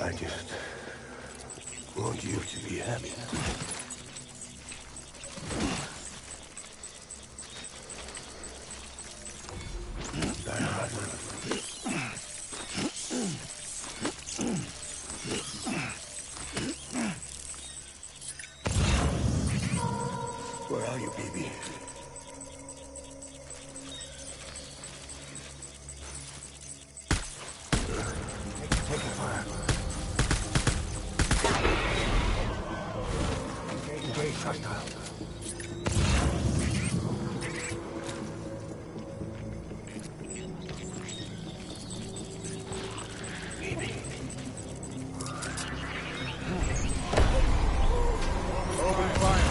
I just want you to be happy. Where are you, baby? Take fire. Engage hostile. Baby. Open fire.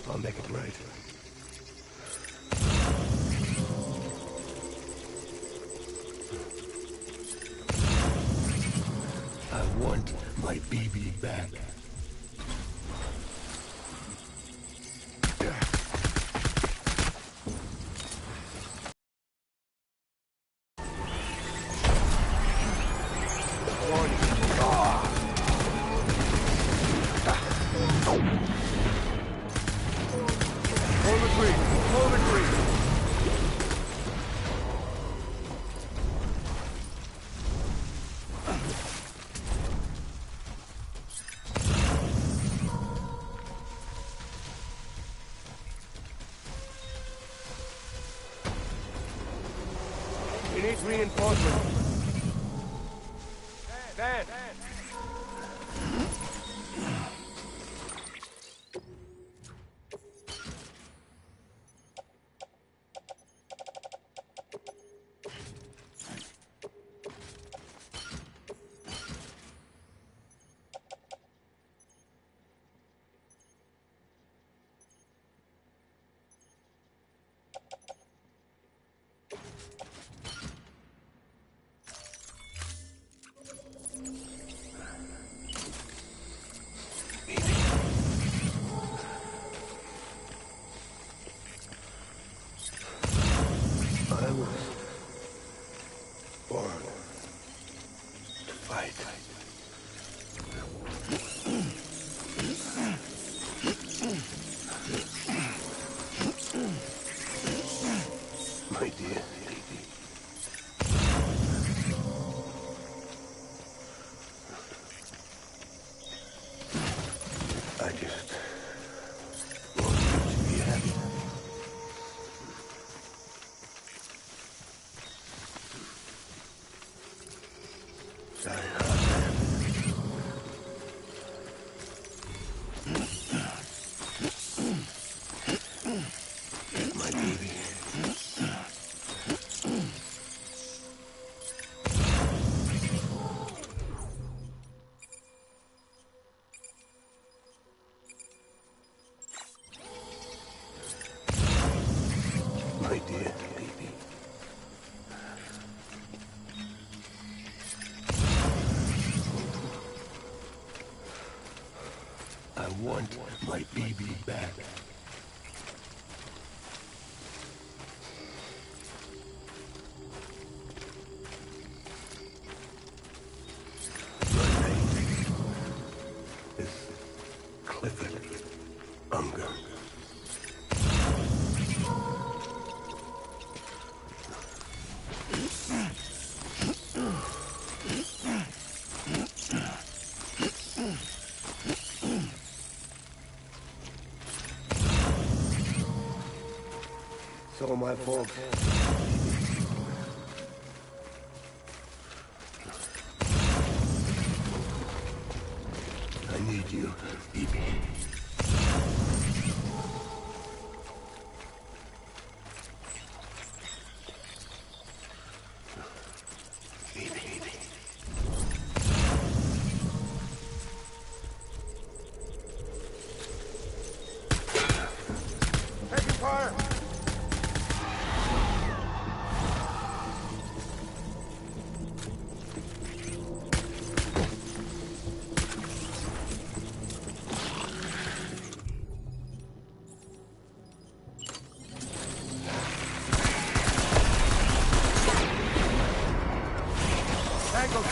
I'll make it right. I want my baby back. He needs reinforcement. Van! I was born to fight. My dear lady, want my baby back. My name is Clifford Unger. So my fault. I need you, baby. Taking fire!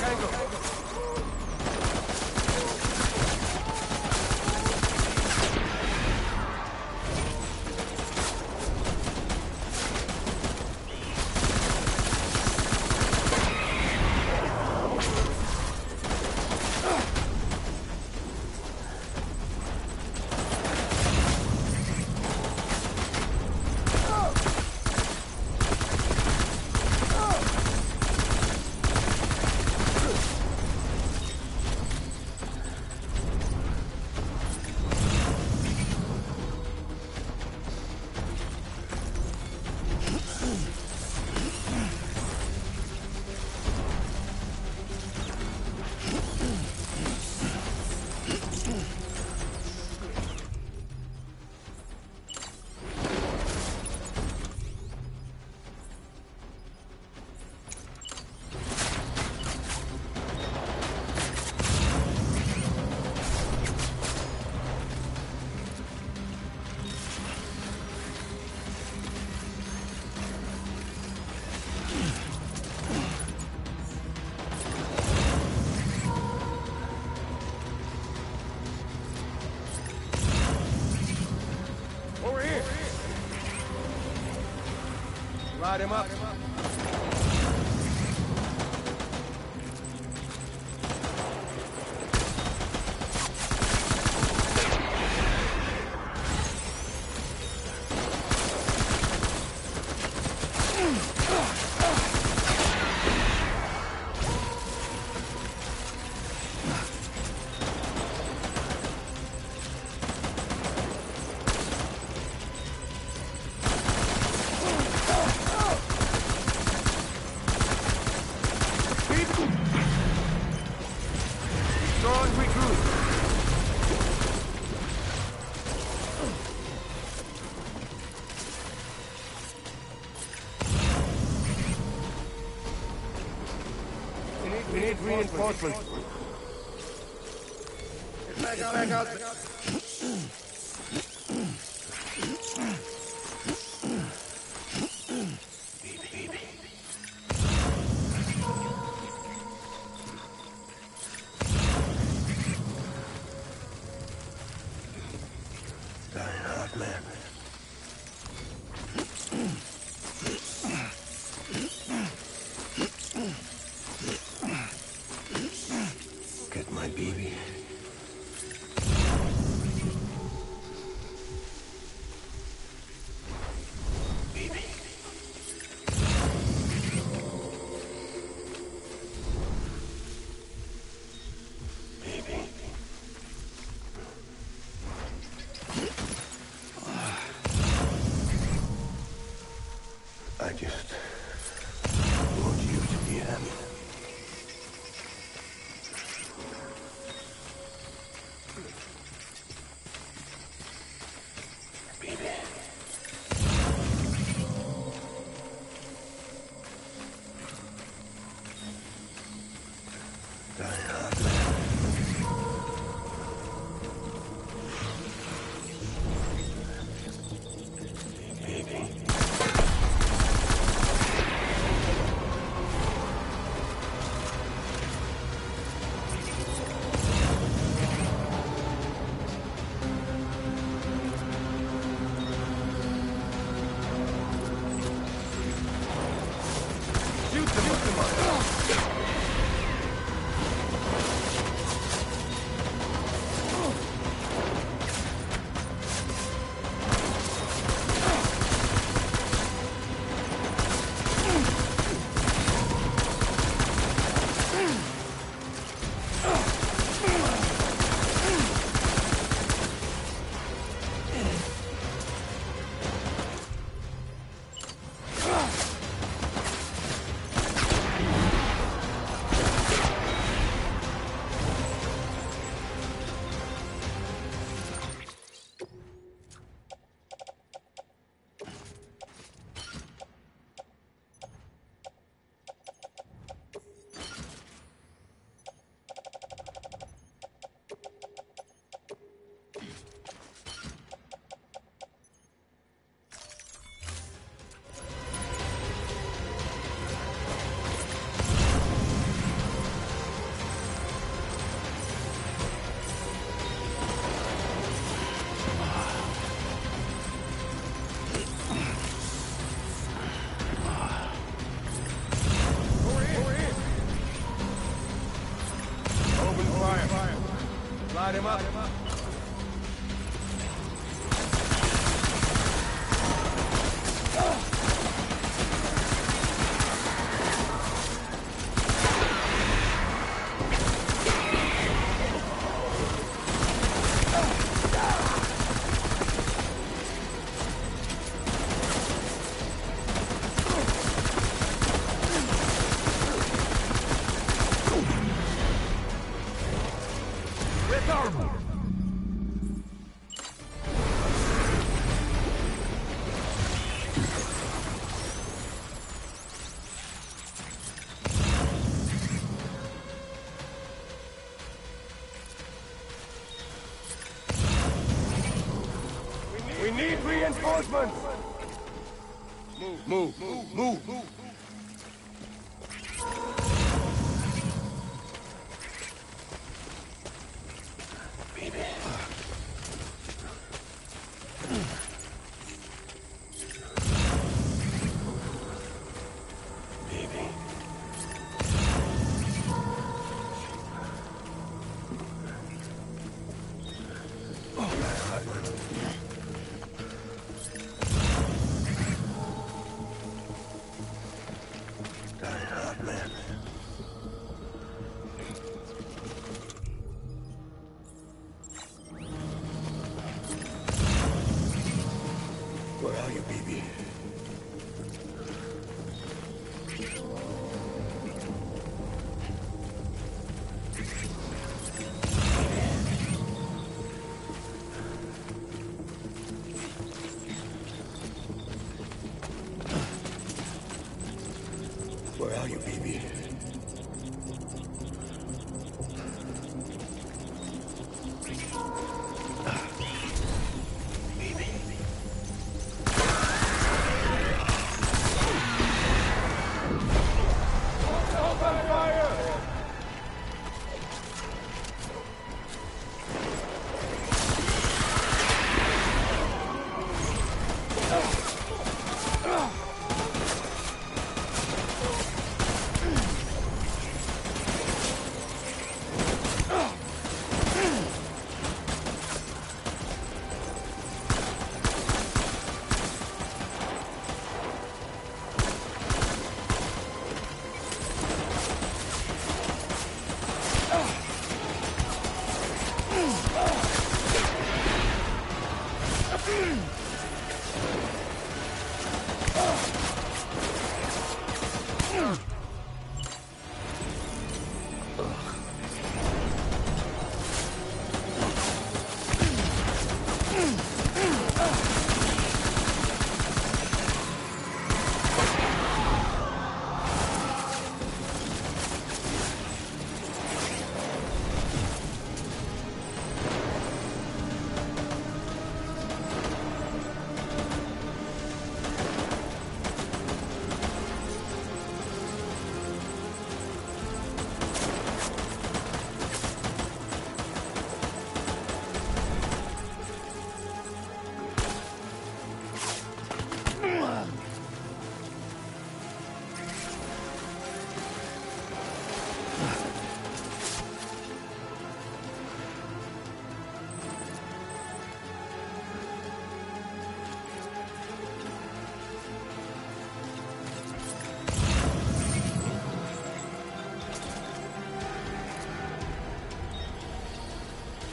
Tango! Over here! Ride him up. We need reinforcements. Get back out. Dying hard, man. Get my baby. Baby. Baby. I just want you to be happy. Baby. Die hard, man. him up. We need reinforcements! Move. Baby. Baby. Dying hot, man. Where are you, baby? Where are you, baby? Open fire!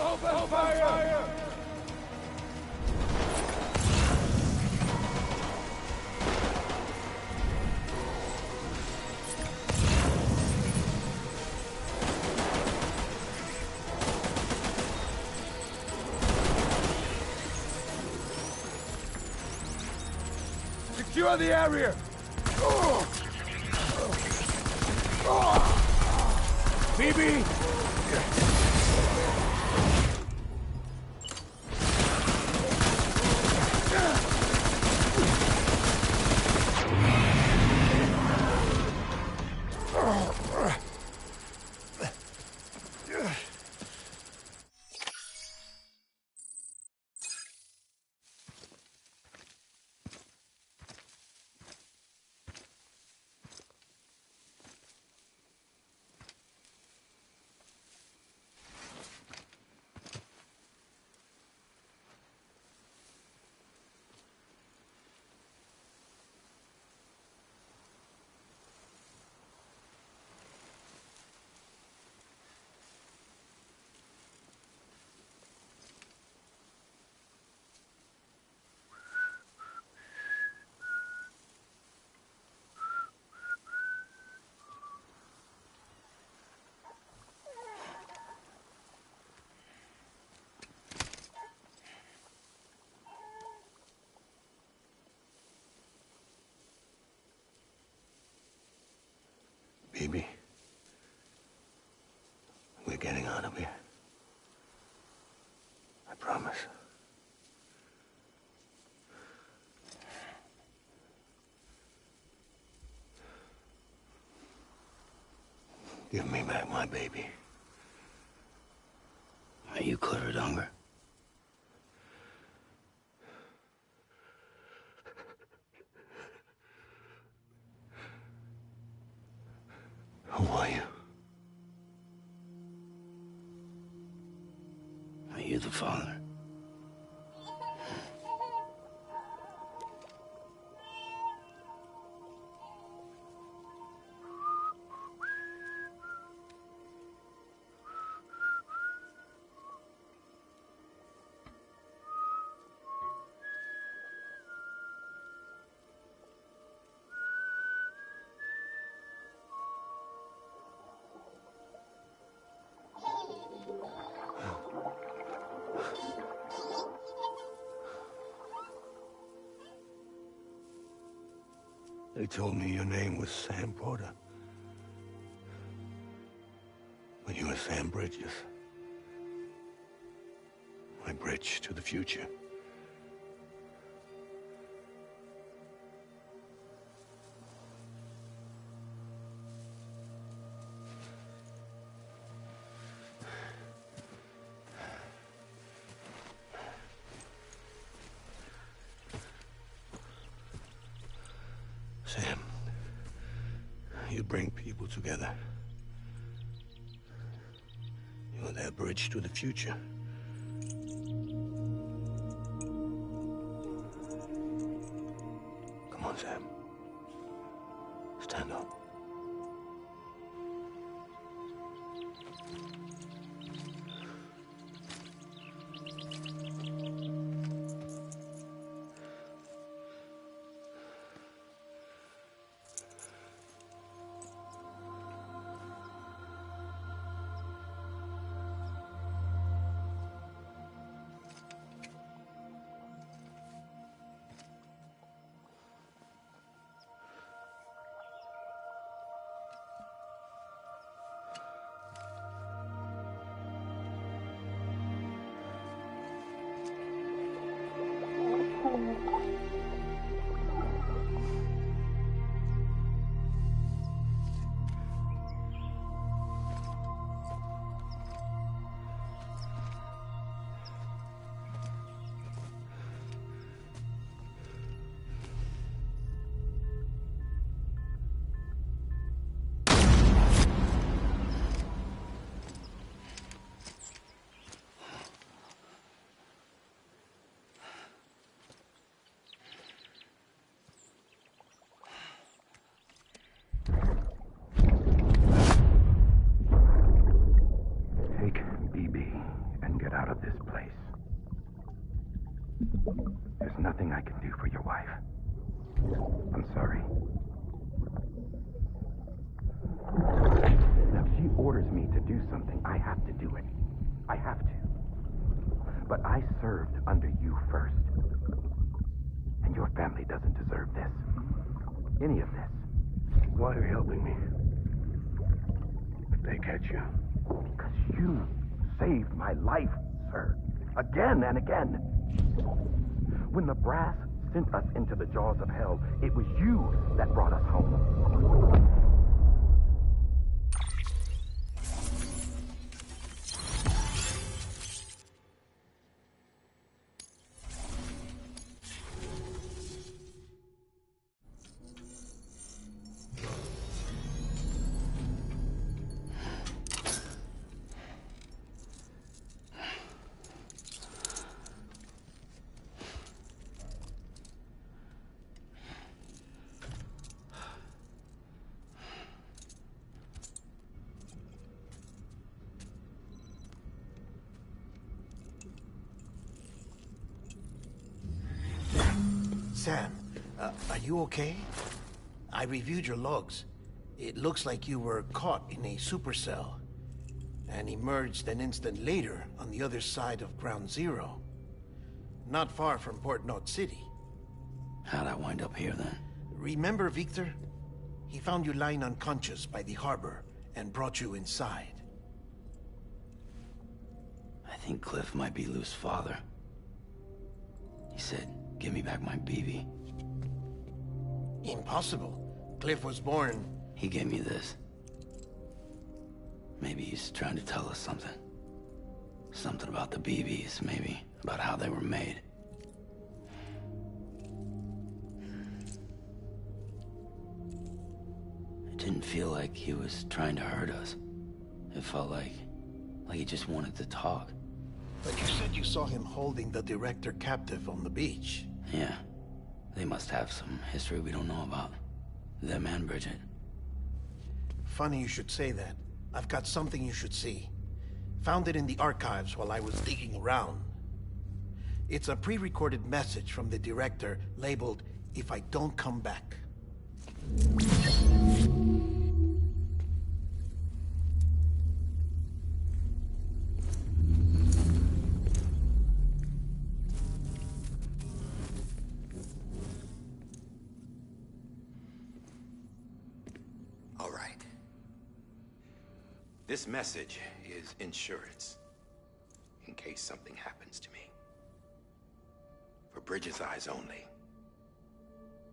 Open fire! Secure the area! BB! Baby, we're getting out of here. I promise. Give me back my baby. Are you cleared, Unger? Who are you? Are you the father? They told me your name was Sam Porter. But you were Sam Bridges. My bridge to the future. Sam, you bring people together. You're their bridge to the future. Come on, Sam. Stand up. There's nothing I can do for your wife. I'm sorry. Now, if she orders me to do something, I have to do it. I have to. But I served under you first. And your family doesn't deserve this. Any of this. Why are you helping me? If they catch you. Because you saved my life, sir. Again and again. When the brass sent us into the jaws of hell, it was you that brought us home. Sam, are you okay? I reviewed your logs. It looks like you were caught in a supercell and emerged an instant later on the other side of Ground Zero. Not far from Port Knot City. How'd I wind up here then? Remember Victor? He found you lying unconscious by the harbor and brought you inside. I think Cliff might be Lou's father. He said, give me back my BB. Impossible. Cliff was born... He gave me this. Maybe he's trying to tell us something. Something about the BBs, maybe. About how they were made. It didn't feel like he was trying to hurt us. It felt like he just wanted to talk. But you said you saw him holding the director captive on the beach. Yeah. They must have some history we don't know about. Them and Bridget. Funny you should say that. I've got something you should see. Found it in the archives while I was digging around. It's a pre-recorded message from the director labeled, "If I don't come back." All right. This message is insurance. In case something happens to me. For Bridget's eyes only.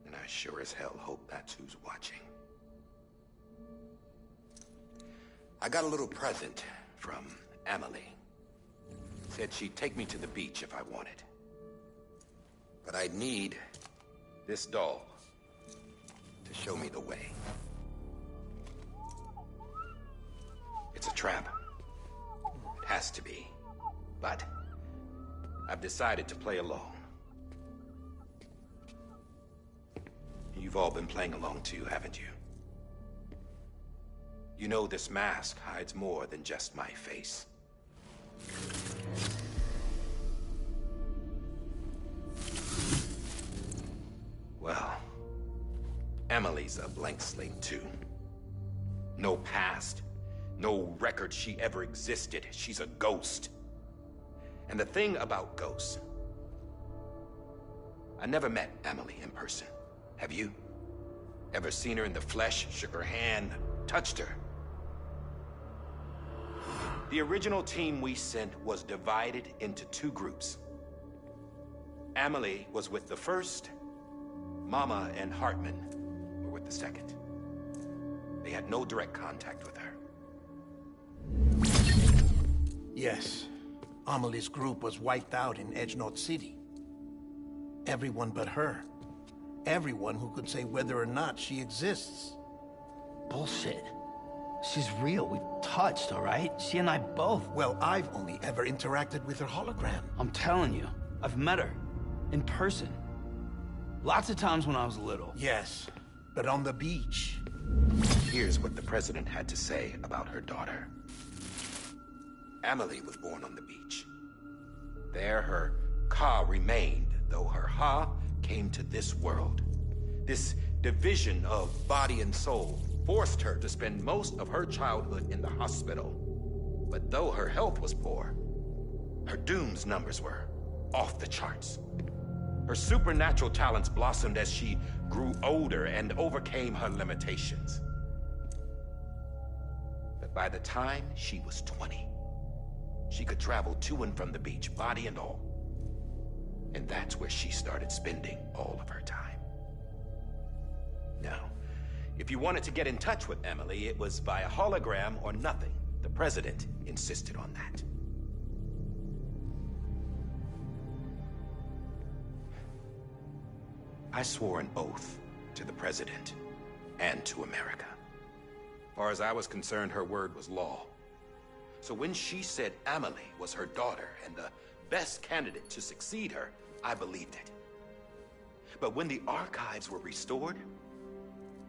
And I sure as hell hope that's who's watching. I got a little present from Emily. Said she'd take me to the beach if I wanted. But I'd need this doll to show me the way. It's a trap. It has to be. But I've decided to play along. You've all been playing along too, haven't you? You know this mask hides more than just my face. Well, Emily's a blank slate too. No past, no record she ever existed. She's a ghost. And the thing about ghosts, I never met Emily in person. Have you? Ever seen her in the flesh, shook her hand, touched her? The original team we sent was divided into two groups. Emily was with the first. Mama and Hartman were with the second. They had no direct contact with her. Yes. Amelie's group was wiped out in Edge North City. Everyone but her. Everyone who could say whether or not she exists. Bullshit. She's real. We've touched, all right? She and I both. Well, I've only ever interacted with her hologram. I'm telling you, I've met her. In person. Lots of times when I was little. Yes, but on the beach. Here's what the president had to say about her daughter. Emily was born on the beach. There her Ka remained, though her Ha came to this world. This division of body and soul forced her to spend most of her childhood in the hospital. But though her health was poor, her Doom's numbers were off the charts. Her supernatural talents blossomed as she grew older and overcame her limitations. But by the time she was 20, she could travel to and from the beach, body and all. And that's where she started spending all of her time. Now, if you wanted to get in touch with Emily, it was via hologram or nothing. The president insisted on that. I swore an oath to the president and to America. As far as I was concerned, her word was law. So when she said Emily was her daughter and the best candidate to succeed her, I believed it. But when the archives were restored,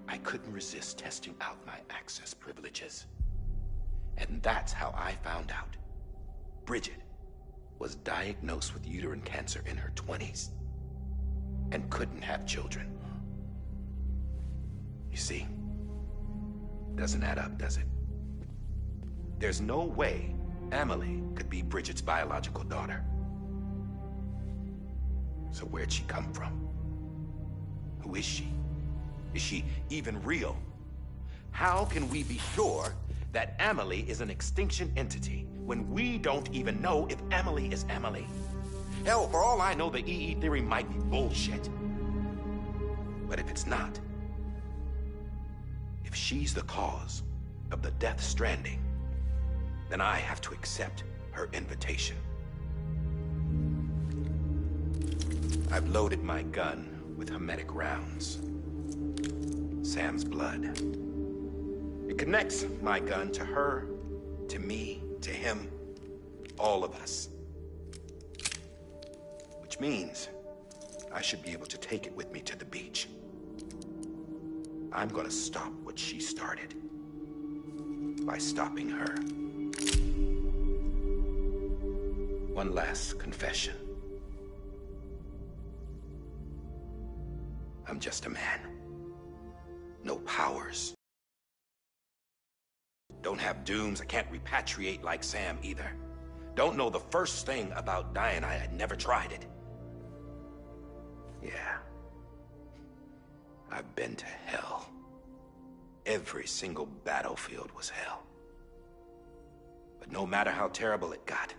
I couldn't resist testing out my access privileges. And that's how I found out. Bridget was diagnosed with uterine cancer in her 20s and couldn't have children. You see, doesn't add up, does it? There's no way Emily could be Bridget's biological daughter. So where'd she come from? Who is she? Is she even real? How can we be sure that Amelie is an extinction entity when we don't even know if Amelie is Amelie? Hell, for all I know, the EE theory might be bullshit. But if it's not, if she's the cause of the Death Stranding, then I have to accept her invitation. I've loaded my gun with hermetic rounds. Sam's blood. It connects my gun to her, to me, to him, all of us. Which means I should be able to take it with me to the beach. I'm gonna stop what she started by stopping her. One last confession. I'm just a man. No powers. Don't have dooms. I can't repatriate like Sam either. Don't know the first thing about dying. I had never tried it. Yeah. I've been to hell. Every single battlefield was hell. But no matter how terrible it got,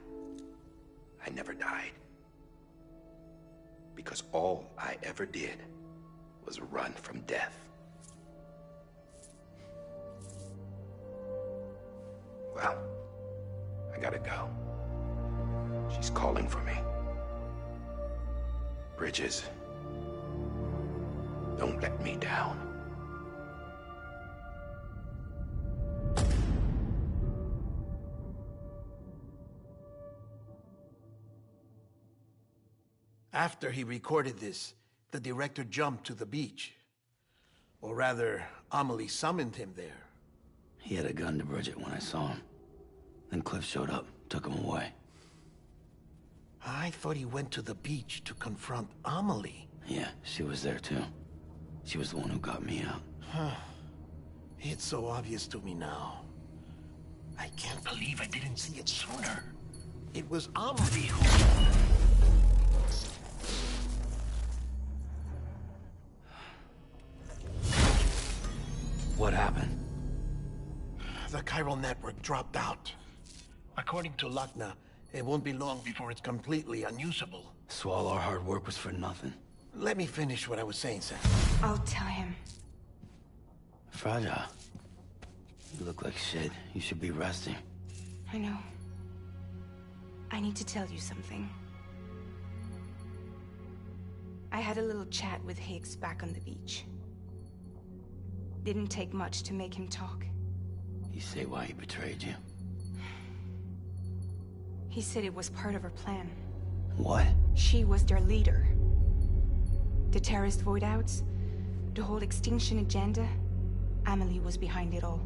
I never died. Because all I ever did was run from death. Well, I gotta go. She's calling for me. Bridges, don't let me down. After he recorded this, the director jumped to the beach. Or rather, Amelie summoned him there. He had a gun to Bridget when I saw him. Then Cliff showed up, took him away. I thought he went to the beach to confront Amelie. Yeah, she was there too. She was the one who got me out. It's so obvious to me now. I can't believe I didn't see it sooner. It was Amelie who... What happened? The chiral network dropped out. According to Lakhna, it won't be long before it's completely unusable. So all our hard work was for nothing. Let me finish what I was saying, Sam. I'll tell him. Fragile. You look like shit. You should be resting. I know. I need to tell you something. I had a little chat with Higgs back on the beach. Didn't take much to make him talk. You say why he betrayed you? He said it was part of her plan. What? She was their leader. The terrorist void-outs, the whole extinction agenda, Amelie was behind it all.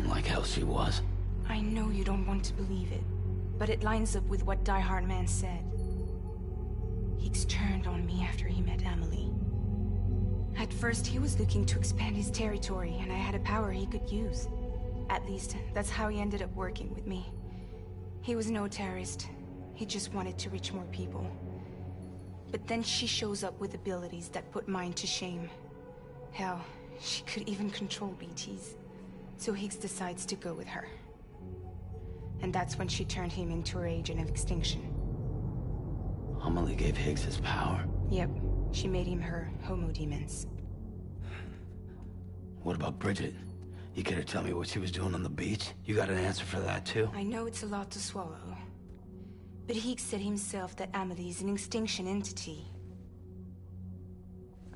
Like hell she was. I know you don't want to believe it, but it lines up with what Die Hard Man said. Higgs turned on me after he met Amelie. At first, he was looking to expand his territory, and I had a power he could use. At least, that's how he ended up working with me. He was no terrorist. He just wanted to reach more people. But then she shows up with abilities that put mine to shame. Hell, she could even control BTs. So Higgs decides to go with her. And that's when she turned him into her agent of extinction. Amelie gave Higgs his power. Yep, she made him her homo demons. What about Bridget? You care to tell me what she was doing on the beach? You got an answer for that too? I know it's a lot to swallow. But Higgs said himself that Amelie is an extinction entity.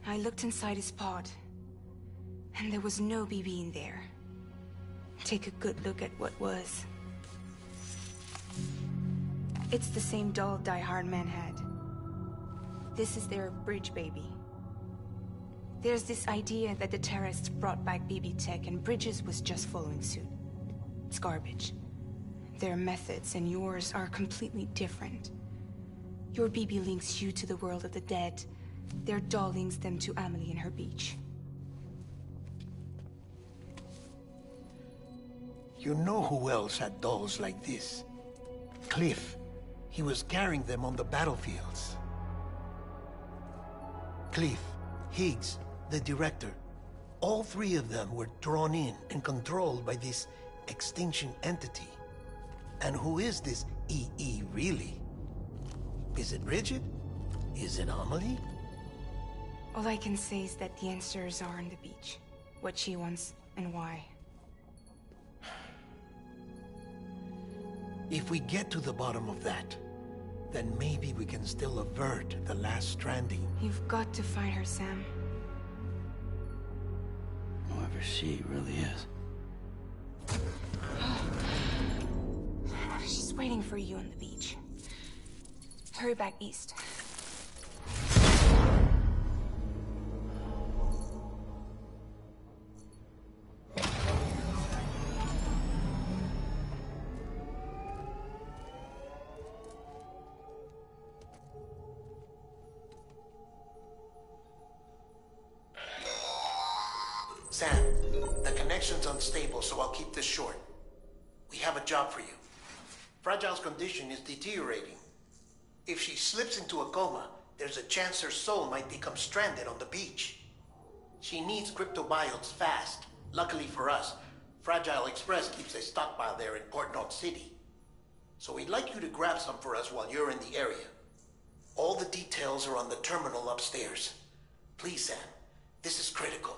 I looked inside his pod, and there was no BB in there. Take a good look at what was. It's the same doll Die Hard Man had. This is their bridge baby. There's this idea that the terrorists brought back BB tech and Bridges was just following suit. It's garbage. Their methods and yours are completely different. Your BB links you to the world of the dead. Their doll links them to Amelie and her beach. You know who else had dolls like this? Cliff. He was carrying them on the battlefields. Cliff, Higgs, the director. All three of them were drawn in and controlled by this extinction entity. And who is this EE really? Is it Bridget? Is it Amelie? All I can say is that the answers are on the beach. What she wants and why. If we get to the bottom of that, then maybe we can still avert the last stranding. You've got to find her, Sam. Whoever she really is. She's waiting for you on the beach. Hurry back east. Sam, the connection's unstable, so I'll keep this short. We have a job for you. Fragile's condition is deteriorating. If she slips into a coma, there's a chance her soul might become stranded on the beach. She needs cryptobiotes fast. Luckily for us, Fragile Express keeps a stockpile there in Port North City. So we'd like you to grab some for us while you're in the area. All the details are on the terminal upstairs. Please, Sam, this is critical.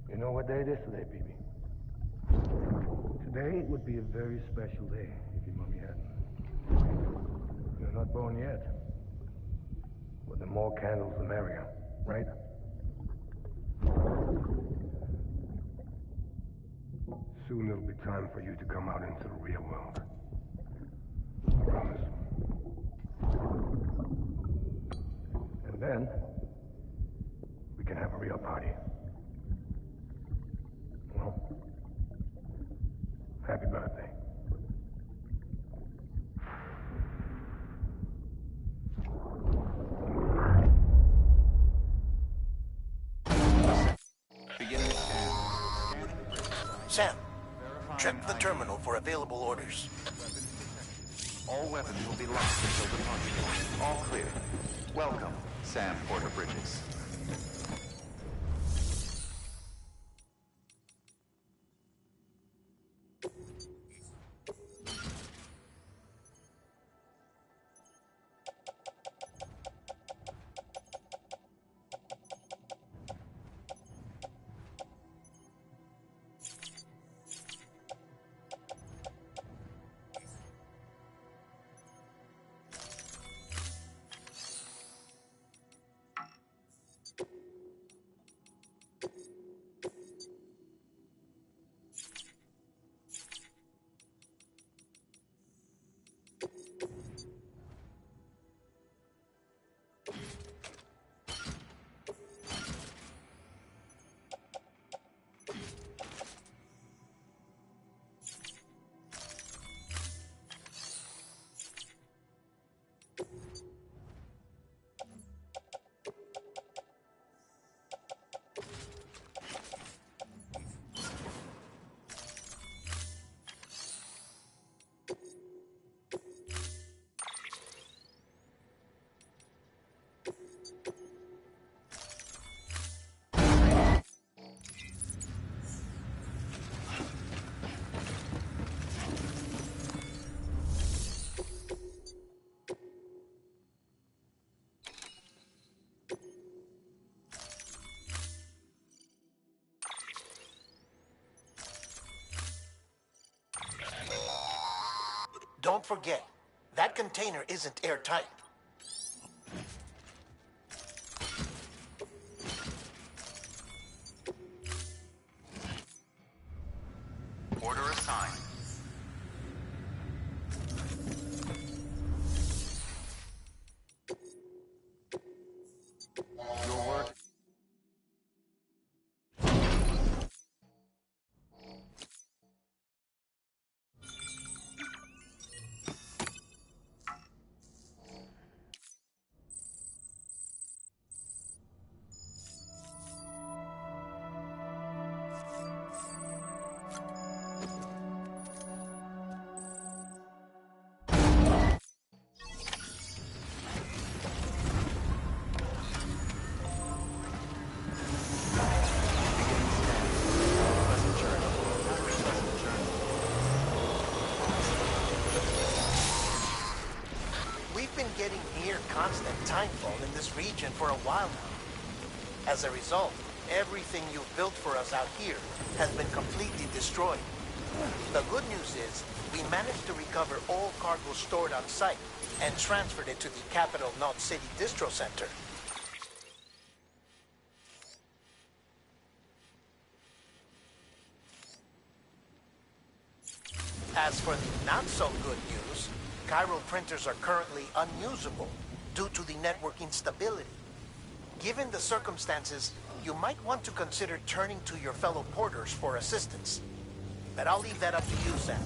You know what day it is today, Bibi? Today would be a very special day if your mommy hadn't. You're not born yet. But the more candles, the merrier, right? Soon it'll be time for you to come out into the real world. I promise. And then, we can have a real party. Well, happy birthday. Beginning scan. Sam, check the terminal for available orders. All weapons will be locked until departure. All clear. Welcome, Sam Porter Bridges. don't forget, that container isn't airtight. Order assigned. Your work. Getting near constant timefall in this region for a while now. As a result, everything you've built for us out here has been completely destroyed. The good news is, we managed to recover all cargo stored on site and transferred it to the Capital Knot City Distro Center. As for the not-so-good news, Chiral printers are currently unusable due to the network instability. Given the circumstances, you might want to consider turning to your fellow porters for assistance. But I'll leave that up to you, Sam.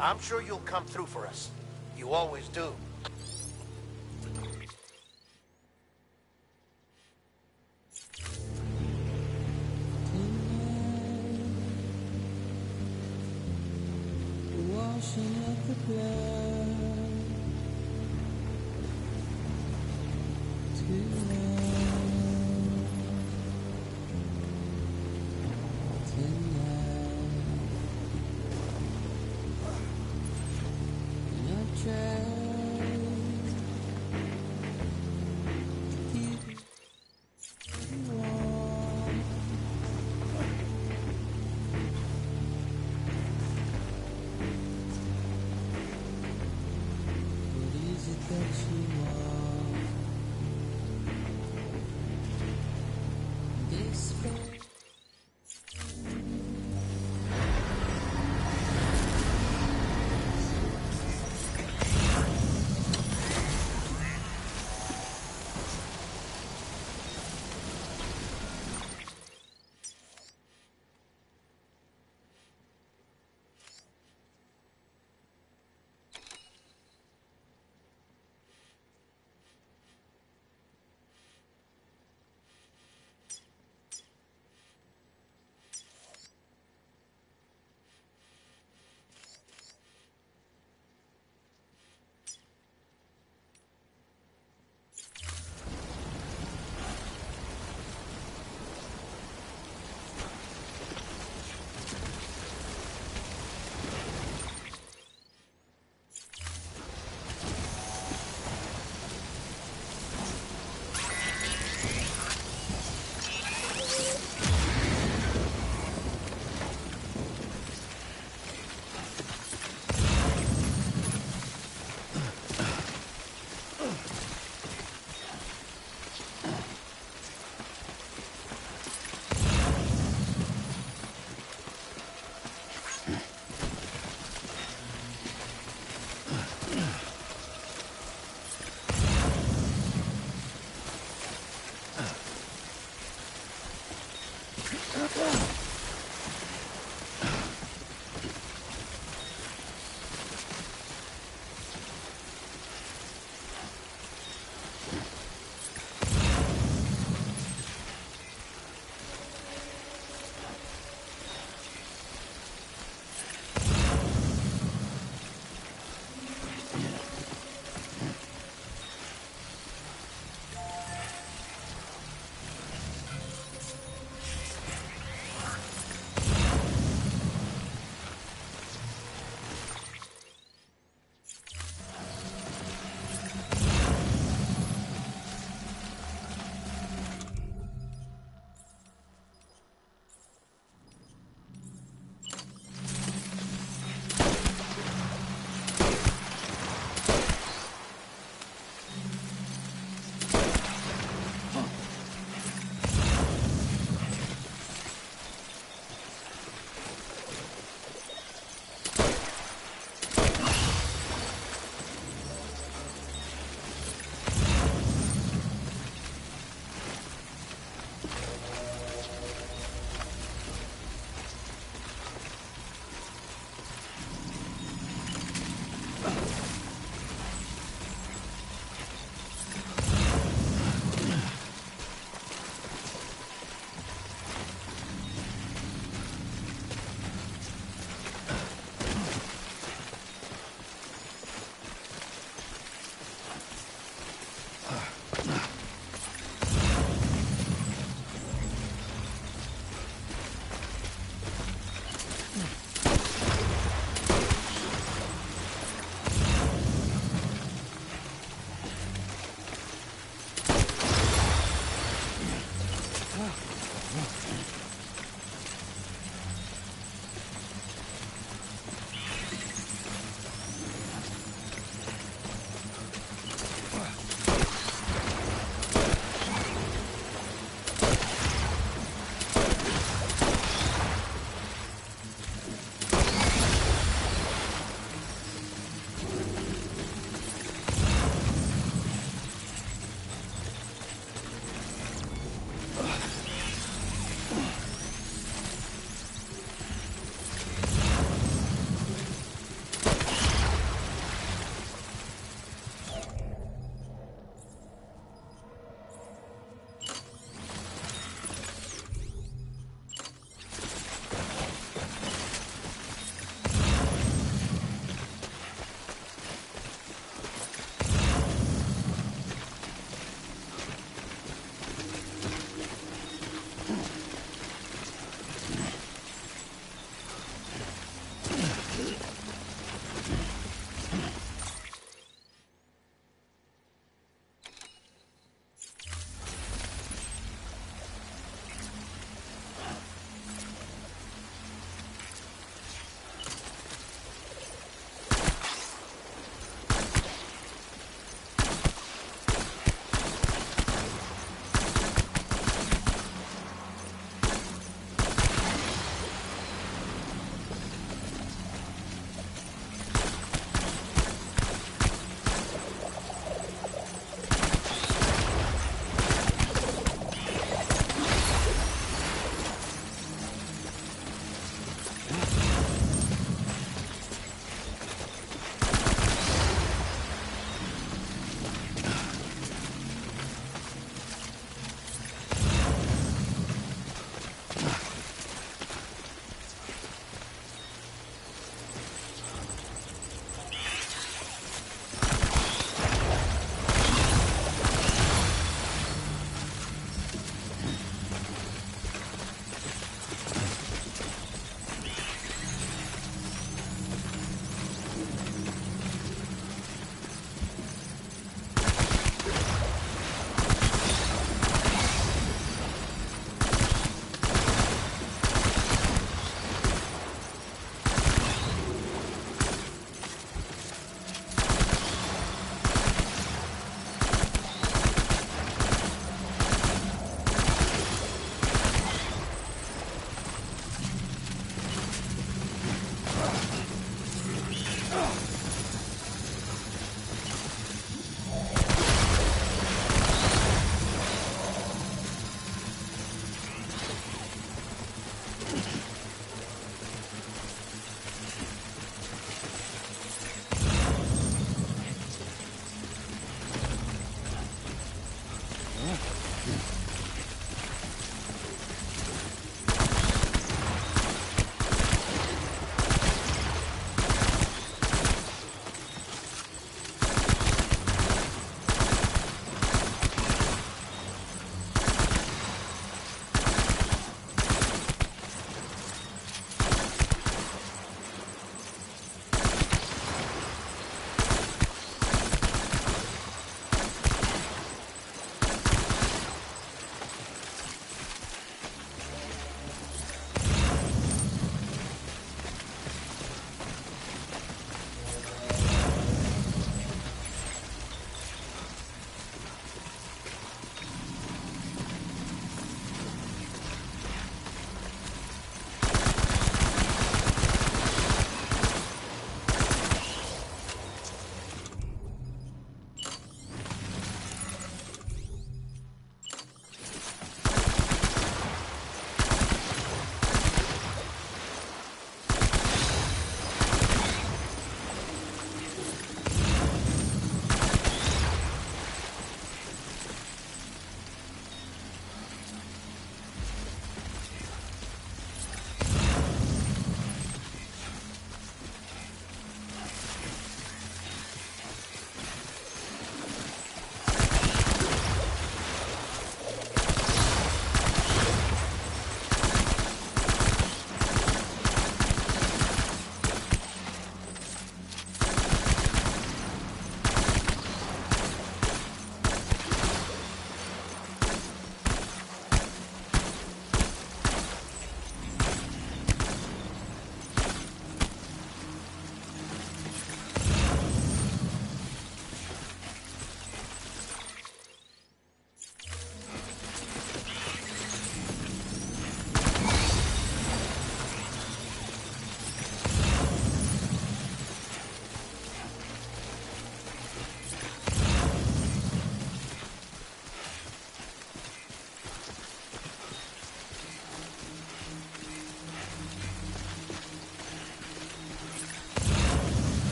I'm sure you'll come through for us. You always do. Washing up the blood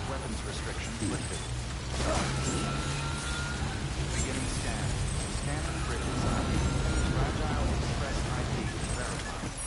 Weapons restrictions lifted. Beginning scan. Scanning bridges. Fragile Express ID verified.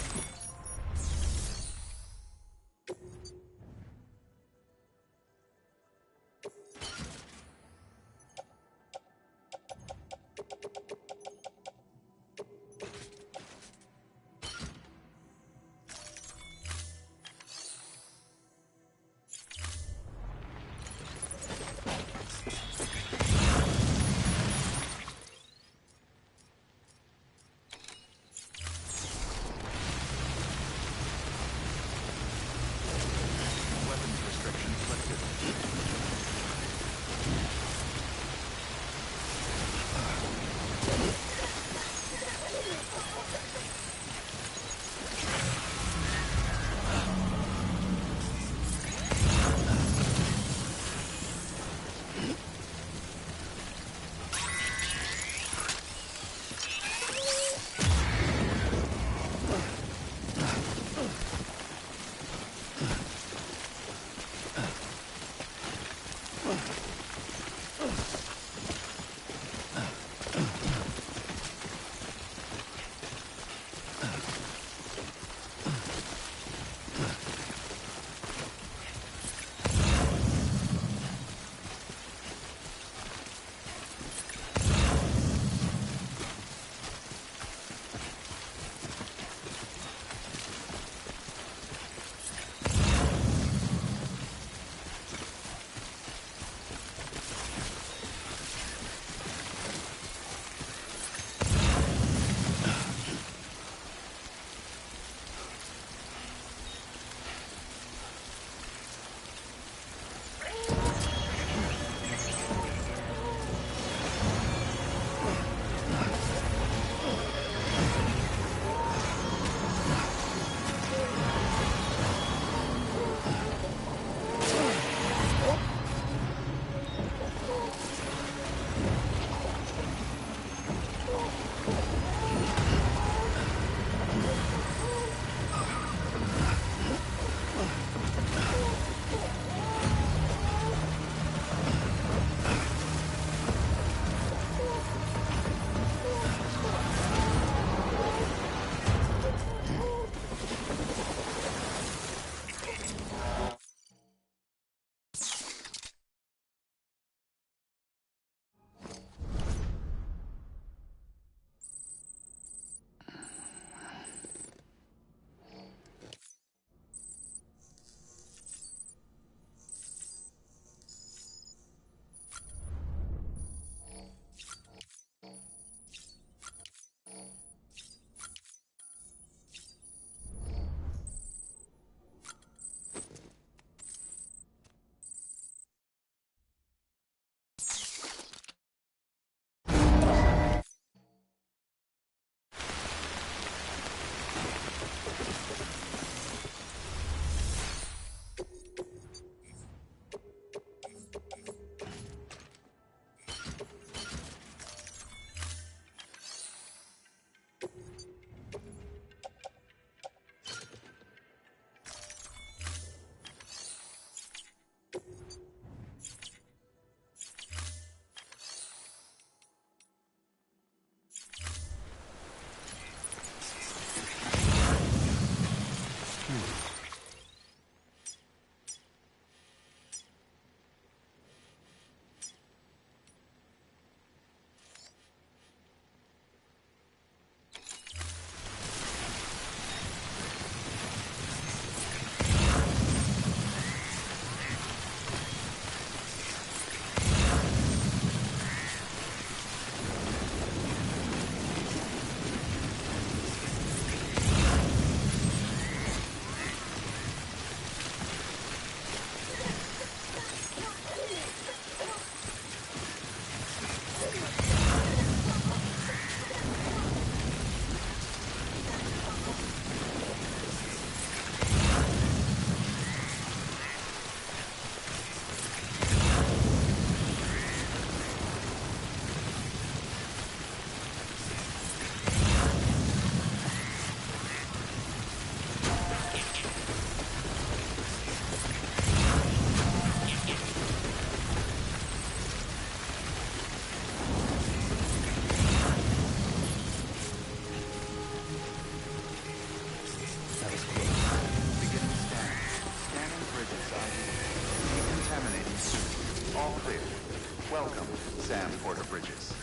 All clear. Welcome, Sam Porter Bridges.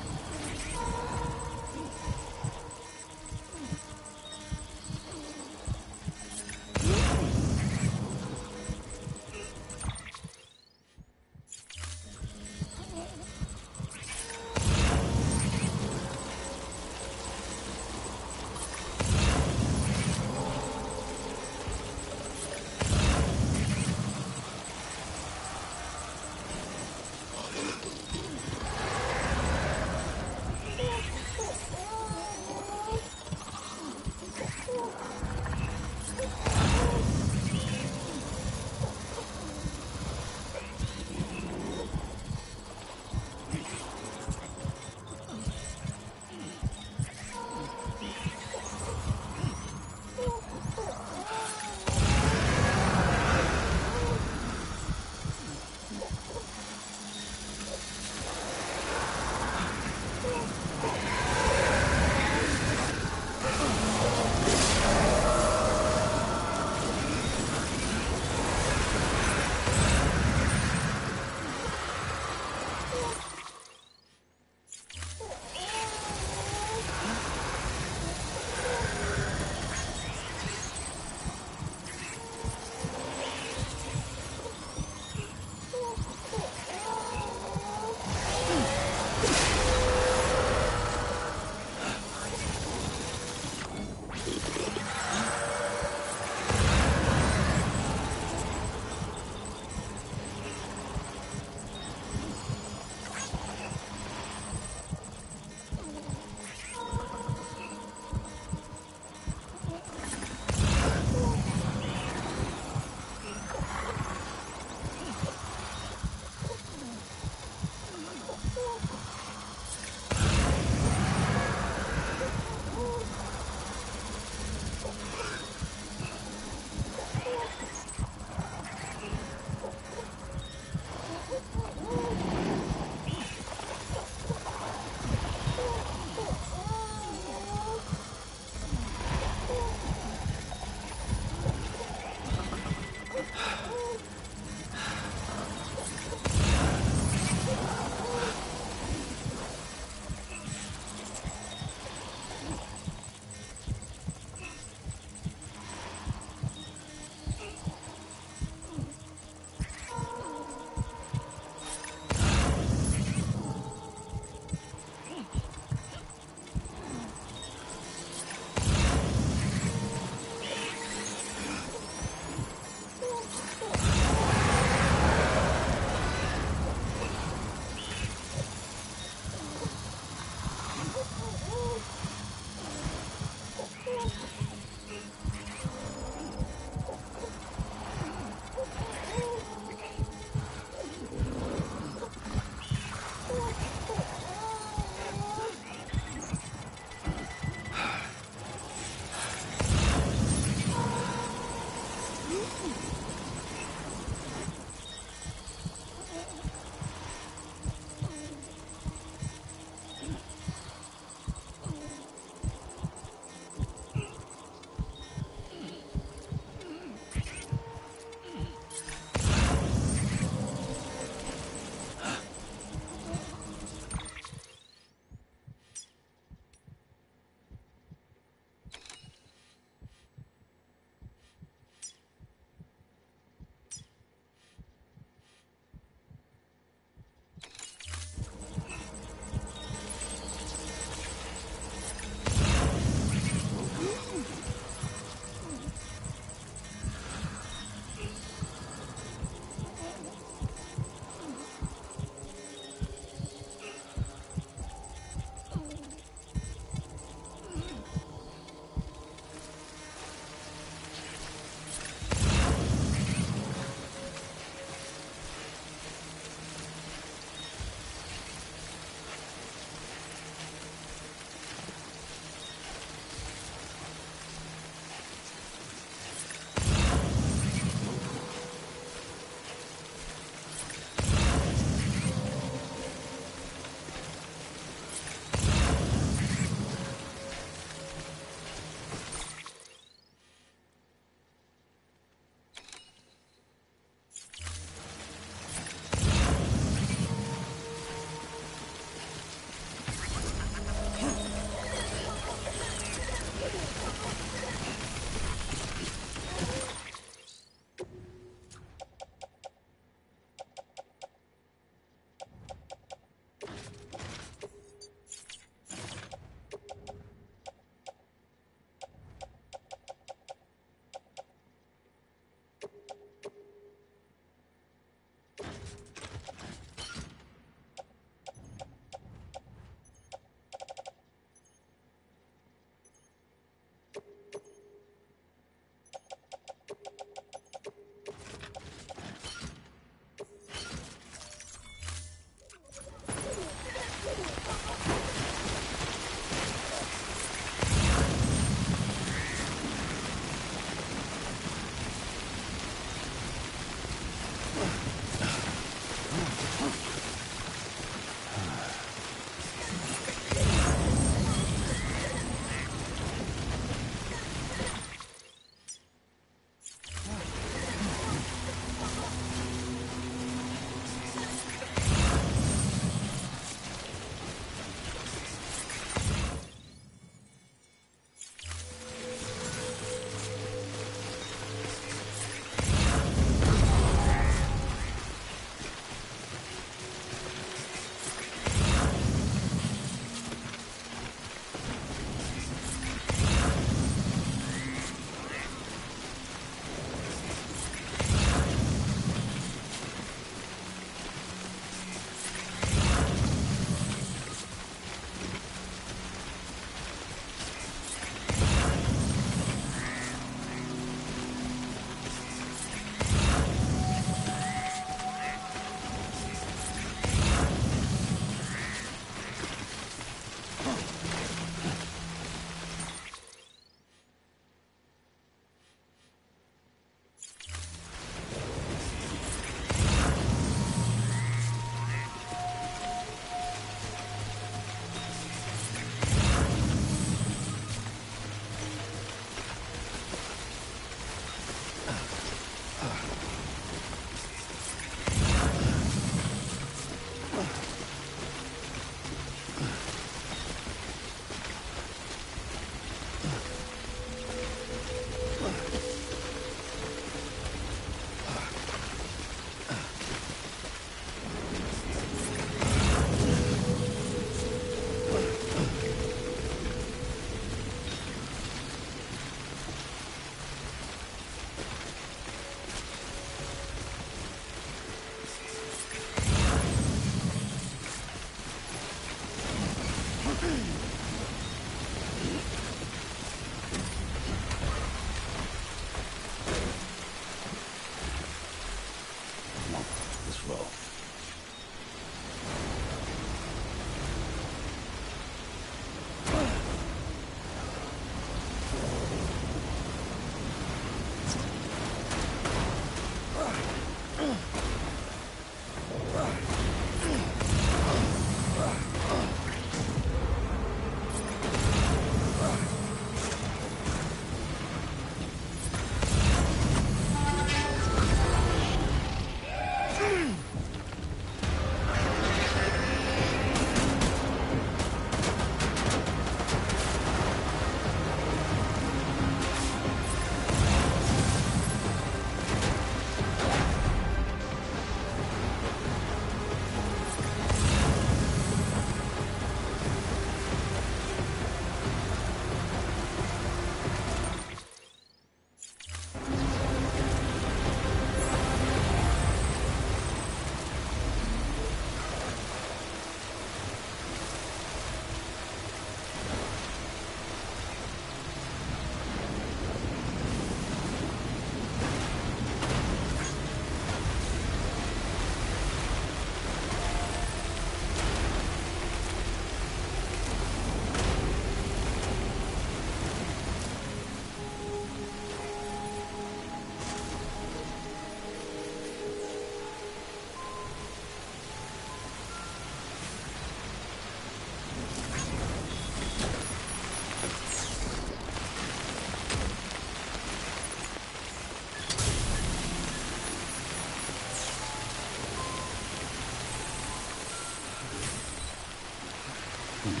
Beginning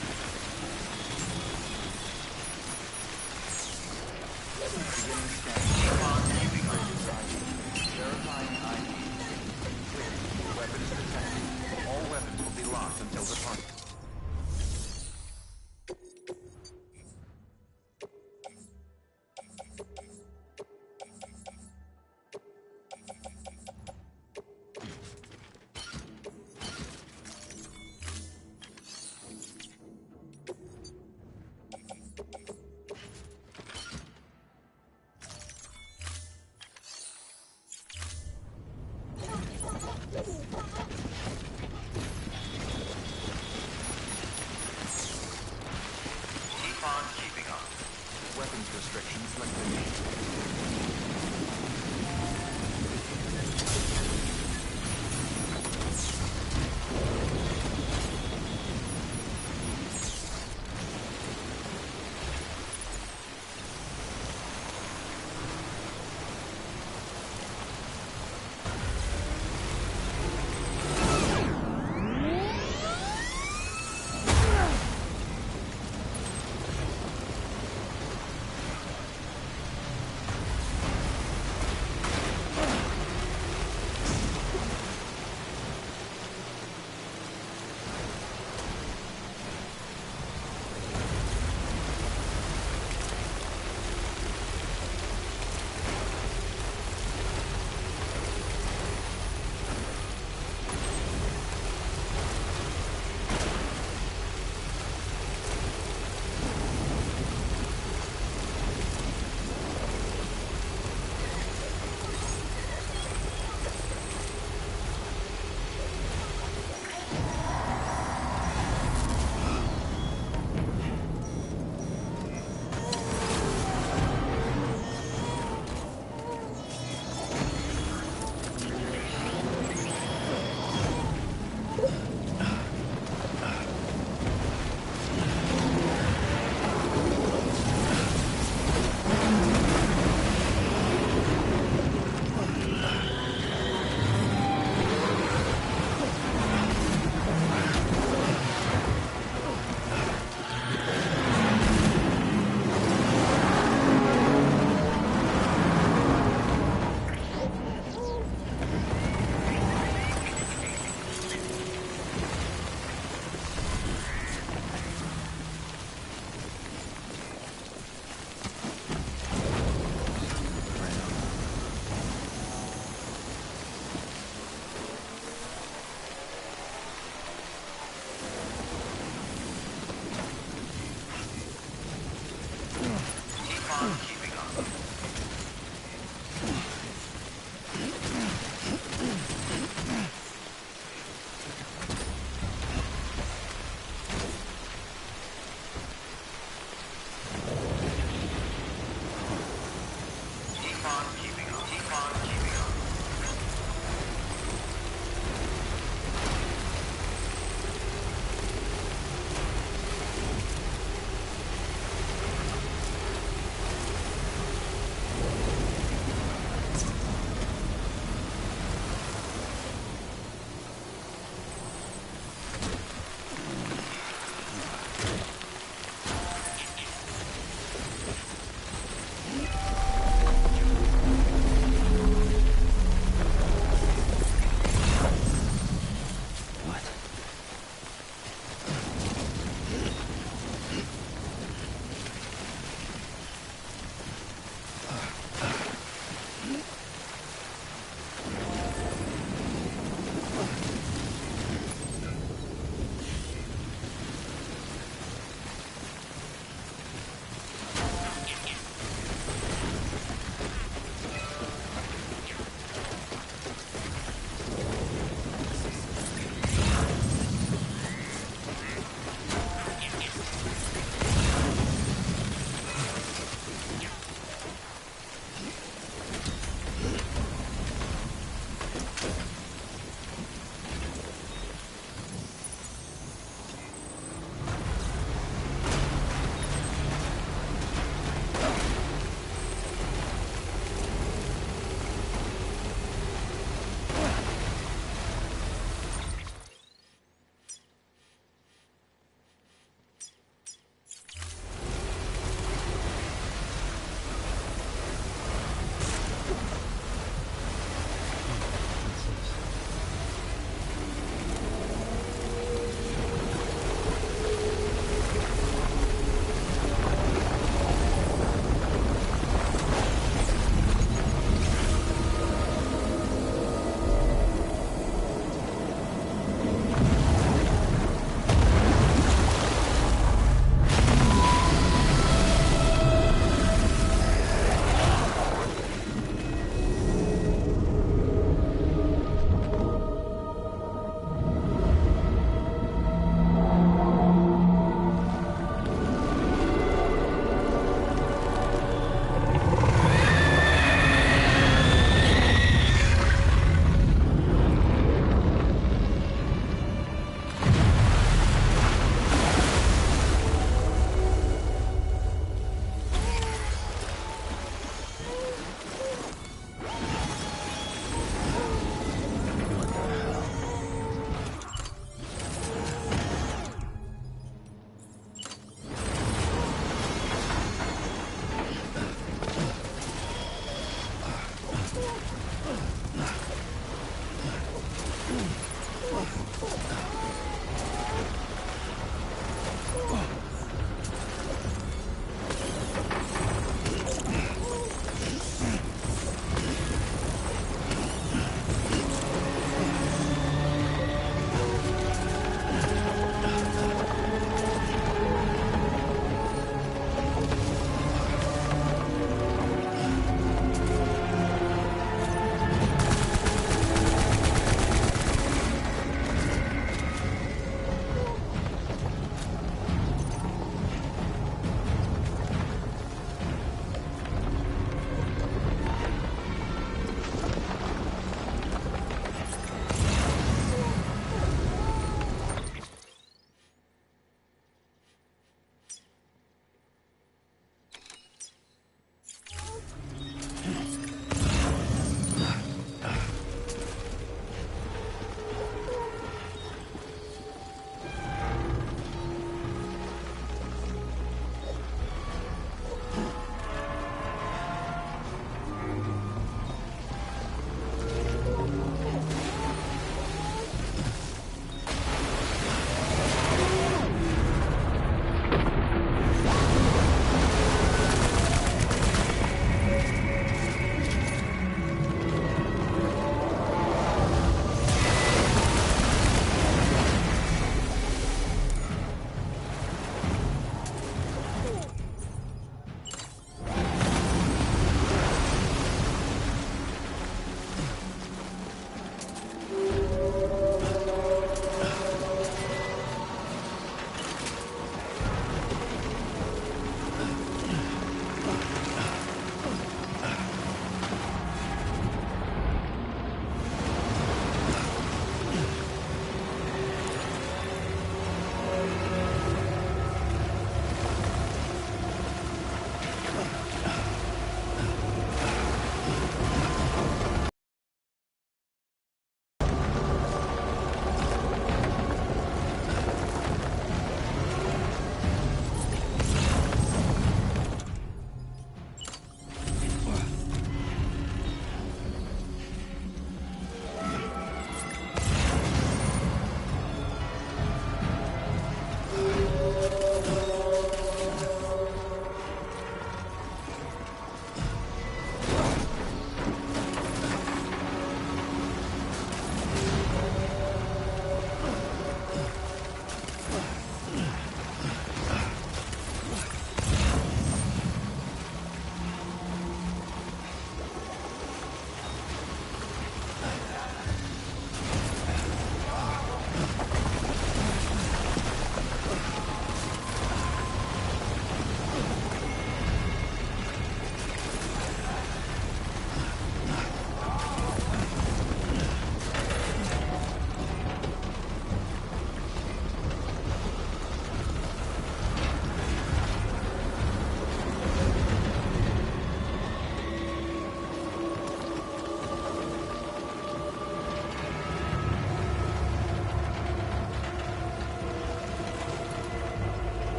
scan. Verifying ID. Clear. Weapons detected. All weapons will be locked until departure. Keeping up. Weapons restrictions lifted.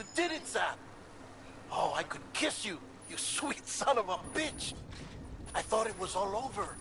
You did it, Sam! Oh, I could kiss you, you sweet son of a bitch! I thought it was all over.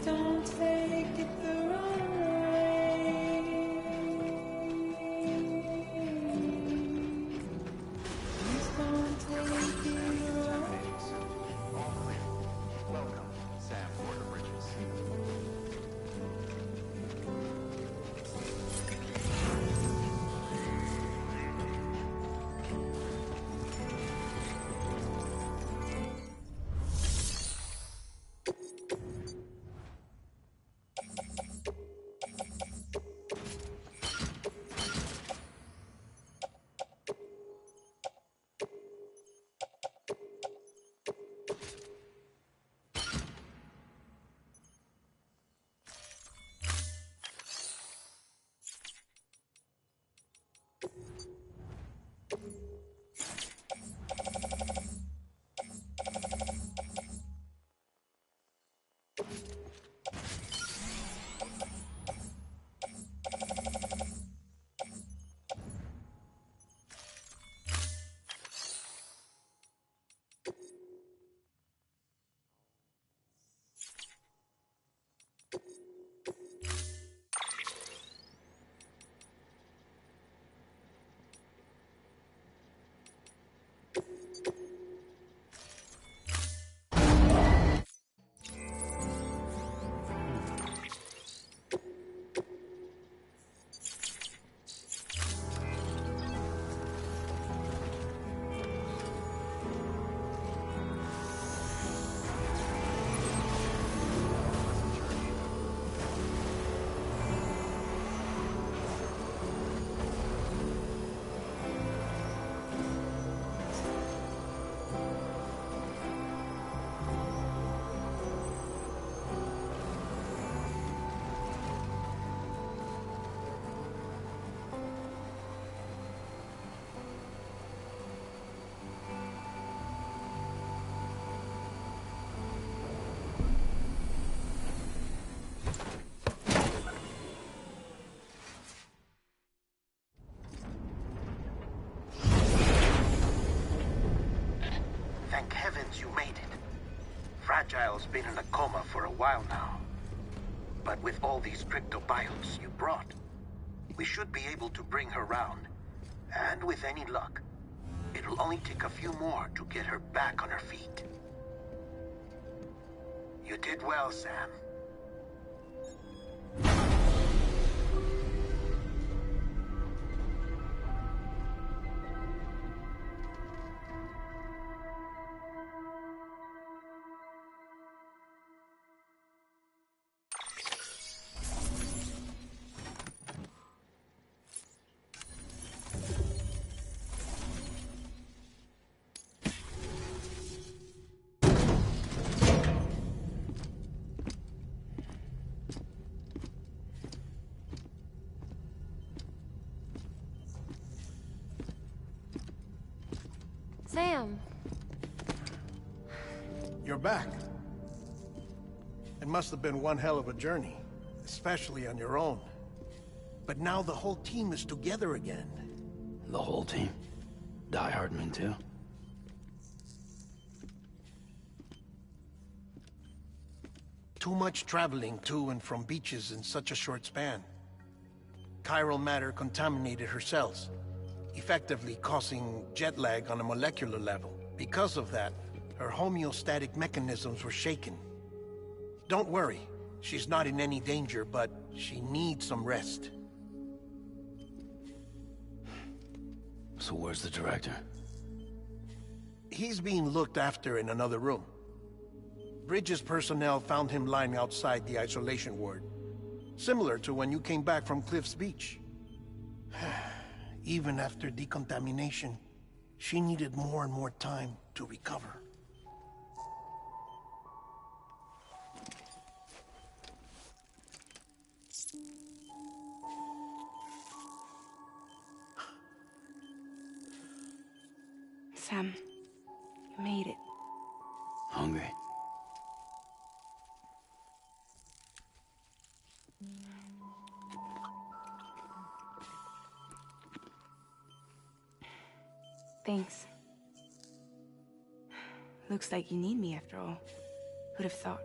Don't take it the wrong way. Please don't take it the wrong way. All clear. Welcome, Sam Porter Bridges. girl's been in a coma for a while now. But with all these cryptobiotes you brought, we should be able to bring her round. And with any luck, it'll only take a few more to get her back on her feet. You did well, Sam. Sam. You're back. It must have been one hell of a journey, especially on your own. But now the whole team is together again. The whole team? Die Hardman too? Too much traveling to and from beaches in such a short span. Chiral matter contaminated her cells, effectively causing jet lag on a molecular level. Because of that, her homeostatic mechanisms were shaken. Don't worry, she's not in any danger, but she needs some rest. So where's the director? He's being looked after in another room. Bridges personnel found him lying outside the isolation ward. Similar to when you came back from Cliff's Beach. Even after decontamination, she needed more and more time to recover. Sam, you made it. Hungry? Thanks. Looks like you need me after all. Who'd have thought?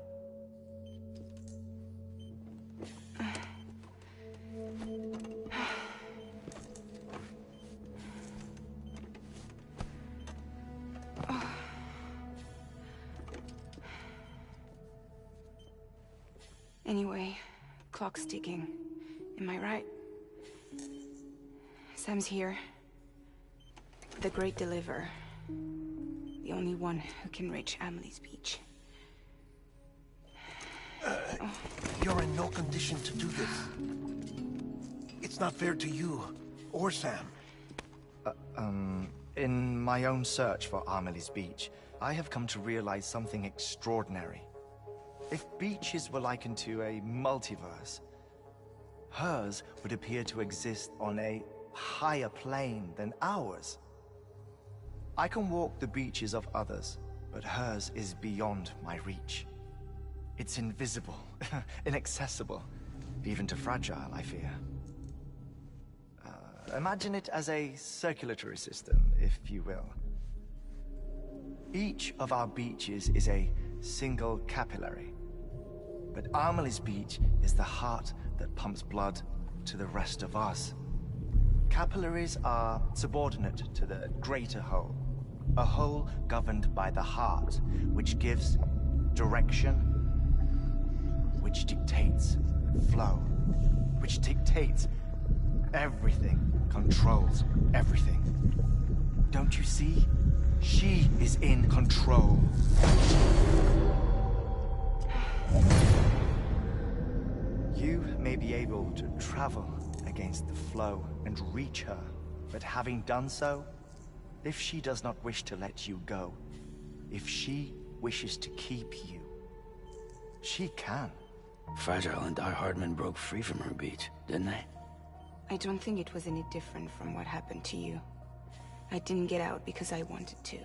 Anyway, clock's ticking. Am I right? Sam's here. The Great Deliverer. The only one who can reach Amelie's beach. You're in no condition to do this. It's not fair to you, or Sam. In my own search for Amelie's beach, I have come to realize something extraordinary. If beaches were likened to a multiverse, hers would appear to exist on a higher plane than ours. I can walk the beaches of others, but hers is beyond my reach. It's invisible, inaccessible, even to Fragile, I fear. Imagine it as a circulatory system, if you will. Each of our beaches is a single capillary. But Amelie's beach is the heart that pumps blood to the rest of us. Capillaries are subordinate to the greater whole. A whole governed by the heart, which gives direction, which dictates flow, which dictates everything, controls everything. Don't you see? She is in control. You may be able to travel against the flow and reach her, but having done so, if she does not wish to let you go, if she wishes to keep you, she can. Fragile and Die Hardman broke free from her beach, didn't they? I don't think it was any different from what happened to you. I didn't get out because I wanted to.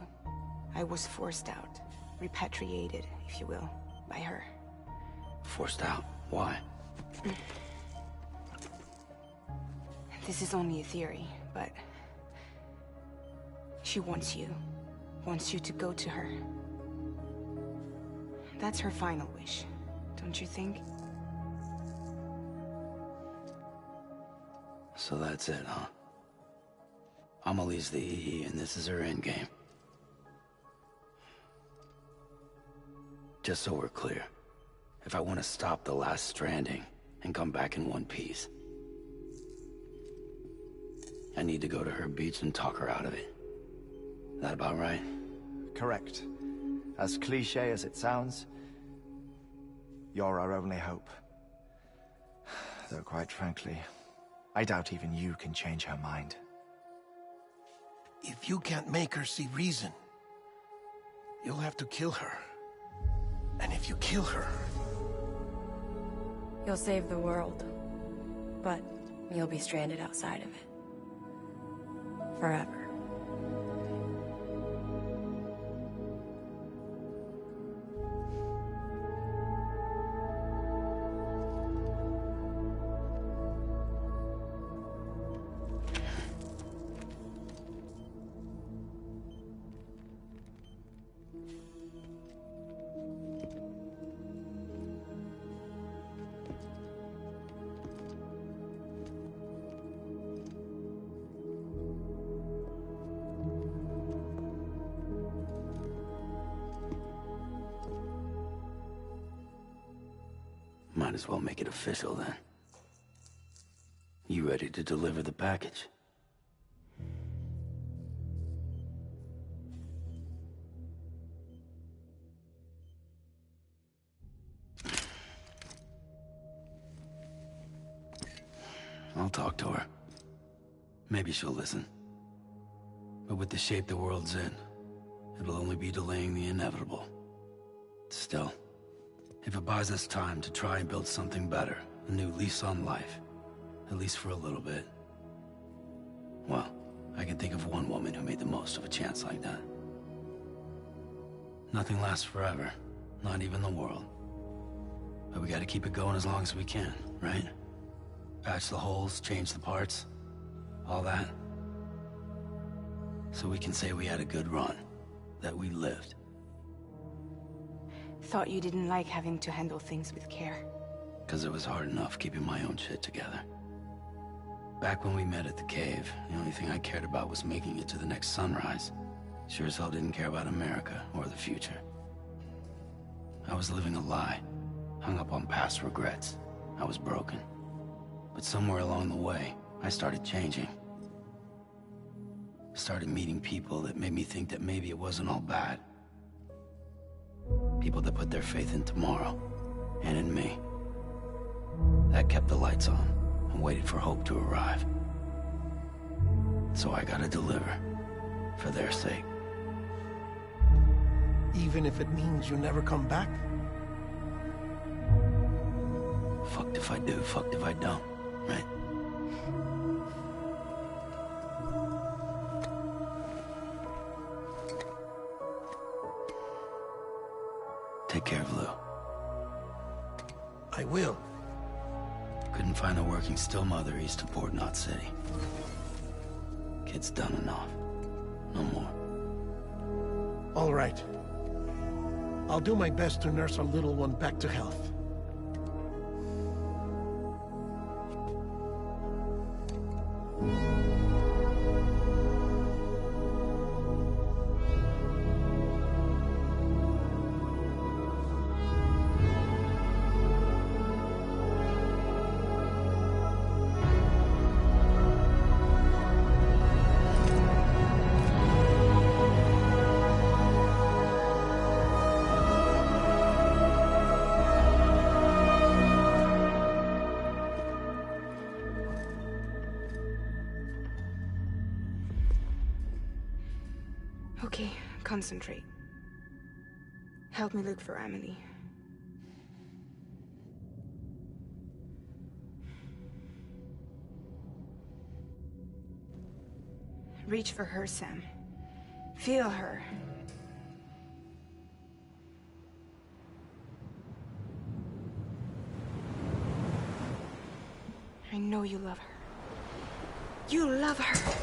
I was forced out. Repatriated, if you will, by her. Forced out? Why? This is only a theory, but... she wants you. Wants you to go to her. That's her final wish, don't you think? So that's it, huh? Amelie's the EE, and this is her endgame. Just so we're clear, if I want to stop the last stranding and come back in one piece, I need to go to her beach and talk her out of it. That about right? Correct. As cliché as it sounds, you're our only hope. Though quite frankly, I doubt even you can change her mind. If you can't make her see reason, you'll have to kill her. And if you kill her... You'll save the world, but you'll be stranded outside of it. Forever. Might as well make it official then. You ready to deliver the package? I'll talk to her. Maybe she'll listen. But with the shape the world's in, it'll only be delaying the inevitable. Still, if it buys us time to try and build something better, a new lease on life, at least for a little bit, well, I can think of one woman who made the most of a chance like that. Nothing lasts forever, not even the world. But we gotta keep it going as long as we can, right? Patch the holes, change the parts, all that. So we can say we had a good run, that we lived. Thought you didn't like having to handle things with care. 'Cause it was hard enough keeping my own shit together. Back when we met at the cave, the only thing I cared about was making it to the next sunrise. Sure as hell didn't care about America or the future. I was living a lie, hung up on past regrets. I was broken. But somewhere along the way, I started changing. Started meeting people that made me think that maybe it wasn't all bad. People that put their faith in tomorrow, and in me. That kept the lights on, and waited for hope to arrive. So I gotta deliver, for their sake. Even if it means you never come back? Fucked if I do, fucked if I don't, right? Take care of Lou. I will. Couldn't find a working still mother east of Port Knot City. Kid's done enough. No more. All right. I'll do my best to nurse our little one back to health. Okay, concentrate. Help me look for Emily. Reach for her, Sam. Feel her. I know you love her. You love her!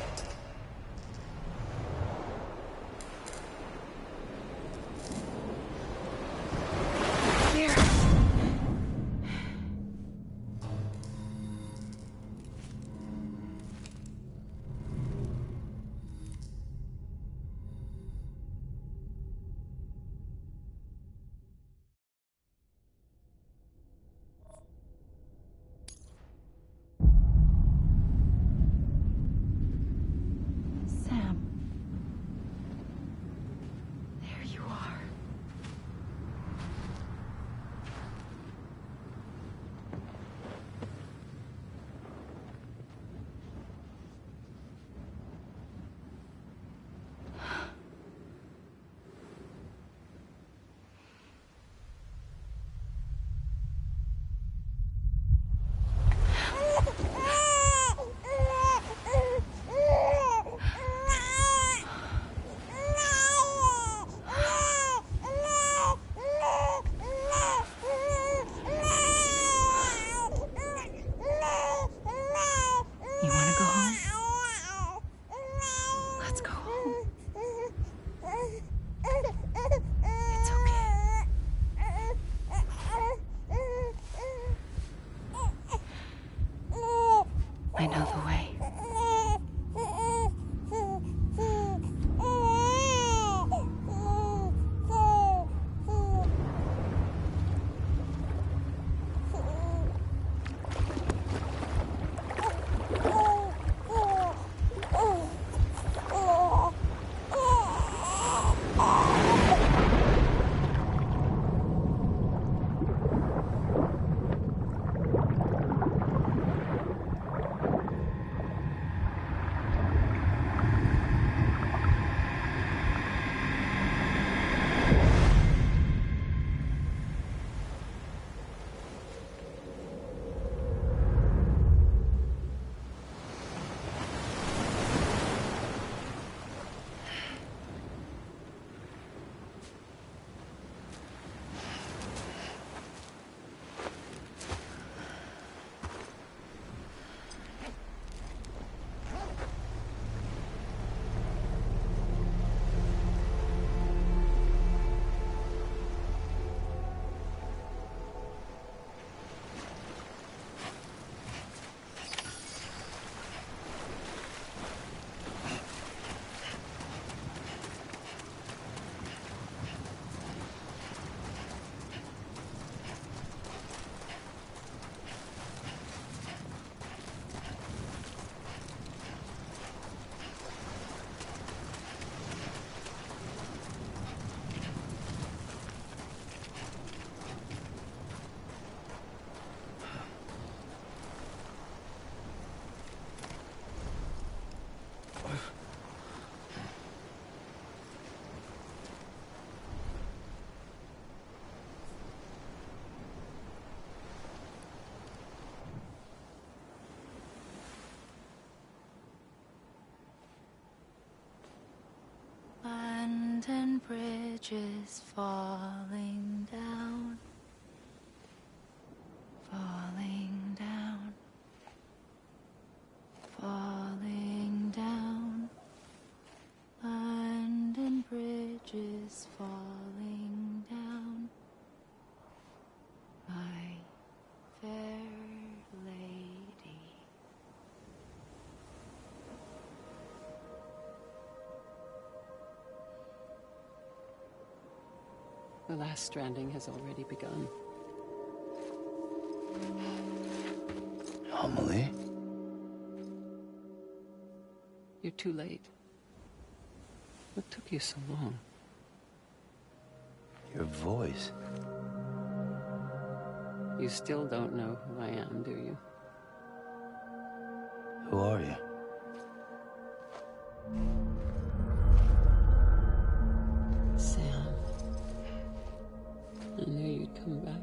bridges falling down, falling down, falling down. London bridges falling down, my fair lady. The last stranding has already begun. Amelie? You're too late. What took you so long? Your voice. You still don't know who I am, do you? Who are you? Sam. I knew you'd come back.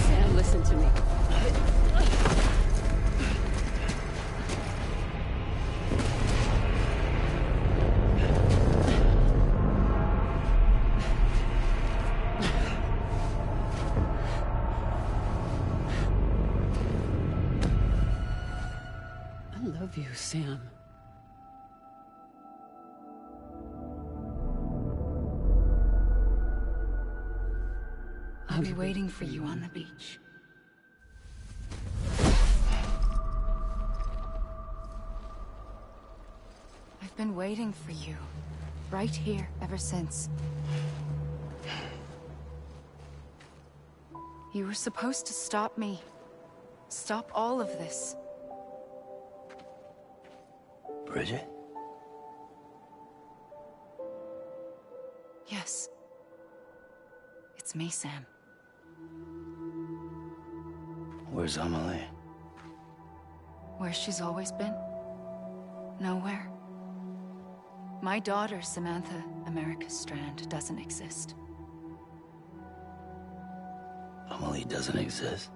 Sam, listen to me. I love you, Sam. I'll be waiting for you on the beach. I've been waiting for you, right here, ever since. You were supposed to stop me. Stop all of this. Bridget? Yes. It's me, Sam. Where's Amelie? Where she's always been. Nowhere. My daughter, Samantha America Strand, doesn't exist. Amelie doesn't exist.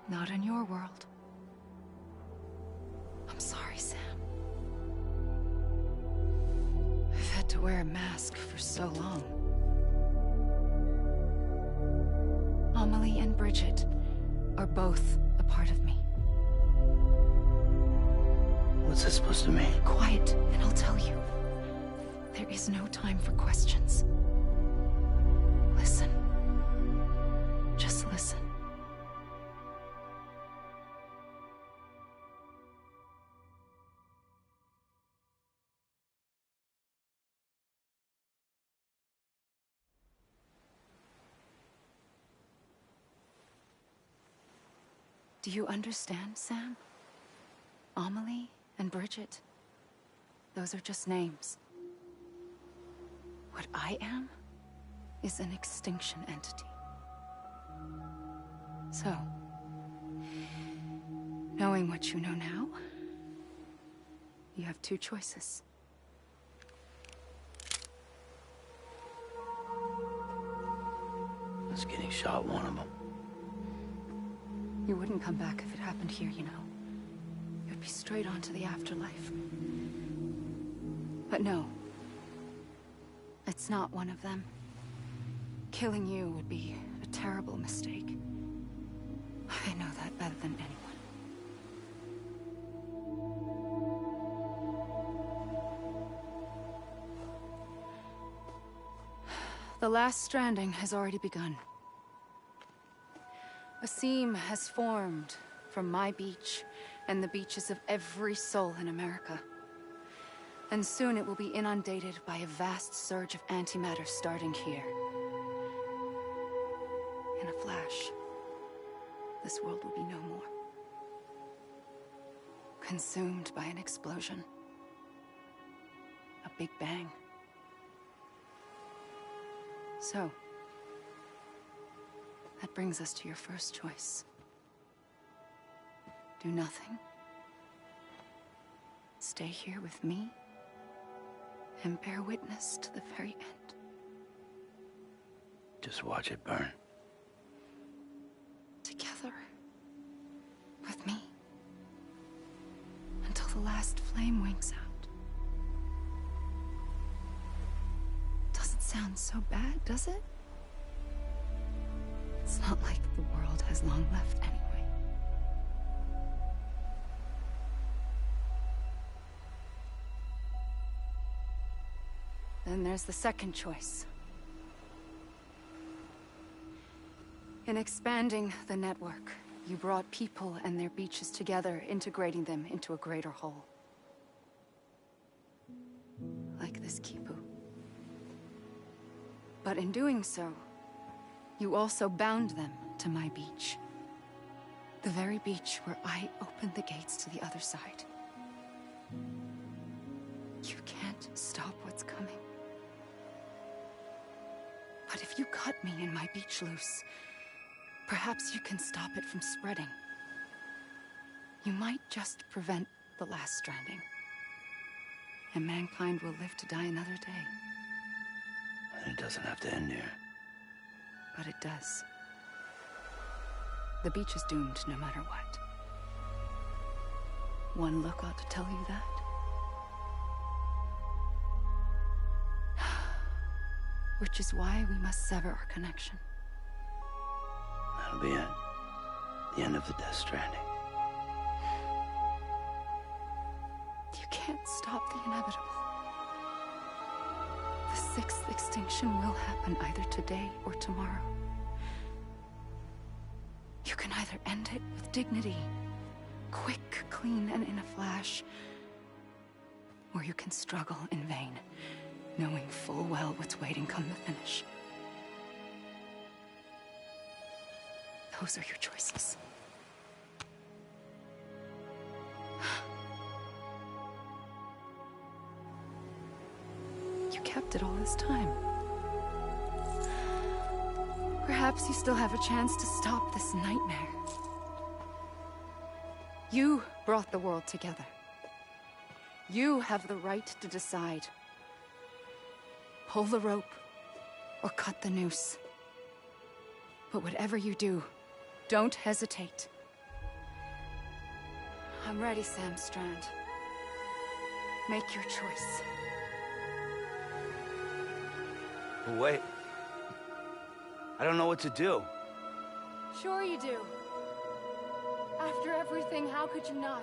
Not in your world. I'm sorry, Sam. I've had to wear a mask for so long. Amelie and Bridget are both a part of me. What's that supposed to mean? Quiet, and I'll tell you. There is no time for questions. Listen. Just listen. Do you understand, Sam? Amelie and Bridget, those are just names. What I am is an extinction entity. So, knowing what you know now, you have two choices. Was getting shot one of them. You wouldn't come back if it happened here, you know. You'd be straight on to the afterlife. But no. It's not one of them. Killing you would be a terrible mistake. I know that better than anyone. The last stranding has already begun. A seam has formed from my beach and the beaches of every soul in America. And soon it will be inundated by a vast surge of antimatter starting here. In a flash, this world will be no more. Consumed by an explosion. A big bang. So, that brings us to your first choice. Do nothing. Stay here with me and bear witness to the very end. Just watch it burn. Together. With me. Until the last flame winks out. Doesn't sound so bad, does it? It's not like the world has long left anyway. Then there's the second choice. In expanding the network, you brought people and their beaches together, integrating them into a greater whole. Like this Kipu. But in doing so, you also bound them to my beach. The very beach where I opened the gates to the other side. You can't stop what's coming. But if you cut me and my beach loose, perhaps you can stop it from spreading. You might just prevent the last stranding. And mankind will live to die another day. And it doesn't have to end here. But it does. The beach is doomed no matter what. One look ought to tell you that. Which is why we must sever our connection. That'll be it. The end of the Death Stranding. You can't stop the inevitable. The sixth extinction will happen either today or tomorrow. You can either end it with dignity, quick, clean, and in a flash, or you can struggle in vain, knowing full well what's waiting come the finish. Those are your choices. You kept it all this time. Perhaps you still have a chance to stop this nightmare. You brought the world together. You have the right to decide. Pull the rope or cut the noose. But whatever you do, don't hesitate. I'm ready, Sam Strand. Make your choice. Wait. I don't know what to do. Sure you do. After everything, how could you not?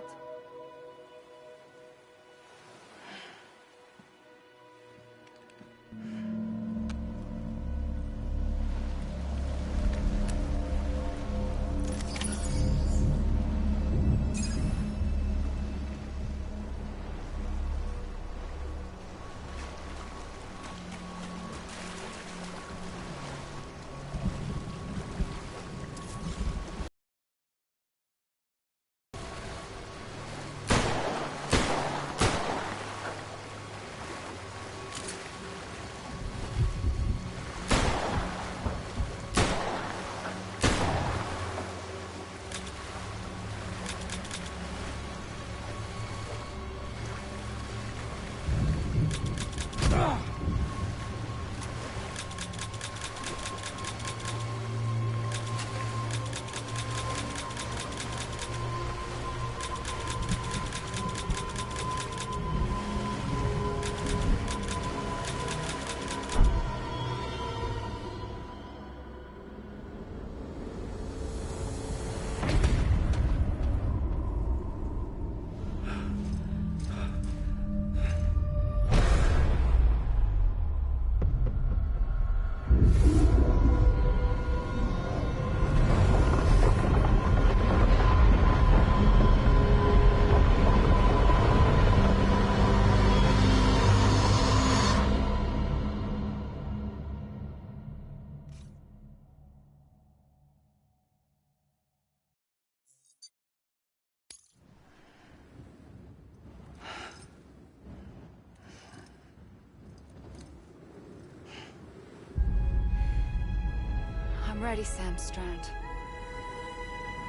ready, Sam Strand.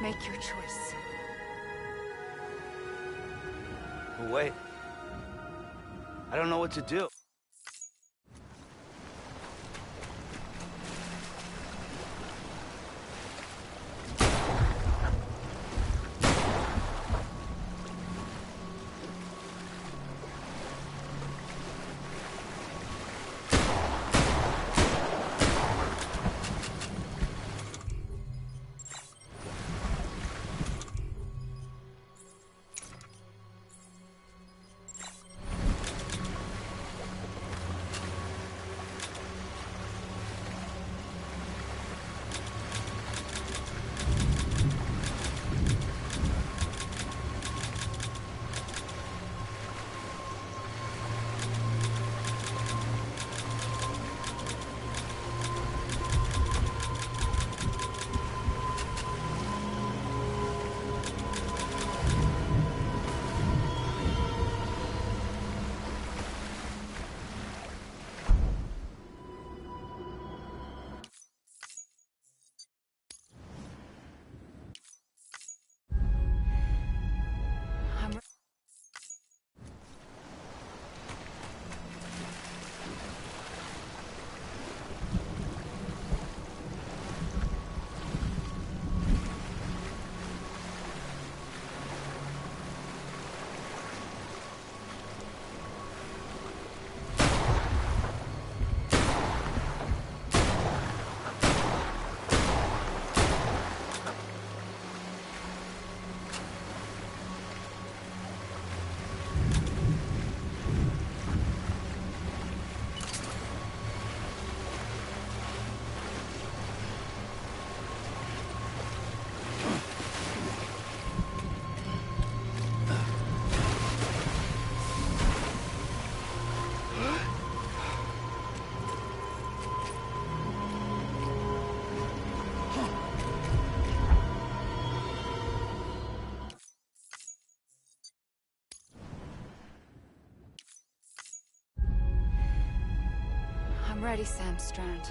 Make your choice. Wait. I don't know what to do. I'm ready, Sam Strand.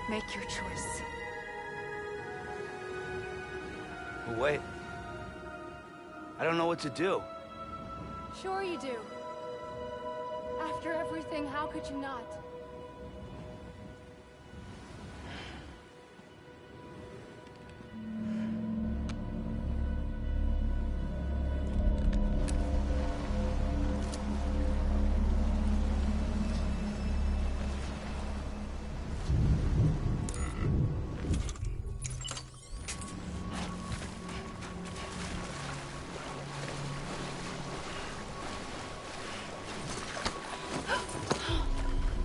Make your choice. Wait. I don't know what to do. Sure you do. After everything, how could you not?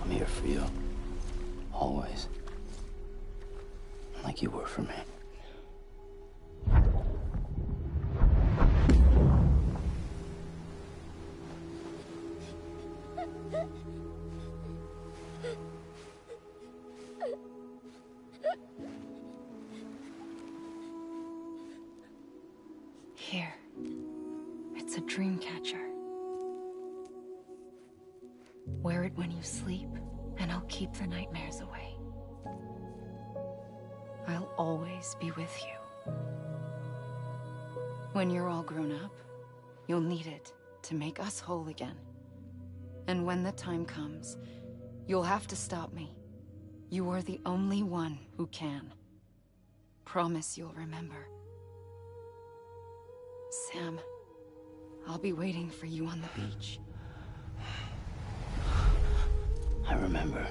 I'm here for you. Always. Like you were for me. Here. It's a dream catcher. Wear it when you sleep, and I'll keep the nightmares away. I'll always be with you. When you're all grown up, you'll need it to make us whole again. And when the time comes, you'll have to stop me. You are the only one who can. Promise you'll remember. Sam, I'll be waiting for you on the beach. I remember.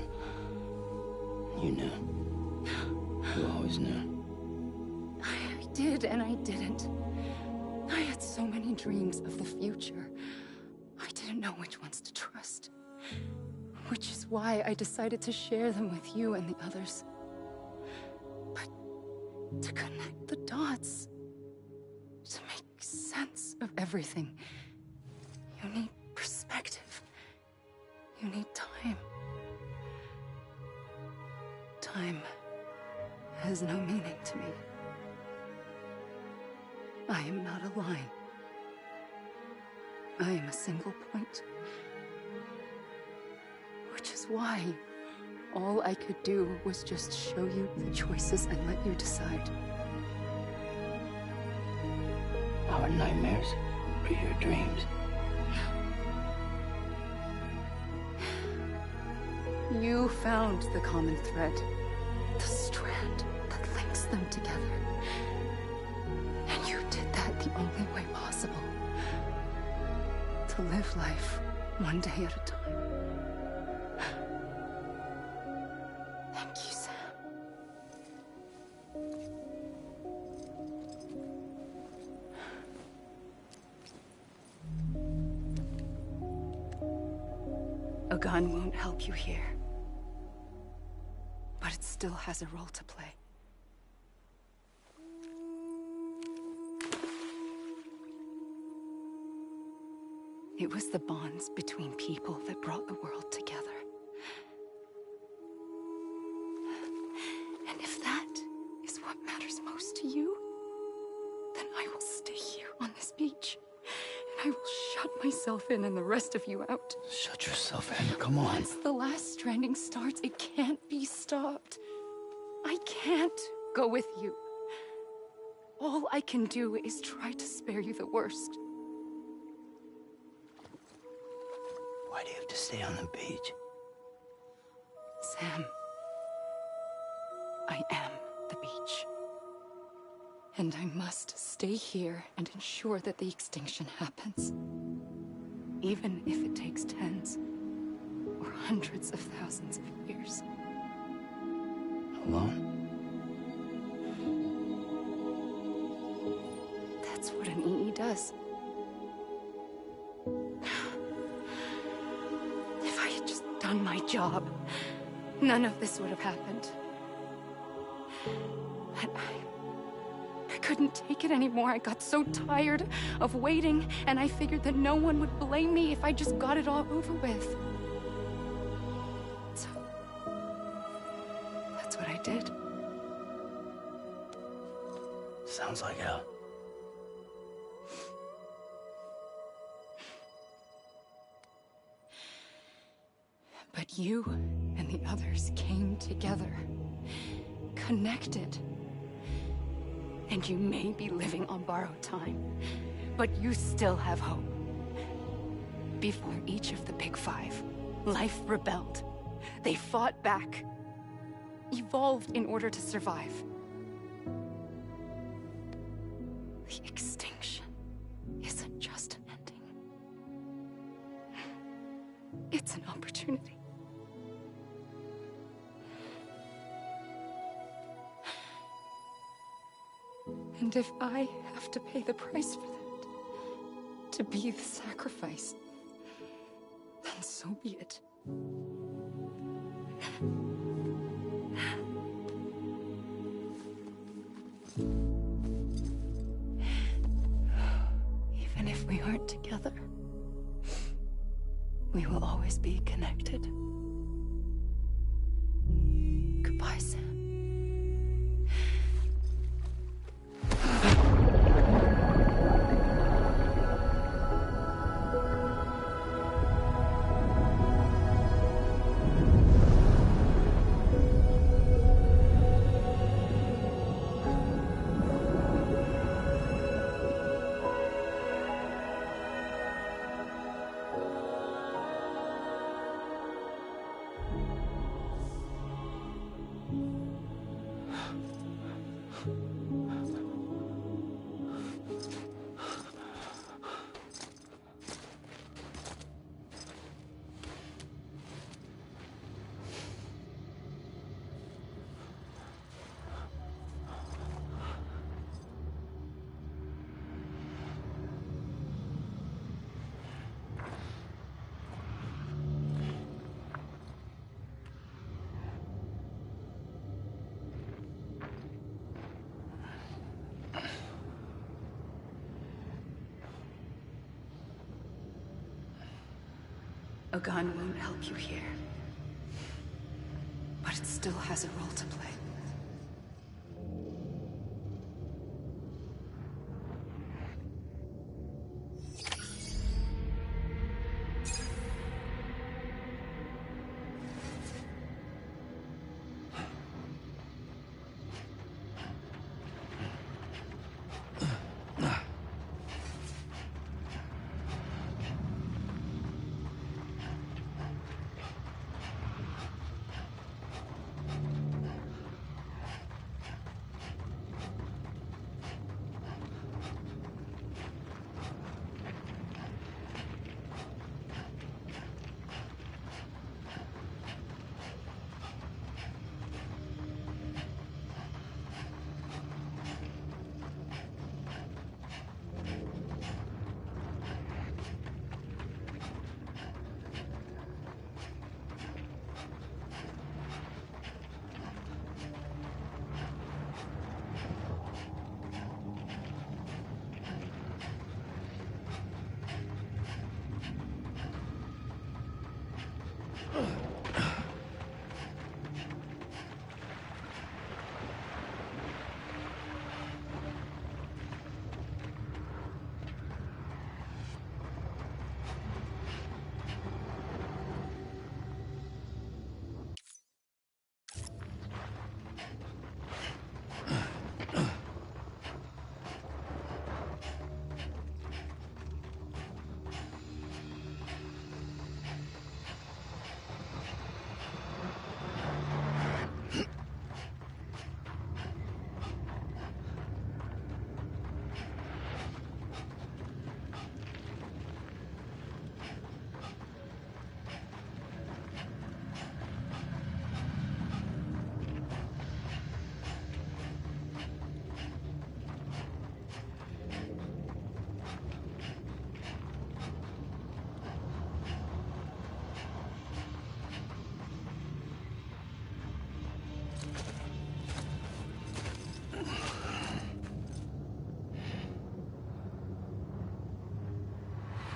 You knew. You always knew. I did and I didn't. I had so many dreams of the future. I didn't know which ones to trust. Which is why I decided to share them with you and the others. But to connect the dots, to make sense of everything, you need perspective. You need time. Time has no meaning to me. I am not a line. I am a single point. Which is why all I could do was just show you the choices and let you decide. Our nightmares are your dreams. You found the common thread, the strand that links them together. And you did that the only way possible. To live life one day at a time. Thank you, Sam. A gun won't help you here. But it still has a role to play. It was the bonds between people that brought the world together. And if that is what matters most to you, then I will stay here on this beach. And I will shut myself in and the rest of you out. Shut yourself in, come on. Once the last stranding starts, it can't be stopped. I can't go with you. All I can do is try to spare you the worst. Why do you have to stay on the beach? Sam, I am the beach. And I must stay here and ensure that the extinction happens. Even if it takes tens or hundreds of thousands of years. Alone? That's what an EE does. If I had just done my job, none of this would have happened. But I couldn't take it anymore. I got so tired of waiting, and I figured that no one would blame me if I just got it all over with. So, that's what I did. Sounds like hell. But you and the others came together, connected. And you may be living on borrowed time, but you still have hope. Before each of the Big Five, life rebelled. They fought back, evolved in order to survive. The extinction isn't just an ending. It's an opportunity. And if I have to pay the price for that, to be the sacrifice, then so be it. Even if we aren't together, we will always be connected. Goodbye, Sam. A gun won't help you here. But it still has a role to play.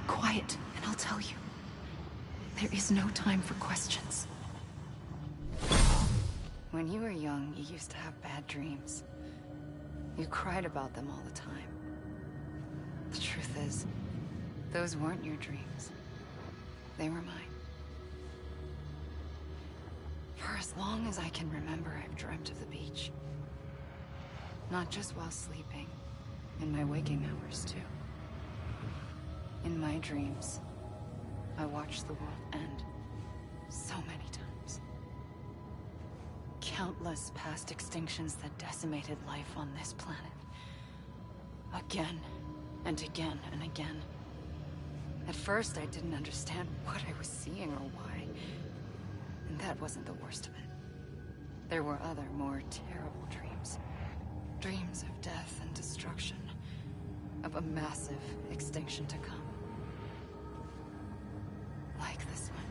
Quiet, and I'll tell you. There is no time for questions. When you were young, you used to have bad dreams. You cried about them all the time. The truth is, those weren't your dreams. They were mine. For as long as I can remember, I've dreamt of the beach. Not just while sleeping, in my waking hours, too. In my dreams, I watched the world end so many times. Countless past extinctions that decimated life on this planet. Again, and again, and again. At first, I didn't understand what I was seeing or why. And that wasn't the worst of it. There were other, more terrible dreams. Dreams of death and destruction. Of a massive extinction to come. Like this one.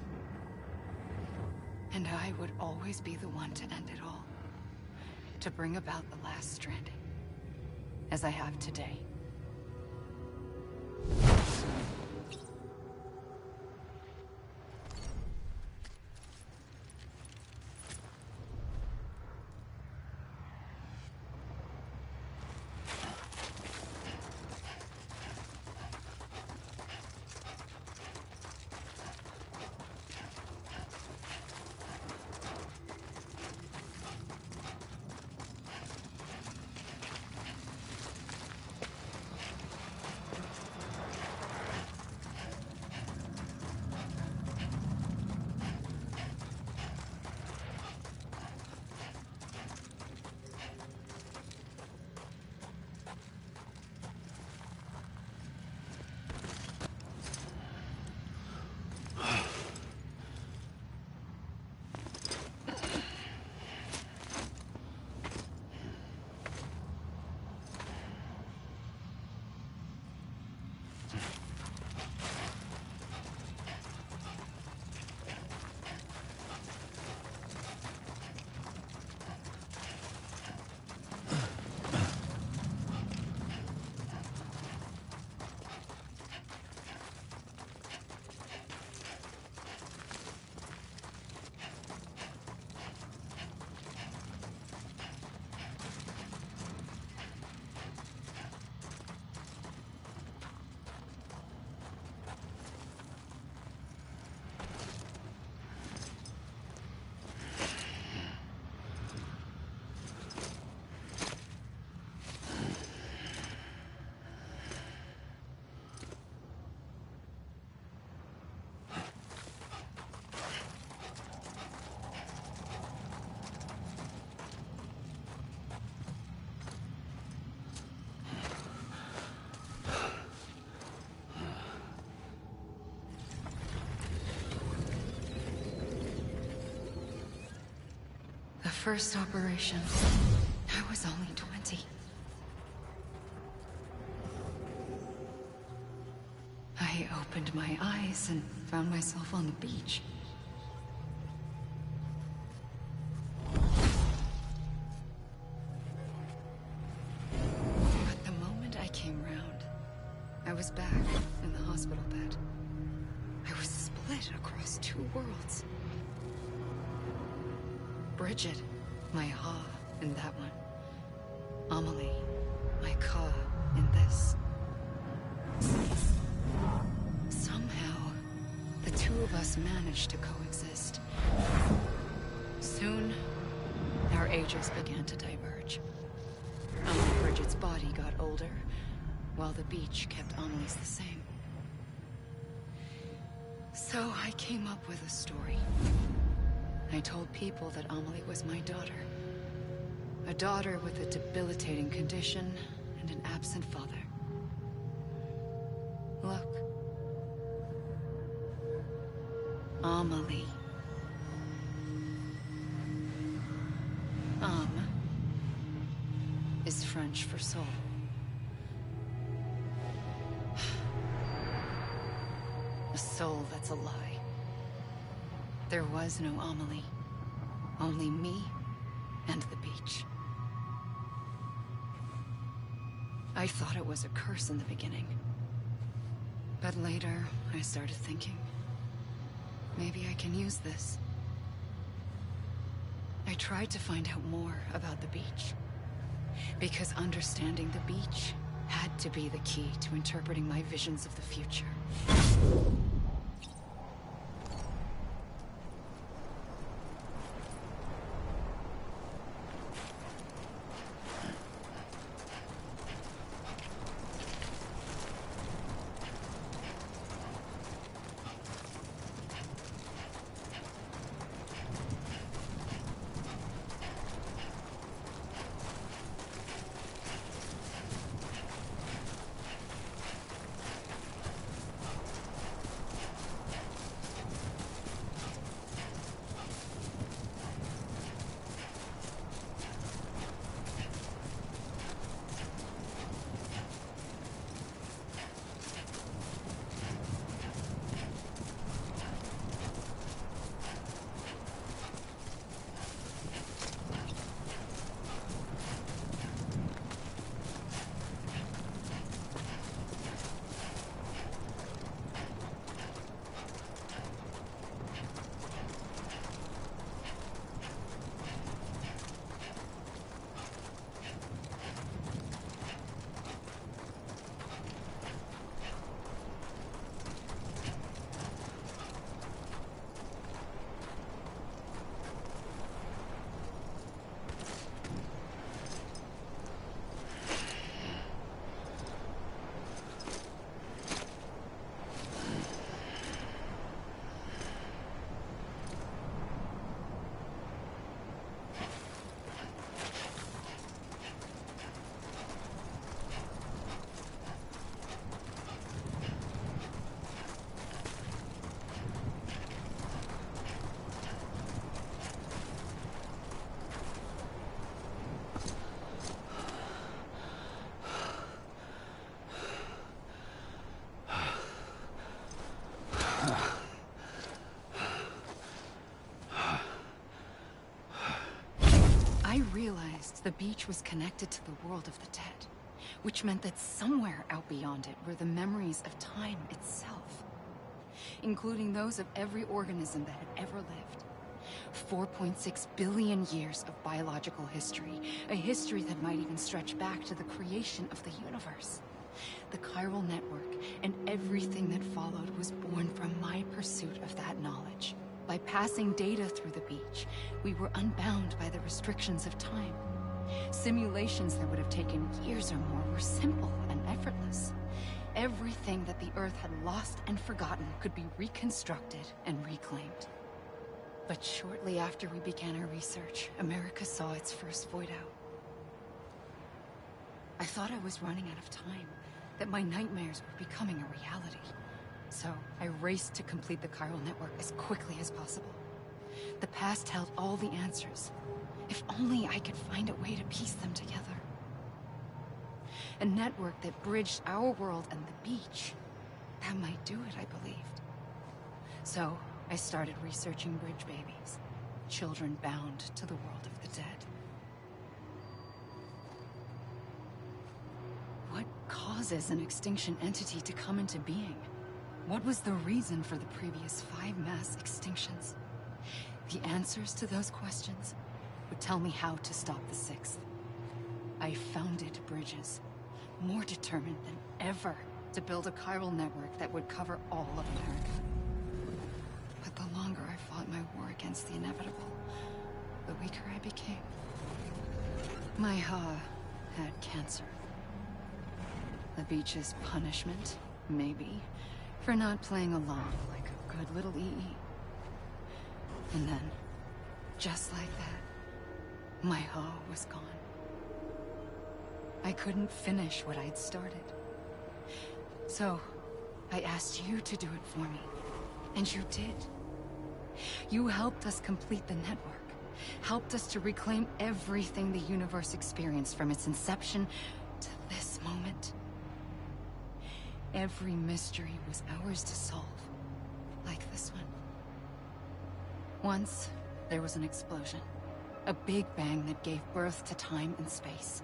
And I would always be the one to end it all. To bring about the last stranding. As I have today. First operation, I was only 20. I opened my eyes and found myself on the beach. But the moment I came round, I was back in the hospital bed. I was split across two worlds. Bridget, my ha in that one. Amelie, my ka in this. Somehow, the two of us managed to coexist. Soon, our ages began to diverge. Only Bridget's body got older, while the beach kept Amelie's the same. So I came up with a story. I told people that Amelie was my daughter. A daughter with a debilitating condition and an absent father. Look. Amelie. Is French for soul. A soul that's a lie. There was no Amelie. Only me and the beach. I thought it was a curse in the beginning. But later, I started thinking, maybe I can use this. I tried to find out more about the beach. Because understanding the beach had to be the key to interpreting my visions of the future. I realized the beach was connected to the world of the dead, which meant that somewhere out beyond it were the memories of time itself, including those of every organism that had ever lived. 4.6 billion years of biological history, a history that might even stretch back to the creation of the universe. The chiral network and everything that followed was born from my pursuit of that knowledge. By passing data through the beach, we were unbound by the restrictions of time. Simulations that would have taken years or more were simple and effortless. Everything that the Earth had lost and forgotten could be reconstructed and reclaimed. But shortly after we began our research, America saw its first void out. I thought I was running out of time, that my nightmares were becoming a reality. So I raced to complete the chiral network as quickly as possible. The past held all the answers. If only I could find a way to piece them together. A network that bridged our world and the beach. That might do it, I believed. So I started researching bridge babies, children bound to the world of the dead. What causes an extinction entity to come into being? What was the reason for the previous 5 mass extinctions? The answers to those questions would tell me how to stop the Sixth. I founded bridges, more determined than ever to build a chiral network that would cover all of America. But the longer I fought my war against the inevitable, the weaker I became. My Ha had cancer. The beach's punishment, maybe, for not playing along like a good little EE. And then, just like that, my Ha was gone. I couldn't finish what I'd started. So, I asked you to do it for me. And you did. You helped us complete the network. Helped us to reclaim everything the universe experienced from its inception to this moment. Every mystery was ours to solve. Like this one. Once, there was an explosion. A big bang that gave birth to time and space.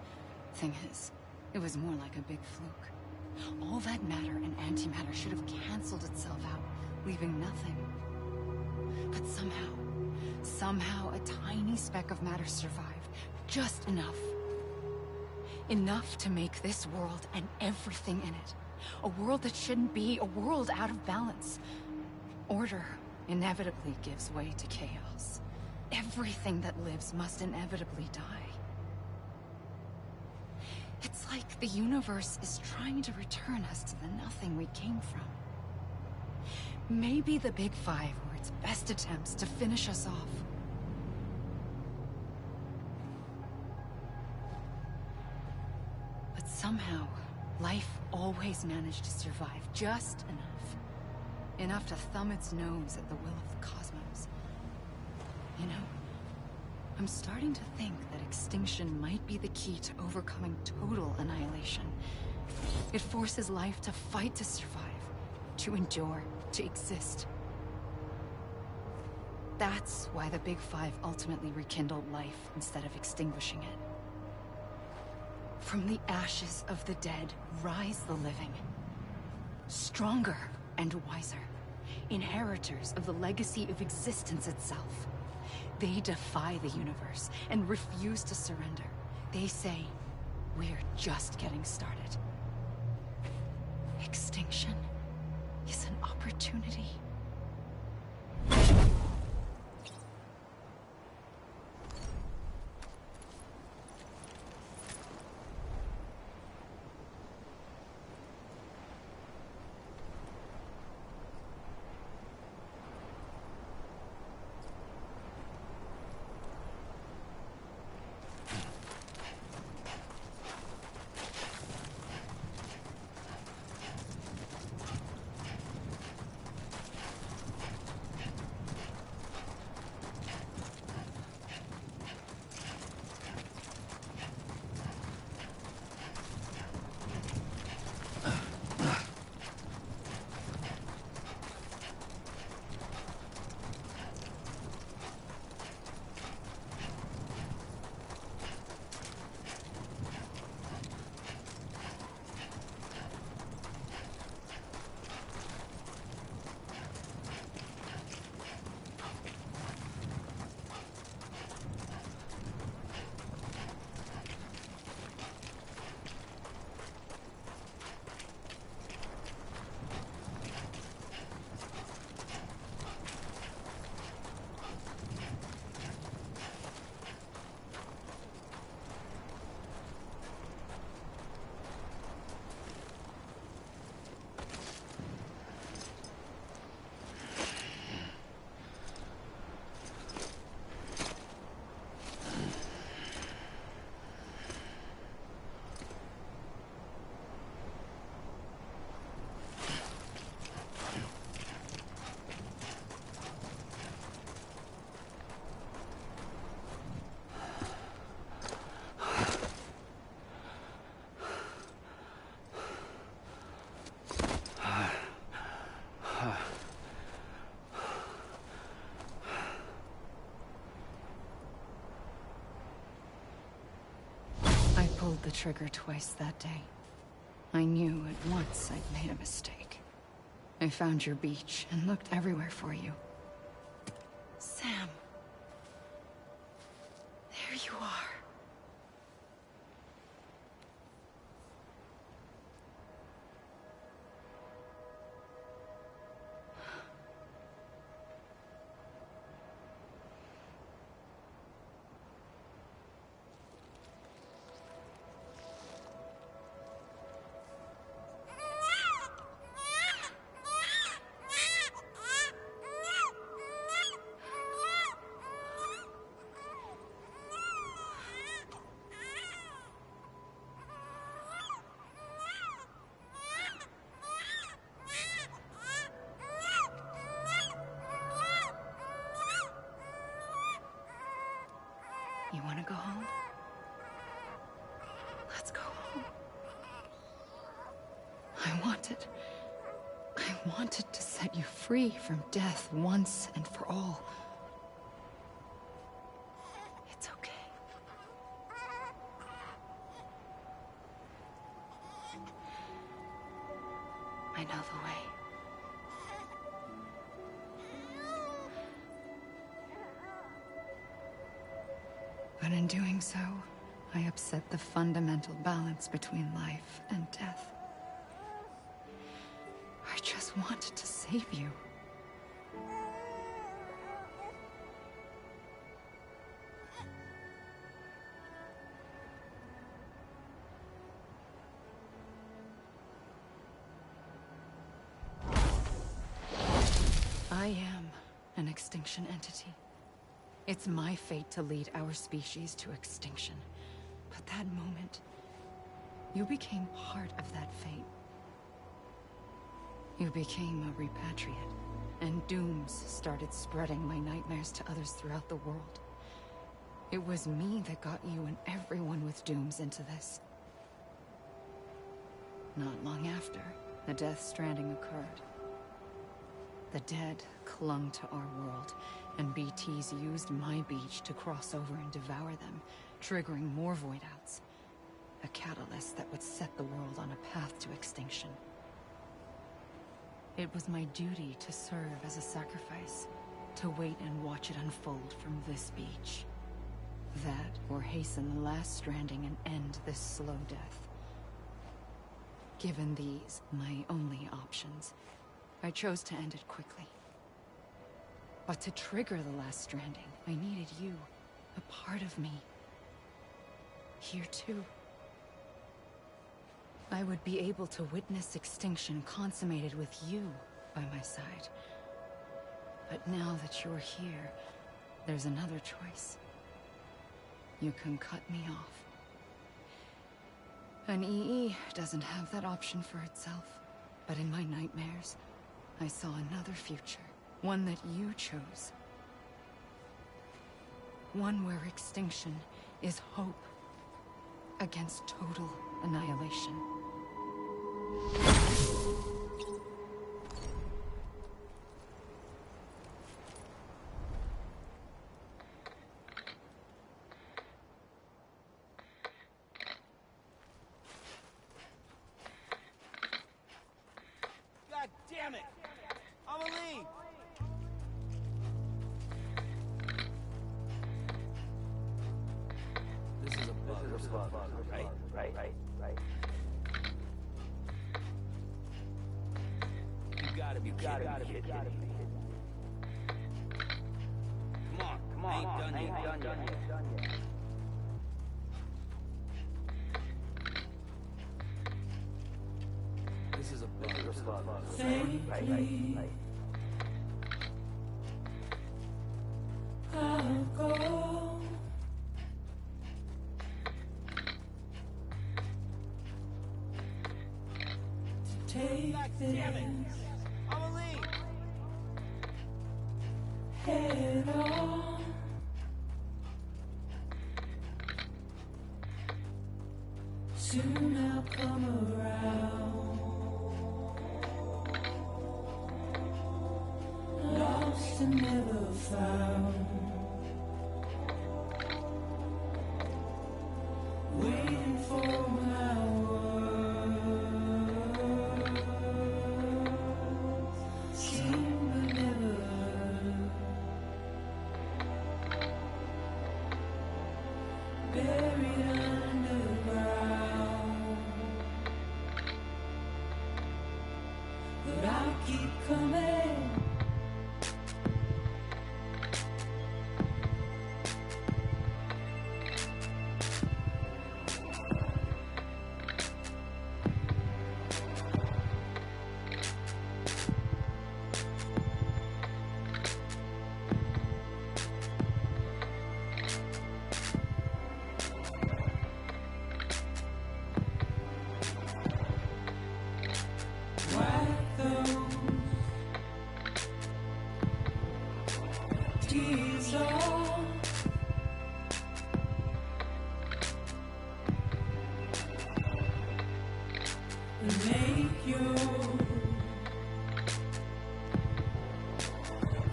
Thing is, it was more like a big fluke. All that matter and antimatter should have canceled itself out, leaving nothing. But somehow a tiny speck of matter survived. Just enough. Enough to make this world and everything in it. A world that shouldn't be, a world out of balance. Order inevitably gives way to chaos. Everything that lives must inevitably die. It's like the universe is trying to return us to the nothing we came from. Maybe the Big Five were its best attempts to finish us off. But somehow, life always managed to survive just enough. Enough to thumb its nose at the will of the cosmos. You know, I'm starting to think that extinction might be the key to overcoming total annihilation. It forces life to fight to survive, to endure, to exist. That's why the Big Five ultimately rekindled life instead of extinguishing it. From the ashes of the dead rise the living. Stronger and wiser. Inheritors of the legacy of existence itself. They defy the universe and refuse to surrender. They say, we're just getting started. Extinction is an opportunity. Pulled the trigger twice that day. I knew at once I'd made a mistake. I found your beach and looked everywhere for you. Sam. you are. You want to go home? Let's go home. I wanted to set you free from death once and for all. It's okay. I know the way. But in doing so, I upset the fundamental balance between life and death. I just wanted to save you. I am an extinction entity. It's my fate to lead our species to extinction. But that moment, you became part of that fate. You became a repatriate, and dooms started spreading my nightmares to others throughout the world. It was me that got you and everyone with dooms into this. Not long after, the Death Stranding occurred. The dead clung to our world, and BTs used my beach to cross over and devour them, triggering more void outs. A catalyst that would set the world on a path to extinction. It was my duty to serve as a sacrifice, to wait and watch it unfold from this beach. That, or hasten the last stranding and end this slow death. Given these, my only options, I chose to end it quickly. But to trigger the last stranding, I needed you, a part of me. Here too. I would be able to witness extinction consummated with you by my side. But now that you're here, there's another choice. You can cut me off. An EE doesn't have that option for itself. But in my nightmares, I saw another future. One that you chose. One where extinction is hope against total annihilation. God damn it! Amelie! This is a bug. Right. You gotta be kidding me. Come on. I ain't done yet. This is a bug. Right. I'll go. To take this head on. Soon I'll come around. Lost and never found. Waiting for my words. Seen but never heard. keep coming. Wipe those tears off. And make your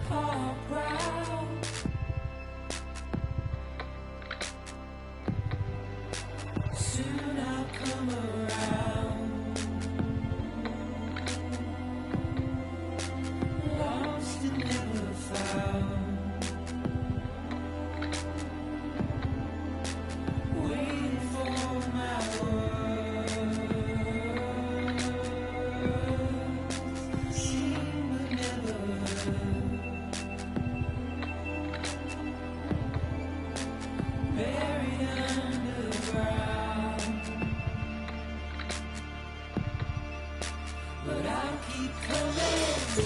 heart proud. Soon I'll come around. Lost and never found. Waiting for my words. Seen but never heard. Buried underground. But I'll keep coming.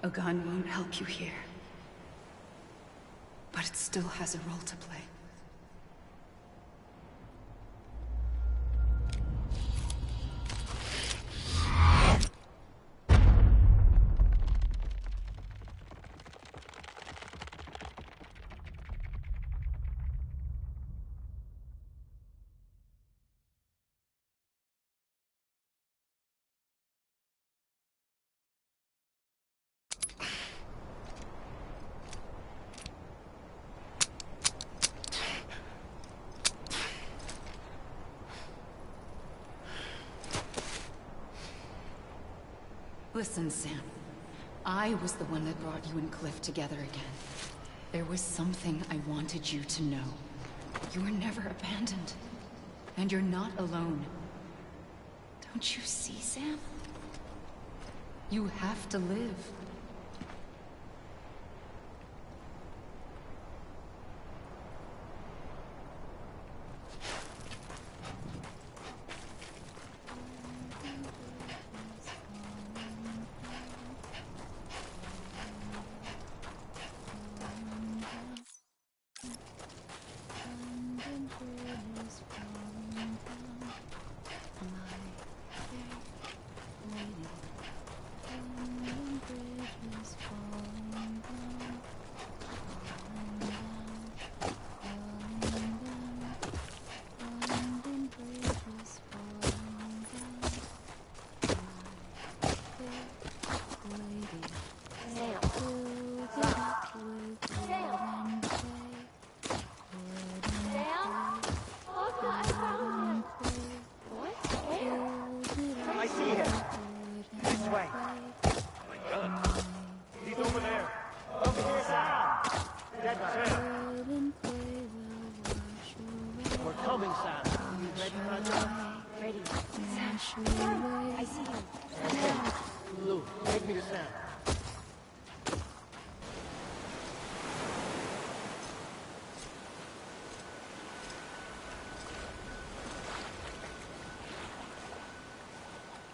A gun won't help you here. But it still has a role to play. Listen, Sam. I was the one that brought you and Cliff together again. There was something I wanted you to know. You were never abandoned. And you're not alone. Don't you see, Sam? You have to live.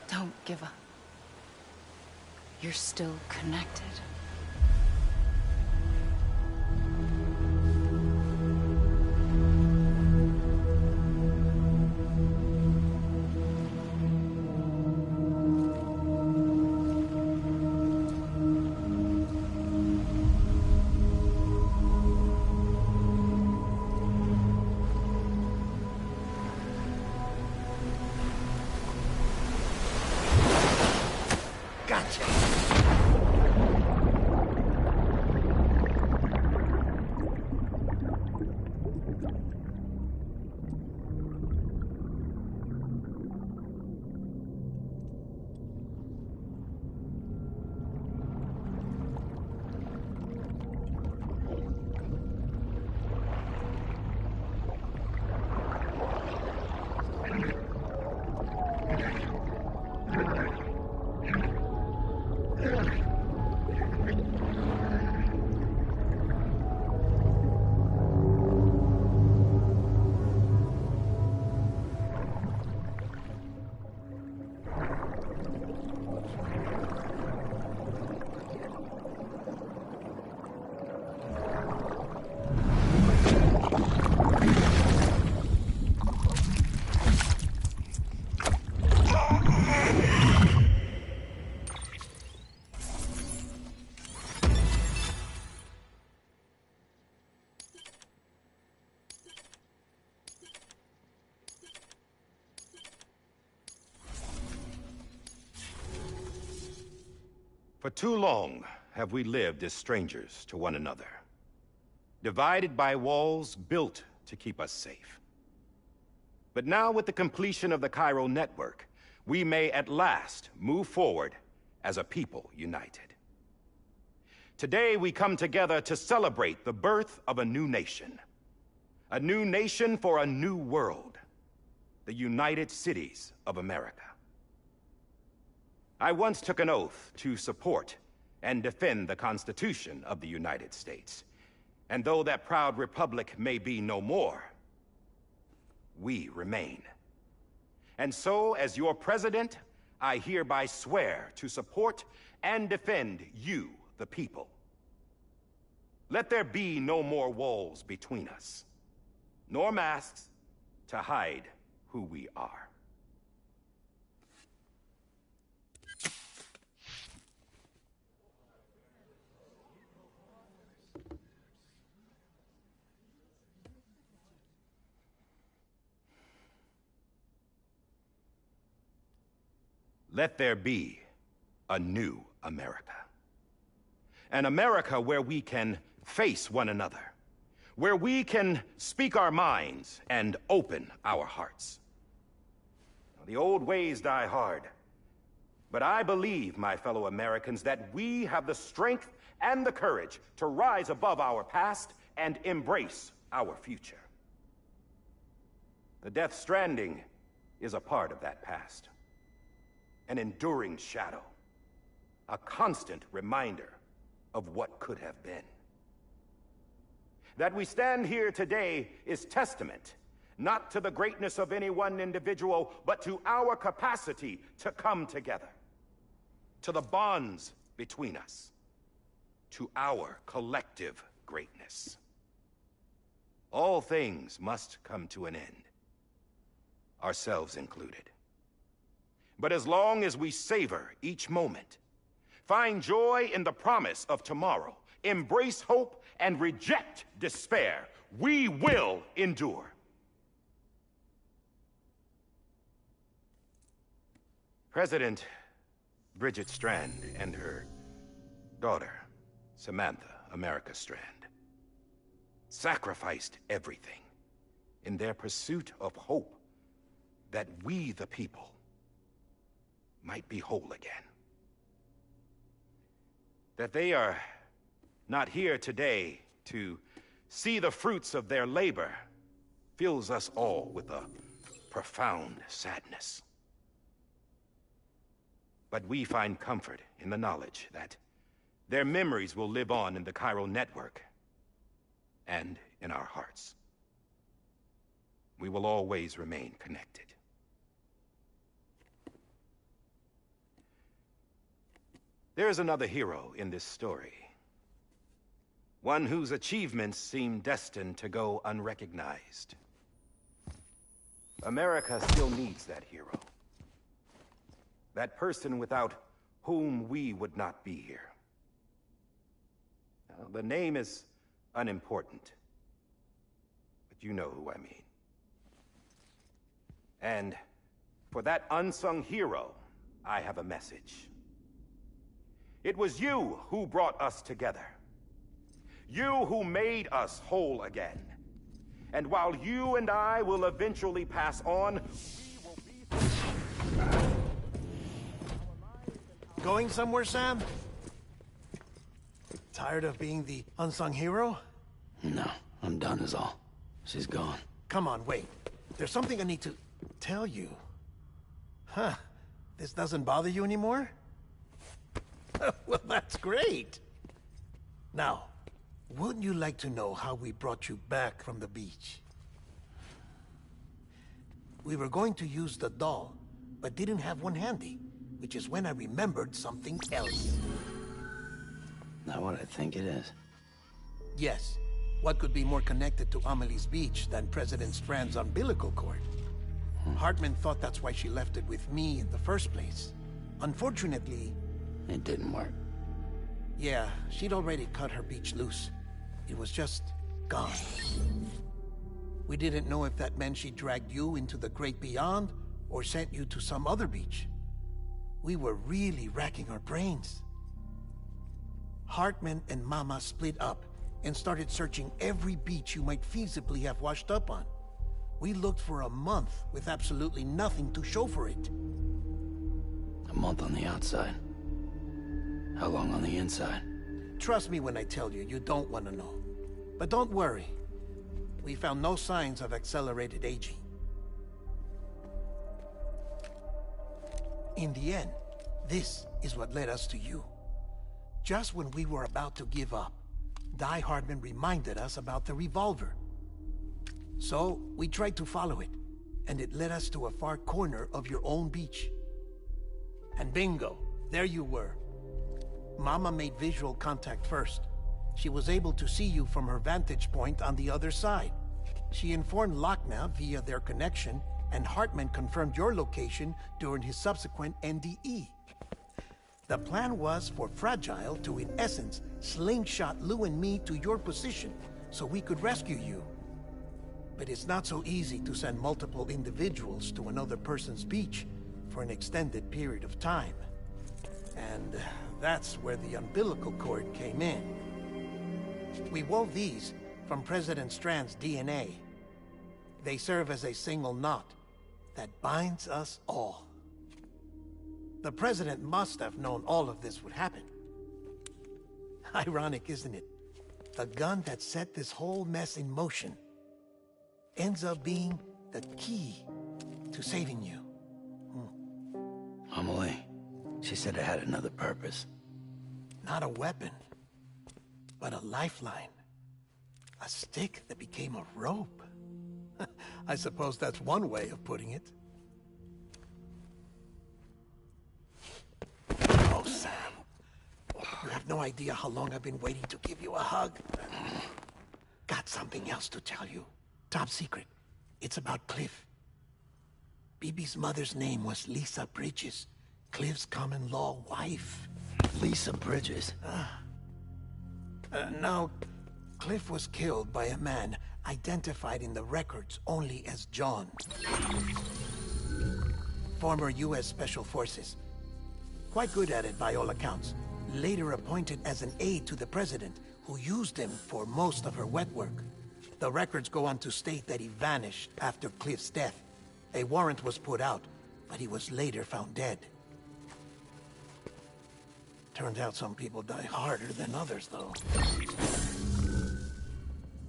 Don't give up. You're still connected. For too long have we lived as strangers to one another, divided by walls built to keep us safe. But now, with the completion of the Cairo network, we may at last move forward as a people united. Today, we come together to celebrate the birth of a new nation for a new world, the United Cities of America. I once took an oath to support and defend the Constitution of the United States. And though that proud republic may be no more, we remain. And so, as your president, I hereby swear to support and defend you, the people. Let there be no more walls between us, nor masks to hide who we are. Let there be a new America. An America where we can face one another, where we can speak our minds and open our hearts. The old ways die hard, But I believe, my fellow Americans, that we have the strength and the courage to rise above our past and embrace our future. The Death Stranding is a part of that past. An enduring shadow. A constant reminder of what could have been. That we stand here today is testament, not to the greatness of any one individual, but to our capacity to come together. To the bonds between us. To our collective greatness. All things must come to an end. Ourselves included. But as long as we savor each moment, find joy in the promise of tomorrow, embrace hope, and reject despair, we will endure. President Bridget Strand and her daughter, Samantha America Strand, sacrificed everything in their pursuit of hope that we, the people, might be whole again. That they are not here today to see the fruits of their labor fills us all with a profound sadness. But we find comfort in the knowledge that their memories will live on in the chiral network and in our hearts. We will always remain connected. There is another hero in this story. One whose achievements seem destined to go unrecognized. America still needs that hero. That person without whom we would not be here. Now, the name is unimportant, but you know who I mean. And for that unsung hero, I have a message. It was you who brought us together. You who made us whole again. And while you and I will eventually pass on, we will be... Going somewhere, Sam? Tired of being the unsung hero? No, I'm done is all. She's gone. Come on, wait. There's something I need to tell you. Huh. This doesn't bother you anymore? Well, that's great. Now, wouldn't you like to know how we brought you back from the beach? We were going to use the doll, but didn't have one handy, which is when I remembered something else. Not what I think it is. Yes. What could be more connected to Amelie's beach than President Strand's umbilical cord? Hartman thought that's why she left it with me in the first place. Unfortunately... It didn't work. Yeah, she'd already cut her beach loose. It was just gone. We didn't know if that meant she dragged you into the great beyond, or sent you to some other beach. We were really racking our brains. Hartman and Mama split up and started searching every beach you might feasibly have washed up on. We looked for a month with absolutely nothing to show for it. A month on the outside. How long on the inside? Trust me when I tell you, you don't want to know. But don't worry. We found no signs of accelerated aging. In the end, this is what led us to you. Just when we were about to give up, Die Hardman reminded us about the revolver. So, we tried to follow it, and it led us to a far corner of your own beach. And bingo, there you were. Mama made visual contact first. She was able to see you from her vantage point on the other side. She informed Lochna via their connection, and Hartman confirmed your location during his subsequent NDE. The plan was for Fragile to, in essence, slingshot Lou and me to your position so we could rescue you. But it's not so easy to send multiple individuals to another person's beach for an extended period of time. And that's where the umbilical cord came in. We wove these from President Strand's DNA. They serve as a single knot that binds us all. The president must have known all of this would happen. Ironic, isn't it? The gun that set this whole mess in motion ends up being the key to saving you. Amelie, she said it had another purpose. Not a weapon, but a lifeline. A stick that became a rope. I suppose that's one way of putting it. Oh, Sam. You have no idea how long I've been waiting to give you a hug. Got something else to tell you. Top secret. It's about Cliff. Bibi's mother's name was Lisa Bridges, Cliff's common-law wife. Lisa Bridges? Now, Cliff was killed by a man identified in the records only as John. Former U.S. Special Forces. Quite good at it by all accounts. Later appointed as an aide to the president, who used him for most of her wet work. The records go on to state that he vanished after Cliff's death. A warrant was put out, but he was later found dead. Turns out some people die harder than others, though.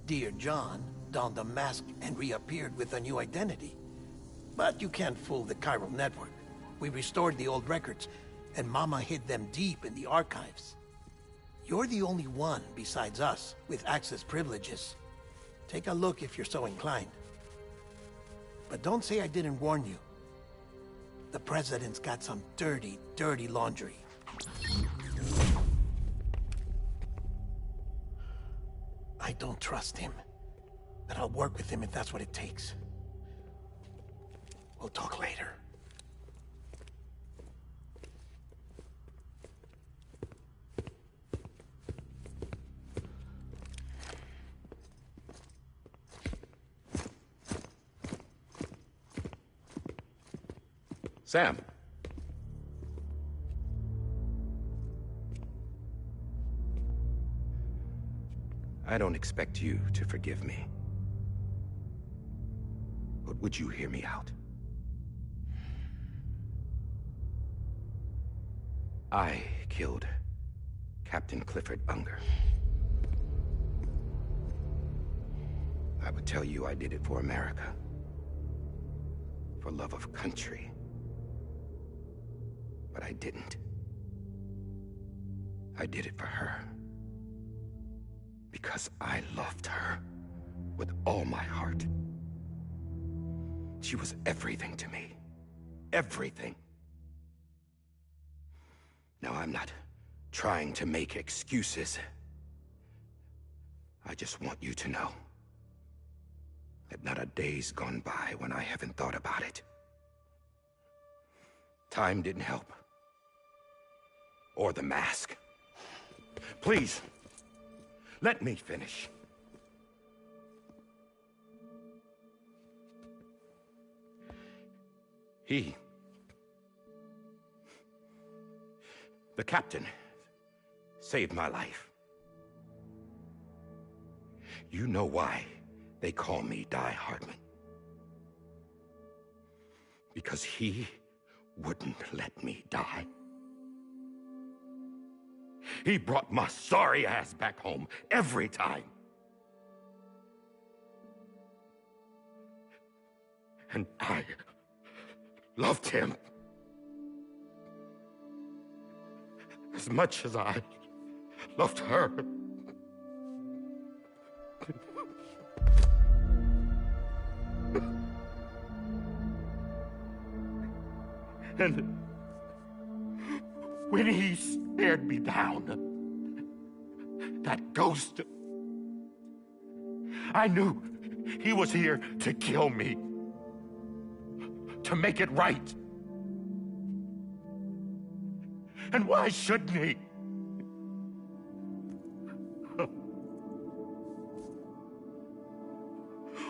Dear John donned a mask and reappeared with a new identity. But you can't fool the chiral network. We restored the old records, and Mama hid them deep in the archives. You're the only one besides us with access privileges. Take a look if you're so inclined. But don't say I didn't warn you. The president's got some dirty, dirty laundry. I don't trust him, but I'll work with him if that's what it takes. We'll talk later. Sam. I don't expect you to forgive me. But would you hear me out? I killed Captain Clifford Unger. I would tell you I did it for America. For love of country. But I didn't. I did it for her. Because I loved her with all my heart. She was everything to me. Everything. Now, I'm not trying to make excuses. I just want you to know that not a day's gone by when I haven't thought about it. Time didn't help. Or the mask. Please, let me finish. The captain, saved my life. You know why they call me Die Hardman. Because he wouldn't let me die. He brought my sorry ass back home every time. And I loved him as much as I loved her. And when he stared me down, that ghost, I knew he was here to kill me, to make it right. And why shouldn't he?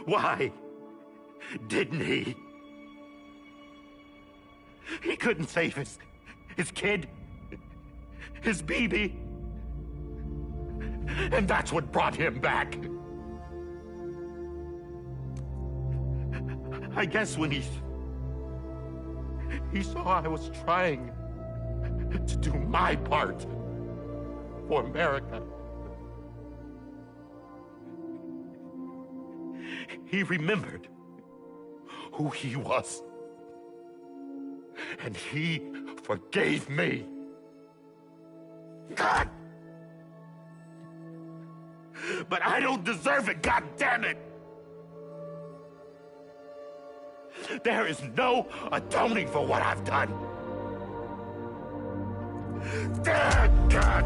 Why didn't he? He couldn't save his kid, his baby. And that's what brought him back. I guess when he saw I was trying to do my part for America. He remembered who he was. And he forgave me. God! But I don't deserve it, God damn it! There is no atoning for what I've done. God!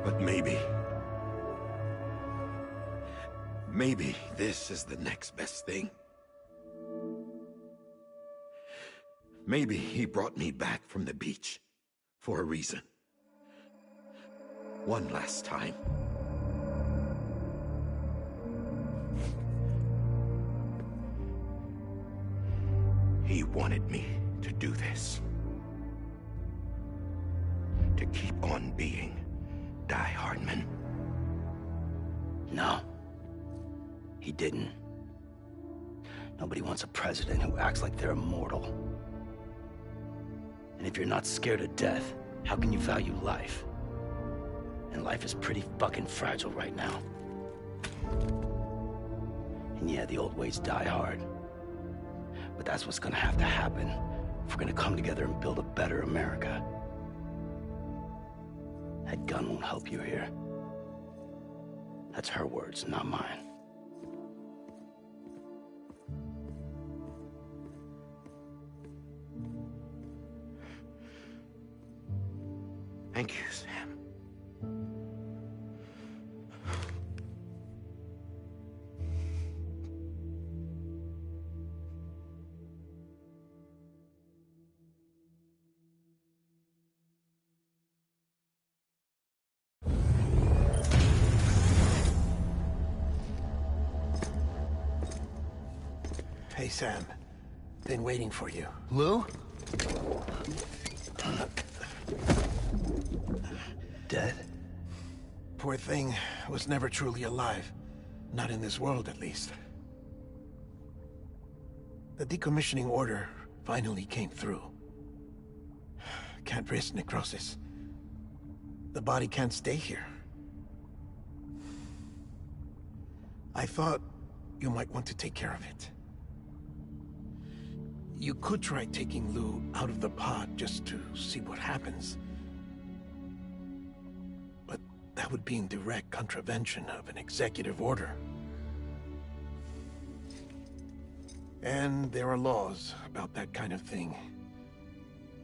But maybe this is the next best thing. Maybe he brought me back from the beach for a reason. One last time. He wanted me to do this. To keep on being Die Hardman. No. He didn't. Nobody wants a president who acts like they're immortal. And if you're not scared of death, how can you value life? And life is pretty fucking fragile right now. And yeah, the old ways die hard. But that's what's gonna have to happen if we're gonna come together and build a better America. That gun won't help you here. That's her words, not mine. Thank you, Sam. Hey, Sam. Been waiting for you. Lou? Dead? Poor thing was never truly alive. Not in this world, at least. The decommissioning order finally came through. Can't risk necrosis. The body can't stay here. I thought you might want to take care of it. You could try taking Lou out of the pod just to see what happens. But that would be in direct contravention of an executive order. And there are laws about that kind of thing,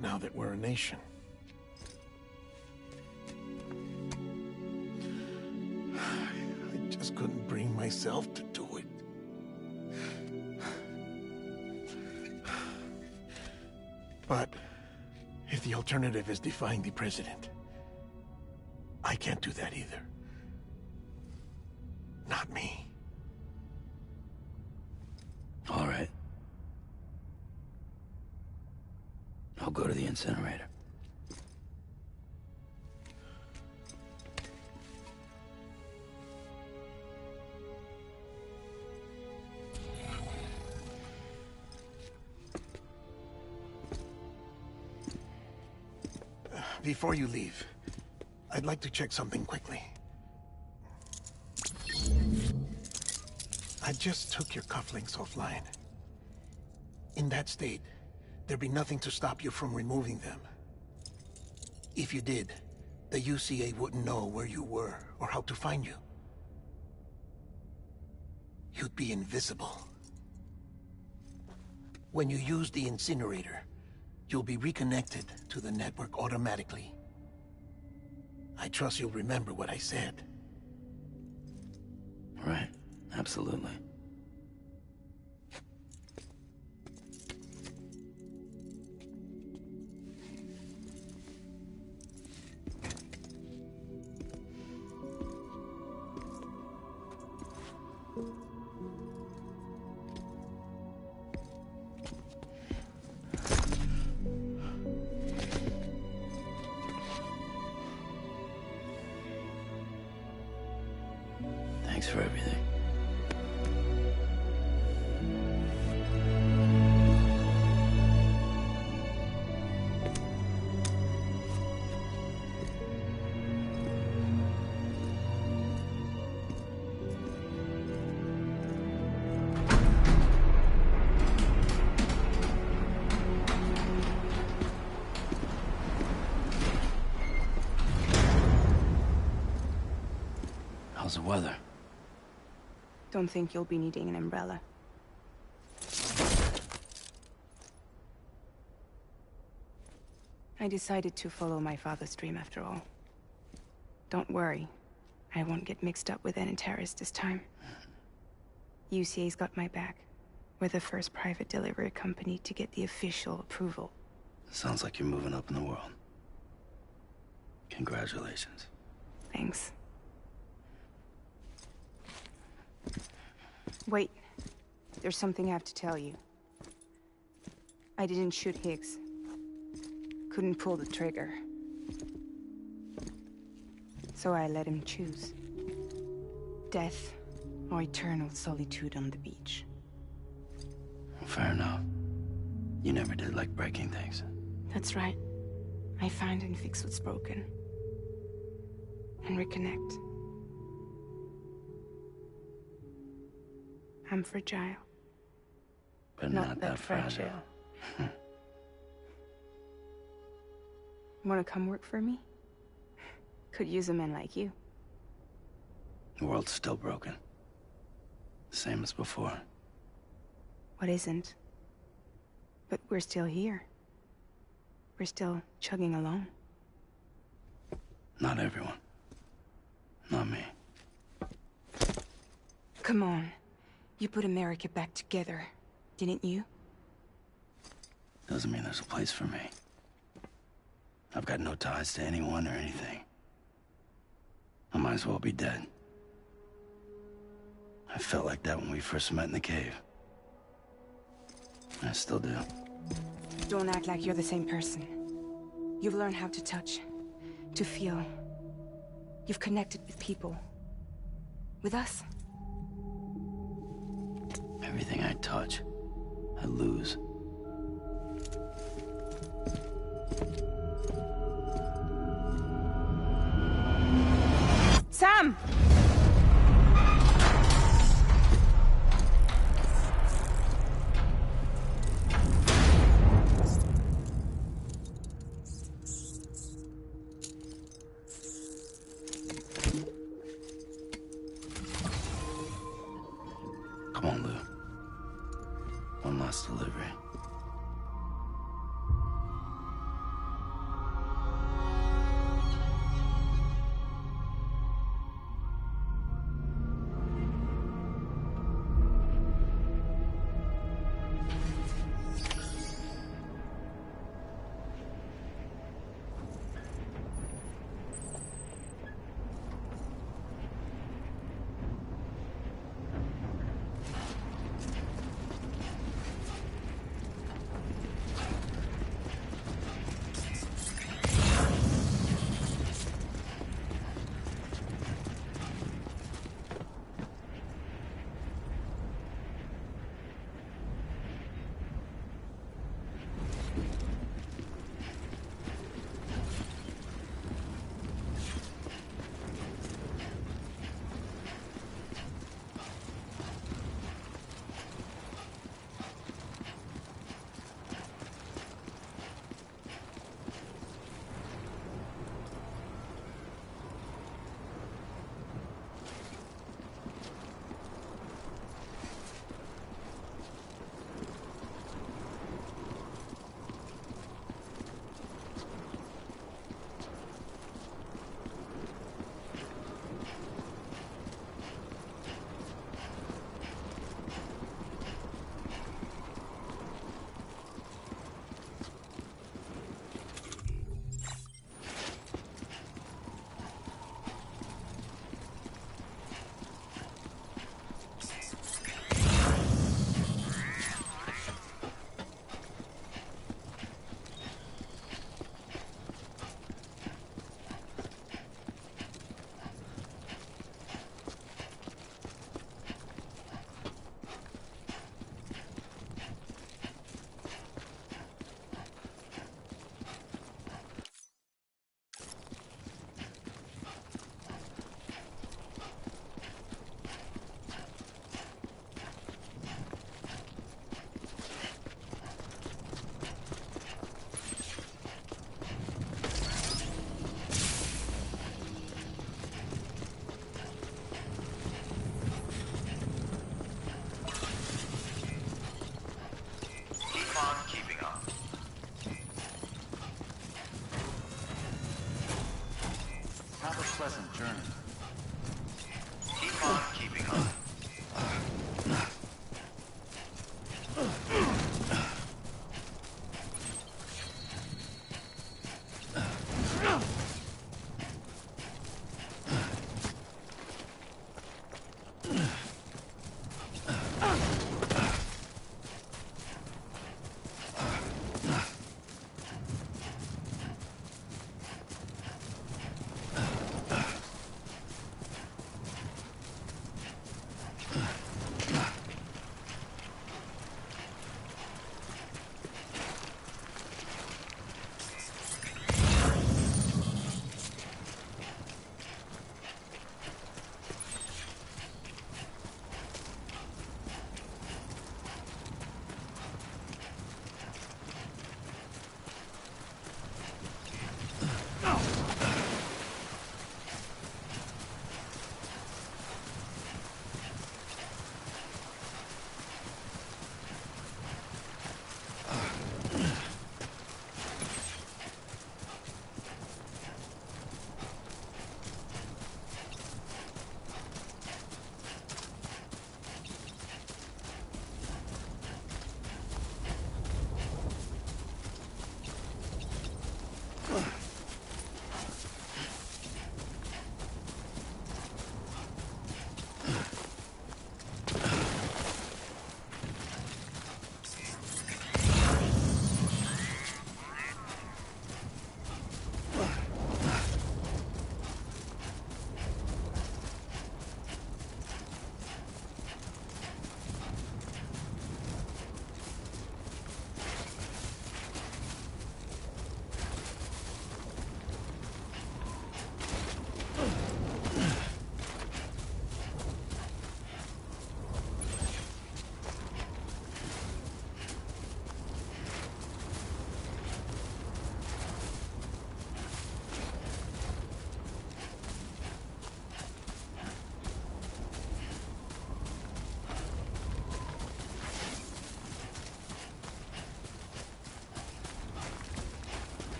now that we're a nation. I just couldn't bring myself to do it. But if the alternative is defying the president, I can't do that either. Not me. All right. I'll go to the incinerator. Before you leave, I'd like to check something quickly. I just took your cufflinks offline. In that state, there'd be nothing to stop you from removing them. If you did, the UCA wouldn't know where you were or how to find you. You'd be invisible. When you use the incinerator, you'll be reconnected to the network automatically. I trust you'll remember what I said. Right. Absolutely. Thanks for everything. How's the weather? Don't think you'll be needing an umbrella. I decided to follow my father's dream after all. Don't worry. I won't get mixed up with any terrorists this time. UCA's got my back. We're the first private delivery company to get the official approval. Sounds like you're moving up in the world. Congratulations. Thanks. Wait. There's something I have to tell you. I didn't shoot Higgs. Couldn't pull the trigger. So I let him choose. Death or eternal solitude on the beach. Fair enough. You never did like breaking things. That's right. I find and fix what's broken. And reconnect. I'm fragile. But not that fragile. Wanna come work for me? Could use a man like you. The world's still broken. Same as before. What isn't? But we're still here. We're still chugging along. Not everyone. Not me. Come on. You put America back together, didn't you? Doesn't mean there's a place for me. I've got no ties to anyone or anything. I might as well be dead. I felt like that when we first met in the cave. I still do. Don't act like you're the same person. You've learned how to touch, to feel. You've connected with people. With us. Everything I touch, I lose. Sam! Come on, Lou. One last delivery. pleasant journey. Keep on keeping on.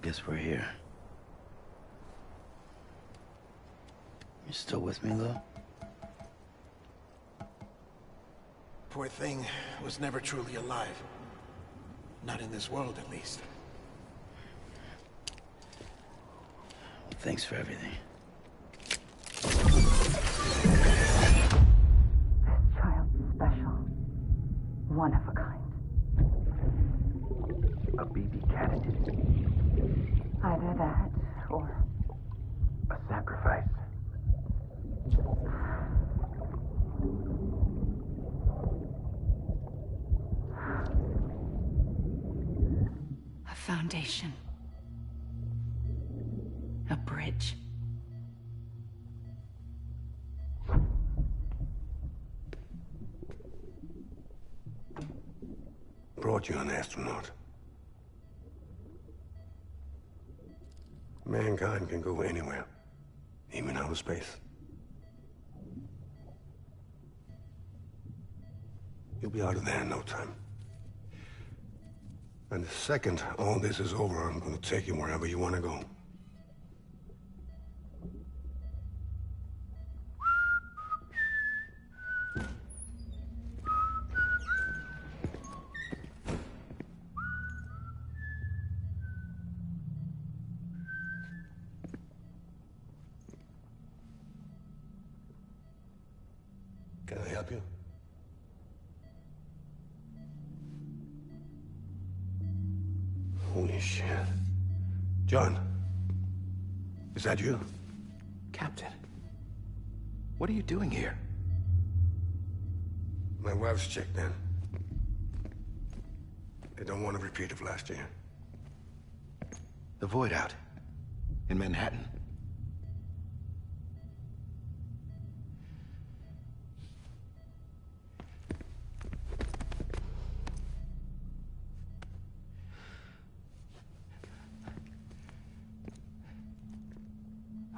I guess we're here. You still with me, Lou? Poor thing was never truly alive. Not in this world, at least. Thanks for everything. Child's special. One of a kind. A BB candidate. Either that, or... a sacrifice. A foundation. A bridge. brought you an astronaut. Mankind can go anywhere, even outer space. You'll be out of there in no time. And the second all this is over, I'm gonna take you wherever you want to go. Can I help you? Holy shit. John, is that you? Captain, what are you doing here? My wife's checked in. They don't want a repeat of last year. The Void Out in Manhattan.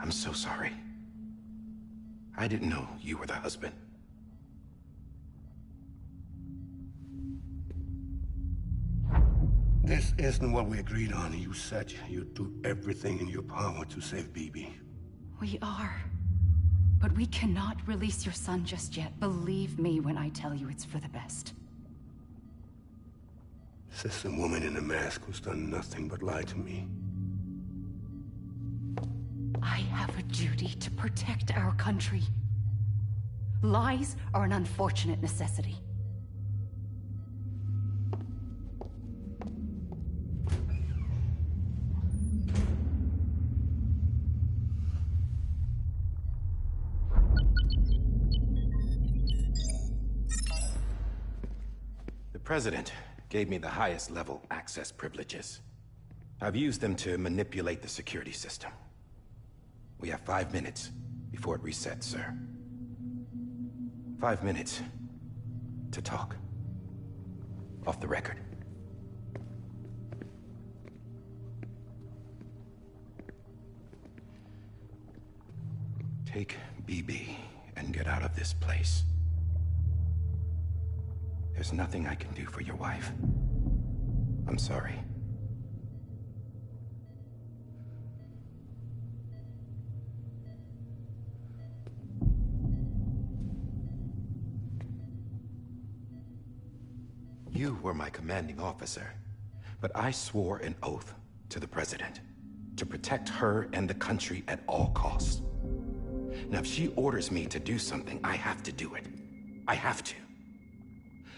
I'm so sorry. I didn't know you were the husband. This isn't what we agreed on. You said you'd do everything in your power to save BB. We are. But we cannot release your son just yet. Believe me when I tell you it's for the best. This is a woman in a mask who's done nothing but lie to me. I have a duty to protect our country. Lies are an unfortunate necessity. The President gave me the highest level access privileges. I've used them to manipulate the security system. We have 5 minutes before it resets, sir. 5 minutes to talk. Off the record. Take BB and get out of this place. There's nothing I can do for your wife. I'm sorry. You were my commanding officer, but I swore an oath to the President to protect her and the country at all costs. Now, if she orders me to do something, I have to do it. I have to.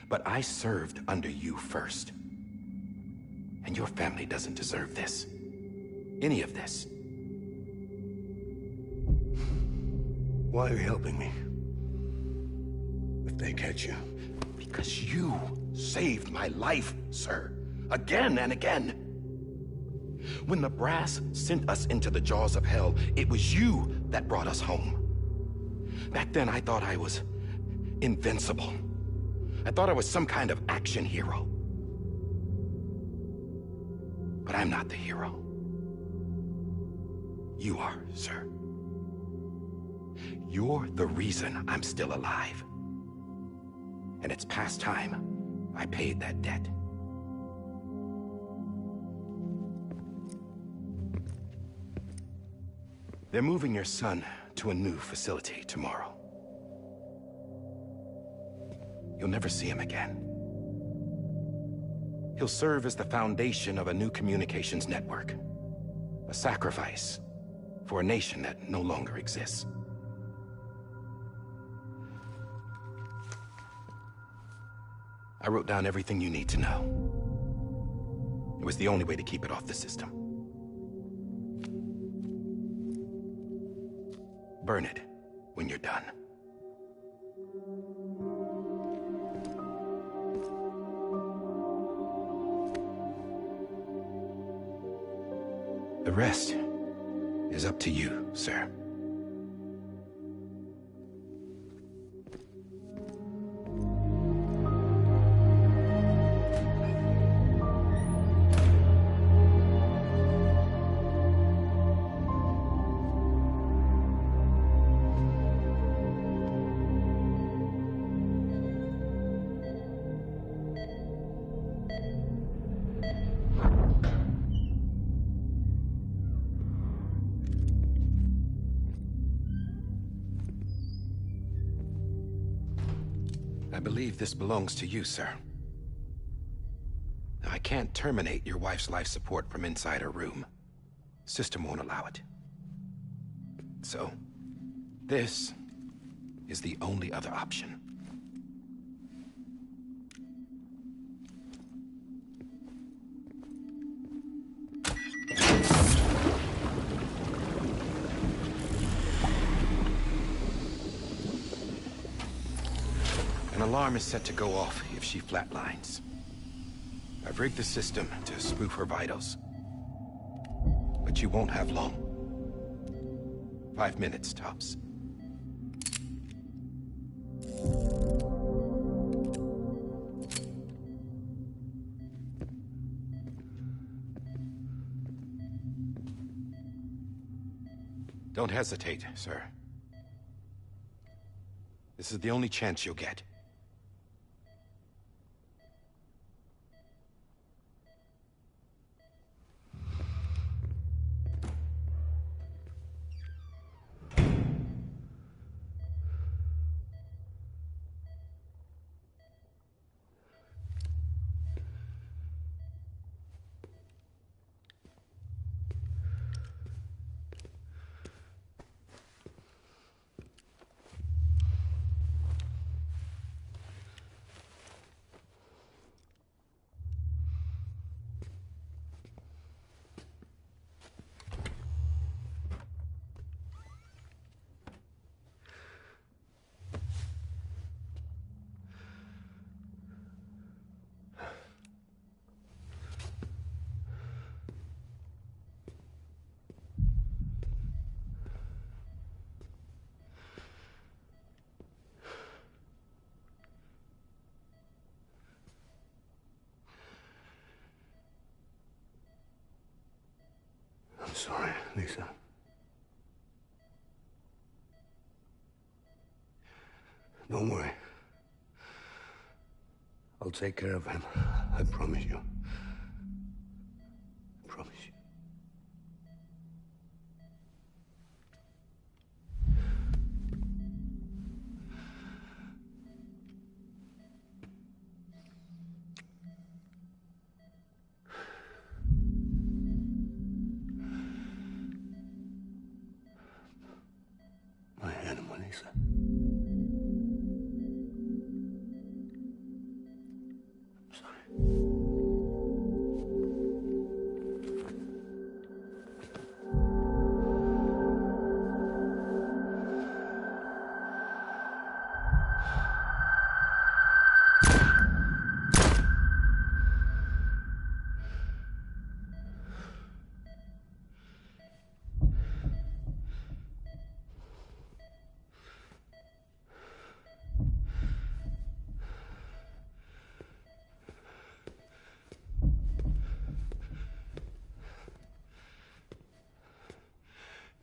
But I served under you first. And your family doesn't deserve this. Any of this. Why are you helping me? If they catch you. Because you saved my life, sir. Again and again. When the brass sent us into the jaws of hell, it was you that brought us home. Back then, I thought I was invincible. I thought I was some kind of action hero. But I'm not the hero. You are, sir. You're the reason I'm still alive. And it's past time I paid that debt. They're moving your son to a new facility tomorrow. You'll never see him again. He'll serve as the foundation of a new communications network. A sacrifice for a nation that no longer exists. I wrote down everything you need to know. It was the only way to keep it off the system. Burn it when you're done. The rest is up to you, sir. believe this belongs to you, sir. I can't terminate your wife's life support from inside her room. System won't allow it. So, this is the only other option. An alarm is set to go off if she flatlines. I've rigged the system to spoof her vitals. But you won't have long. 5 minutes, tops. Don't hesitate, sir. This is the only chance you'll get. I'm sorry, Lisa. Don't worry. I'll take care of him. I promise you. I promise you. My animal, Lisa.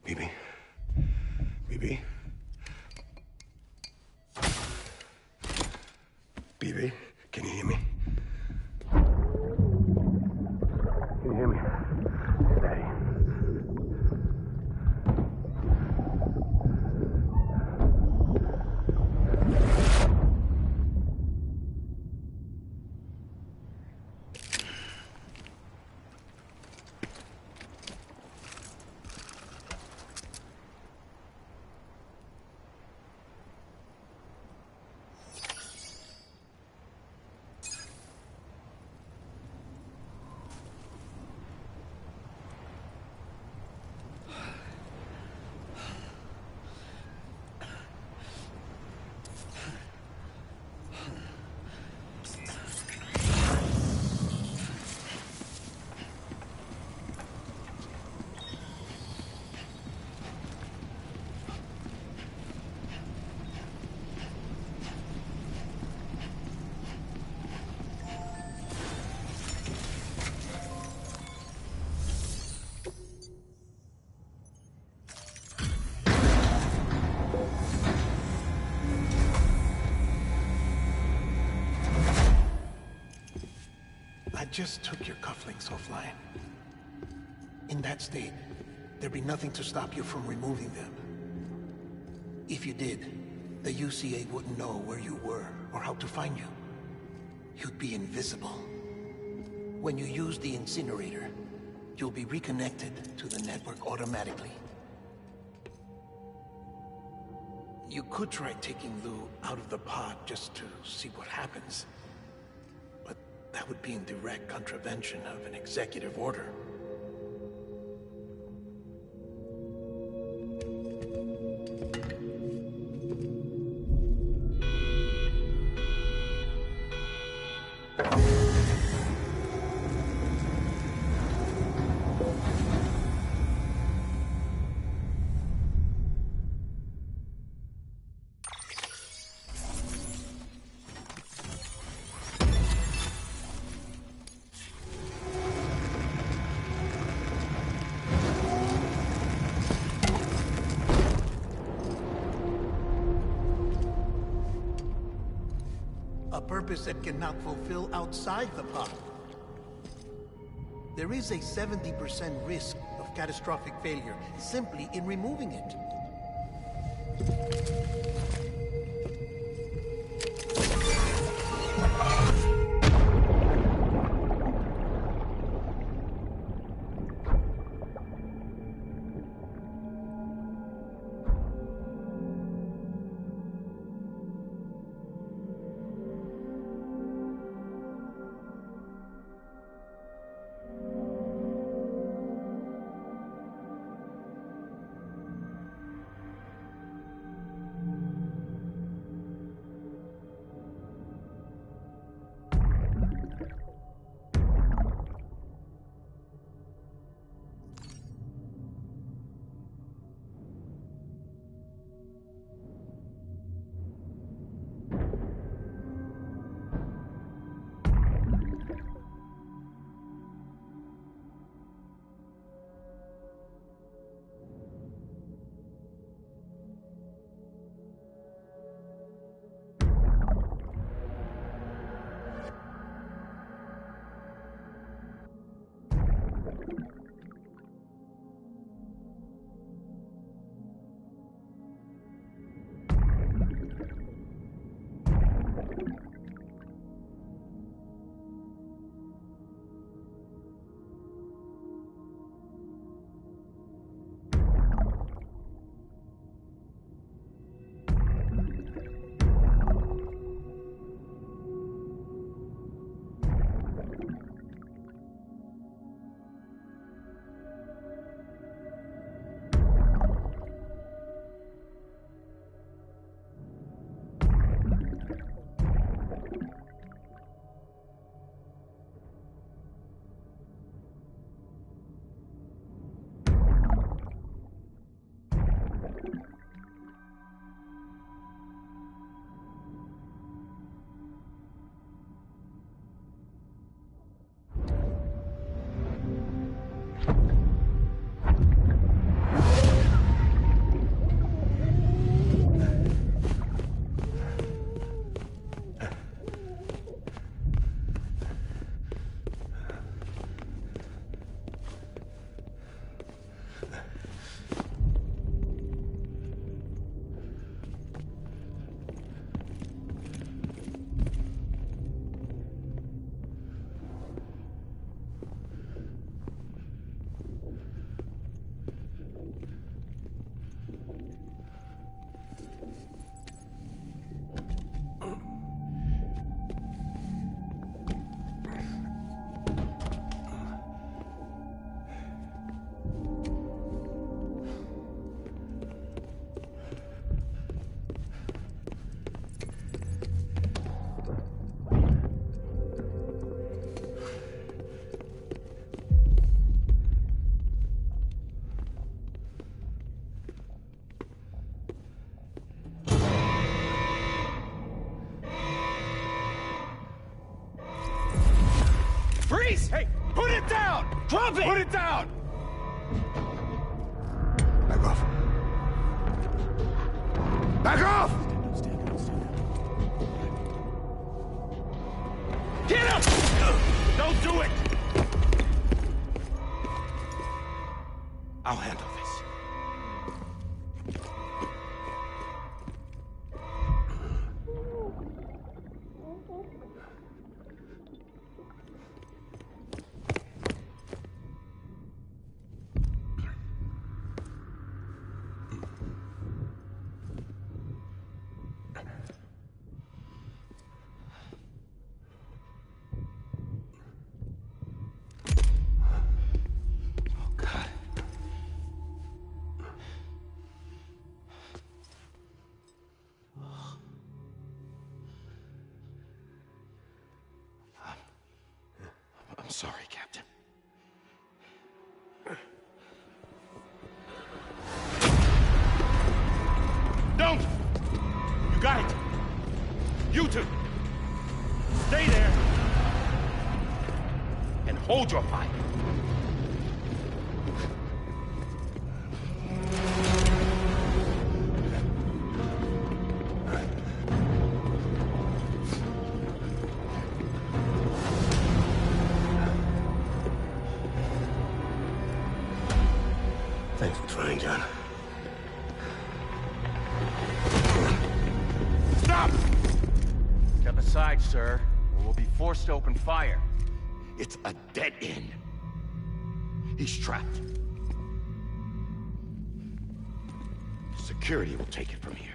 Bibi? Bibi? Bibi, can you hear me? Can you hear me? Steady. I just took your cufflinks offline. In that state, there'd be nothing to stop you from removing them. If you did, the UCA wouldn't know where you were or how to find you, you'd be invisible. When you use the incinerator, you'll be reconnected to the network automatically. You could try taking Lou out of the pod just to see what happens. But that would be in direct contravention of an executive order. A purpose that cannot fulfill outside the pod. There is a 70% risk of catastrophic failure simply in removing it. Freeze! Hey, put it down! Drop it! Put it down! Back off. Back off! Get him! Don't do it! I'll handle this. sorry, Captain. Don't! You got it! You two! Stay there! And hold your fire! Thanks for trying, John. Stop! Step aside, sir, or we'll be forced to open fire. It's a dead end. He's trapped. Security will take it from here.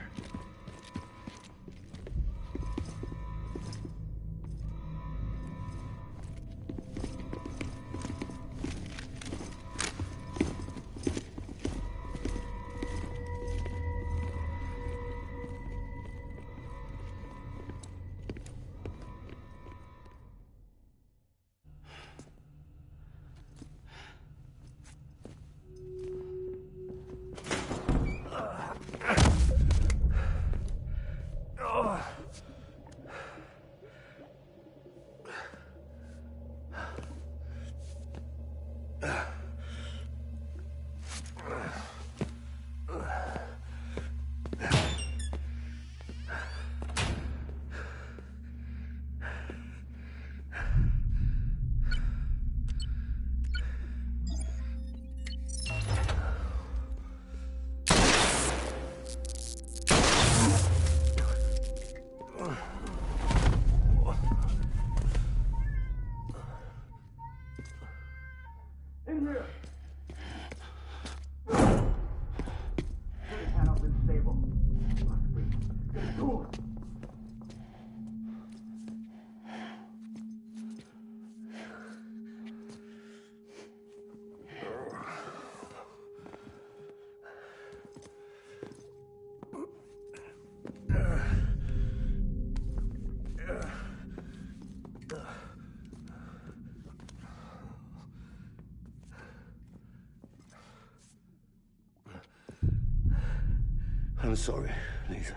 I'm sorry, Lisa.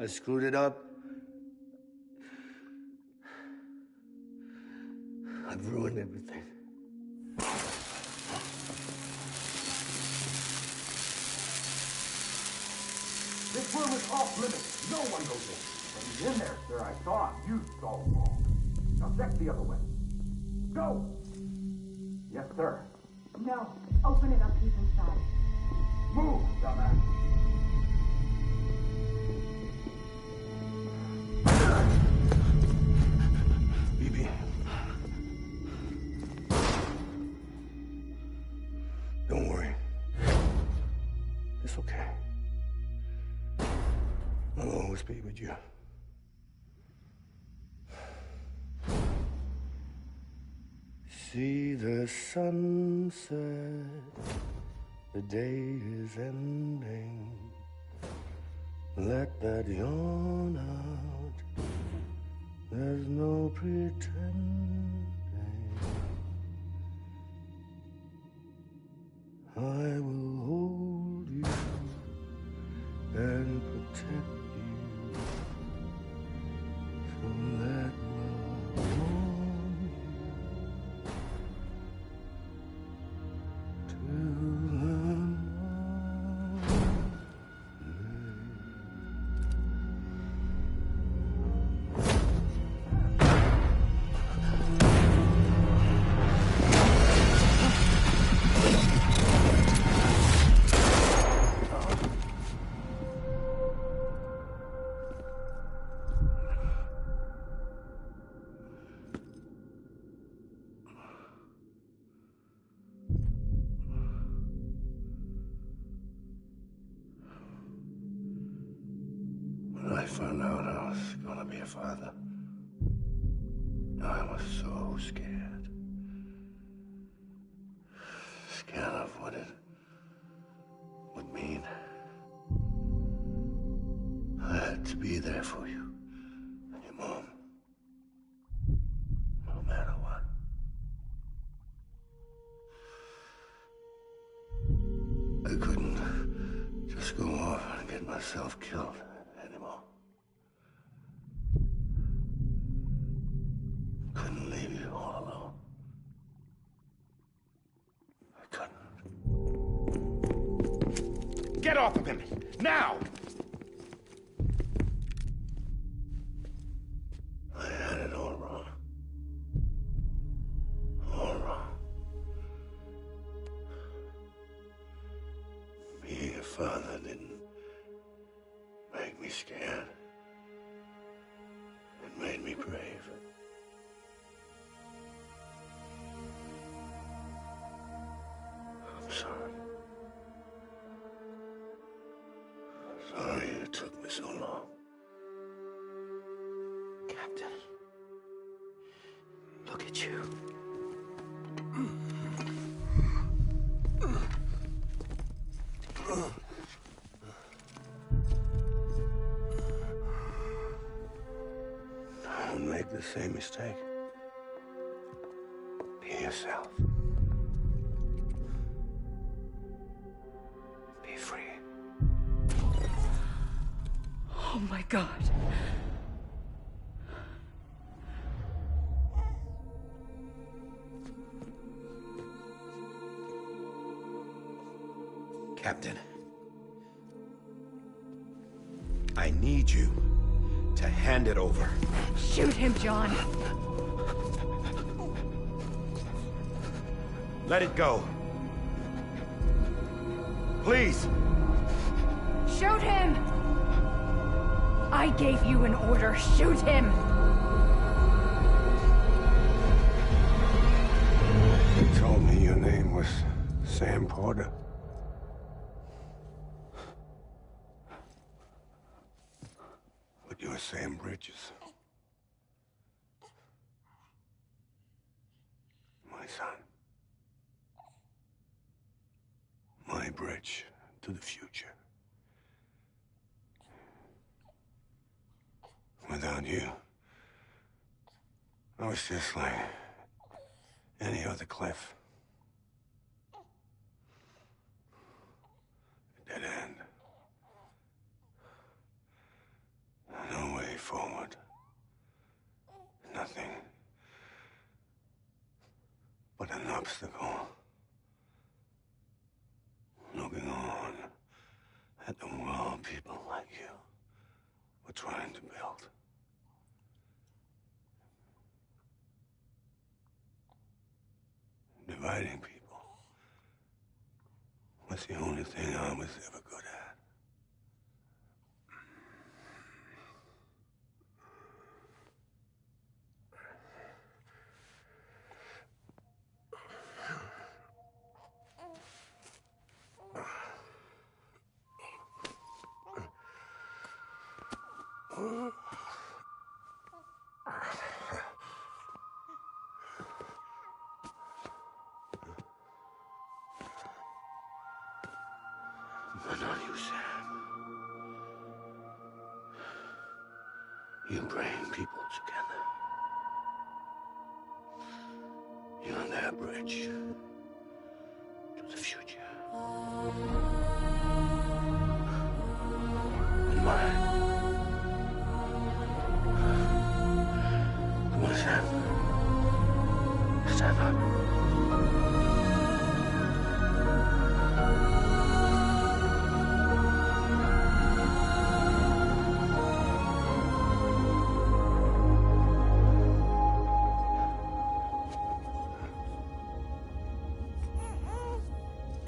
I screwed it up. I've ruined everything. This room is off limits. No one goes in. But he's in there, sir. I saw him. You saw him all. Now check the other way. Go! Yes, sir. No. Open it up. He's inside. Move, dumbass. BB. Don't worry. It's okay. I'll always be with you. See the sunset. The day is ending. Let that yawn out. There's no pretending. I will hold you and protect you. So let love warm you to the When I found out I was gonna be a father, I was so scared. Scared of what it would mean. I had to be there for you and your mom. myself killed anymore. Couldn't leave you all alone. I couldn't. Get off of him! Now! I had it all wrong. All wrong. Being a father didn't make me scared. It made me brave. I'm sorry. Sorry it took me so long. Captain, look at you. Don't make the same mistake. Be yourself. Be free. Oh my God. Captain, I need you to hand it over. Shoot him, John. Let it go. Please. Shoot him! I gave you an order. Shoot him! You told me your name was Sam Porter. But you're Sam Bridges. My son. My bridge to the future. Without you, I was just like any other Cliff. A dead end. No way forward. Nothing but an obstacle. Looking on at the world people like you were trying to build. Dividing people was the only thing I was ever good at. But not you, Sam. You bring people together. You're their bridge to the future. And mine. Come on, Sam. Stand up.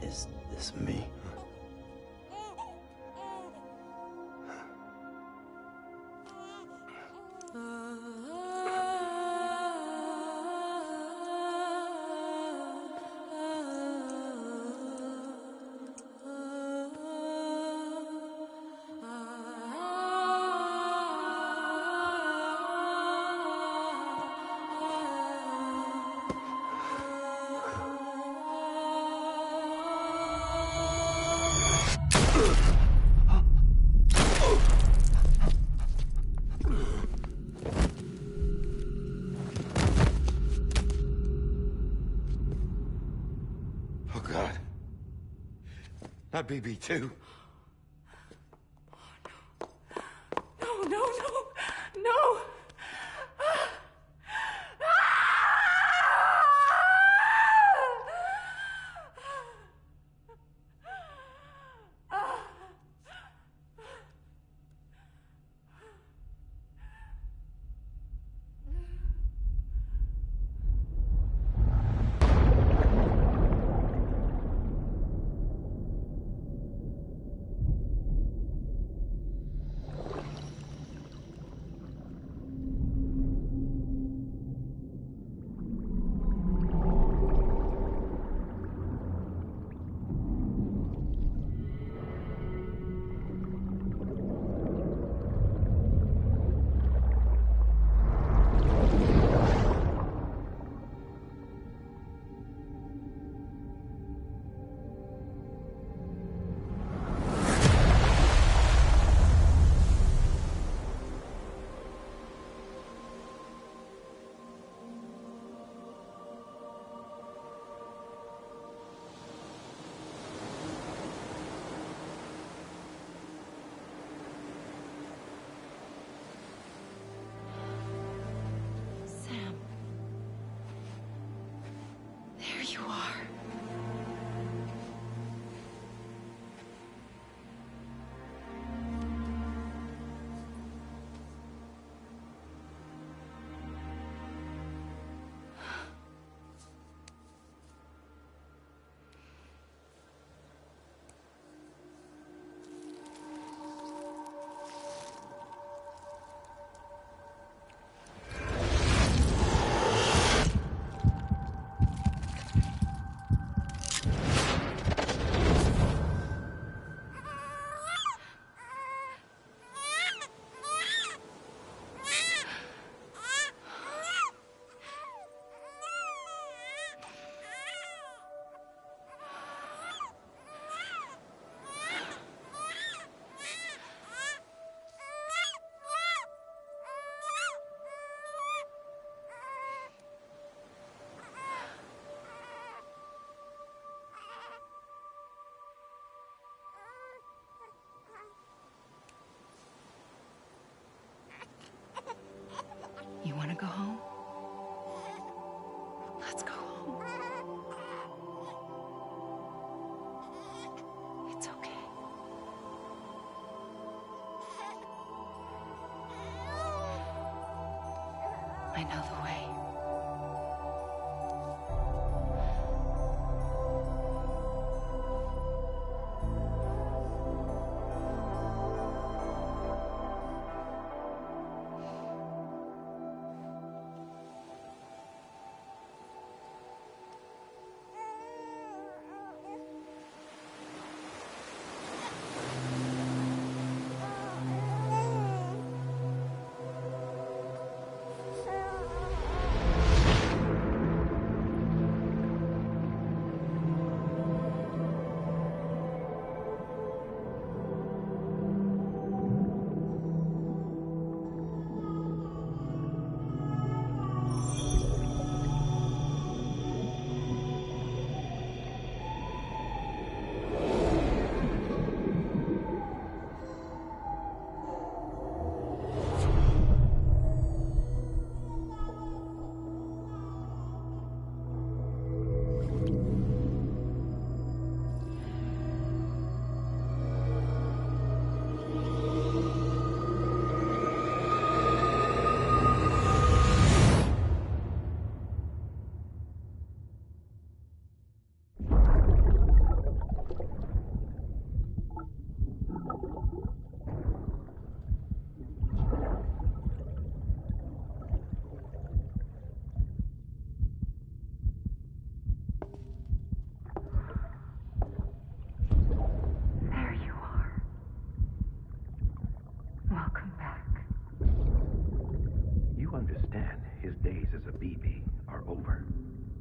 Is this me? Not BB2. are. You want to go home? Let's go home. It's okay. I know the way.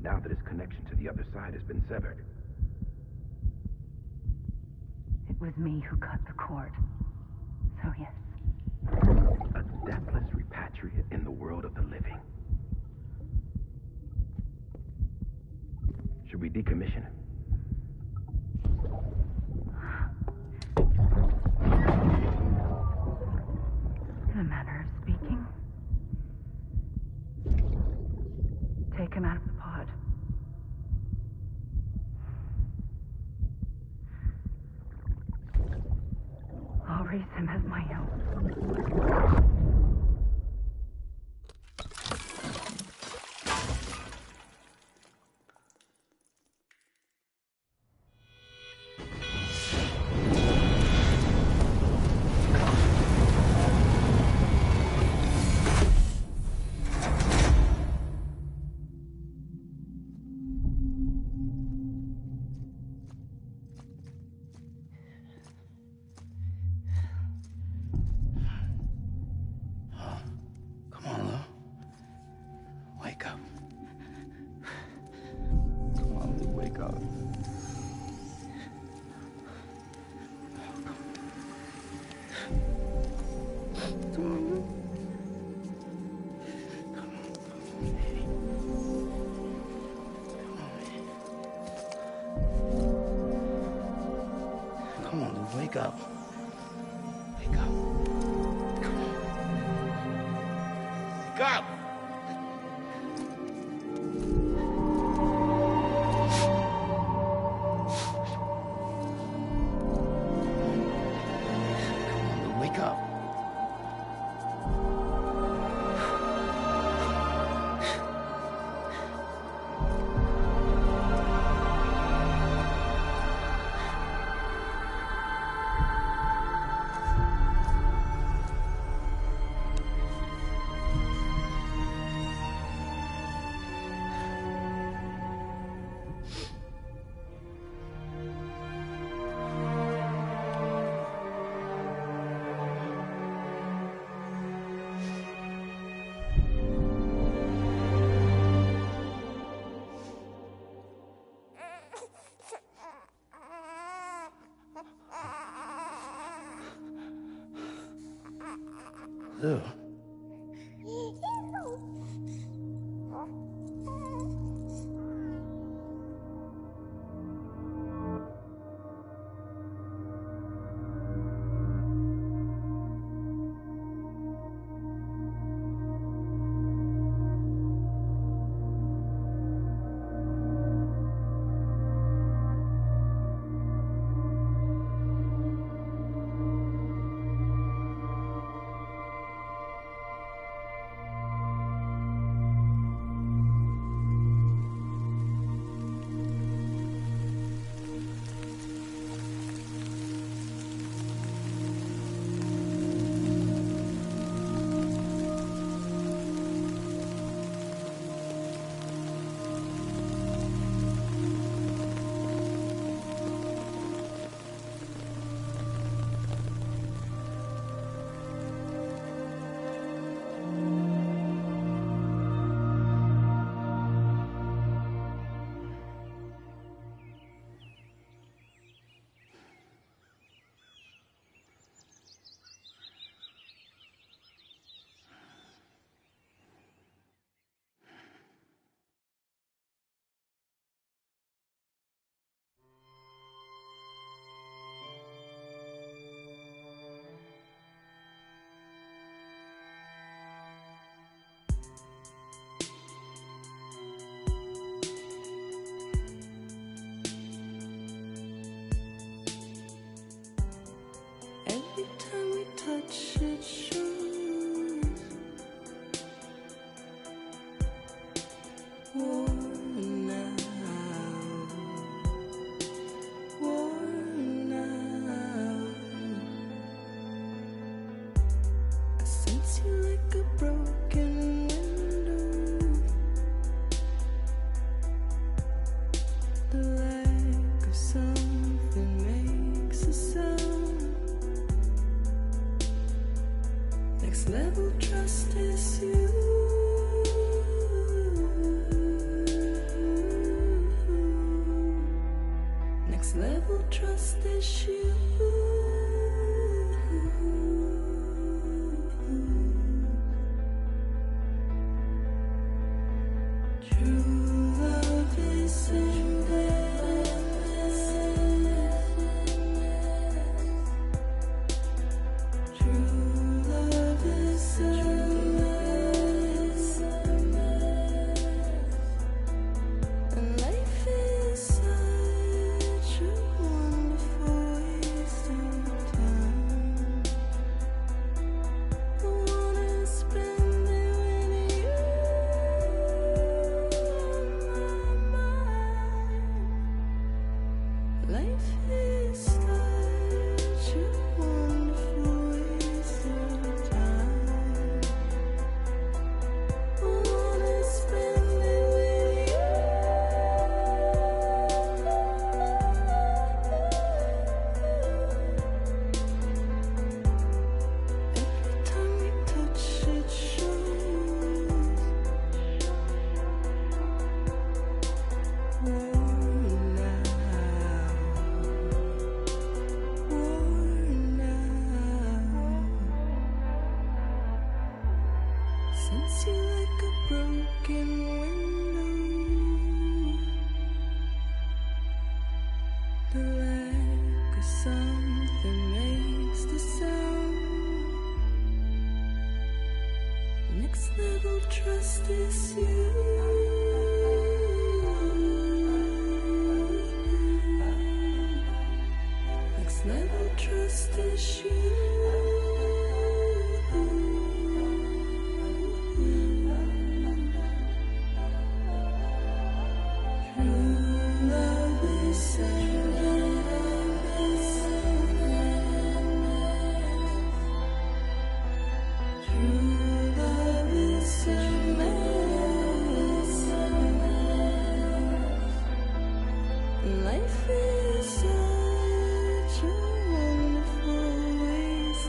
Now that his connection to the other side has been severed. It was me who cut the cord. So yes. A deathless repatriate in the world of the living. Should we decommission him? In a manner of speaking. Take him out of the pod. I'll raise him as my own. Wake up. Wake up. Come on. Wake up! Ew. Every time we touch it shows. Worn out, worn out. I sense you like a broken window. The lack of something makes a sound. Next level trust is you. Next level trust is you. True love is endless. True love is endless. And life is such a wonderful waste of time. I wanna spend it with you on my mind. Life is such a wonderful waste of time. I wanna spend it with you. Every time we touch it shows. Worn out, worn out. Sense you like a broken window. The lack of something makes the sound. Next level trust is you. Next level trust is you. True love is endless. True love is endless. And life is such a wonderful waste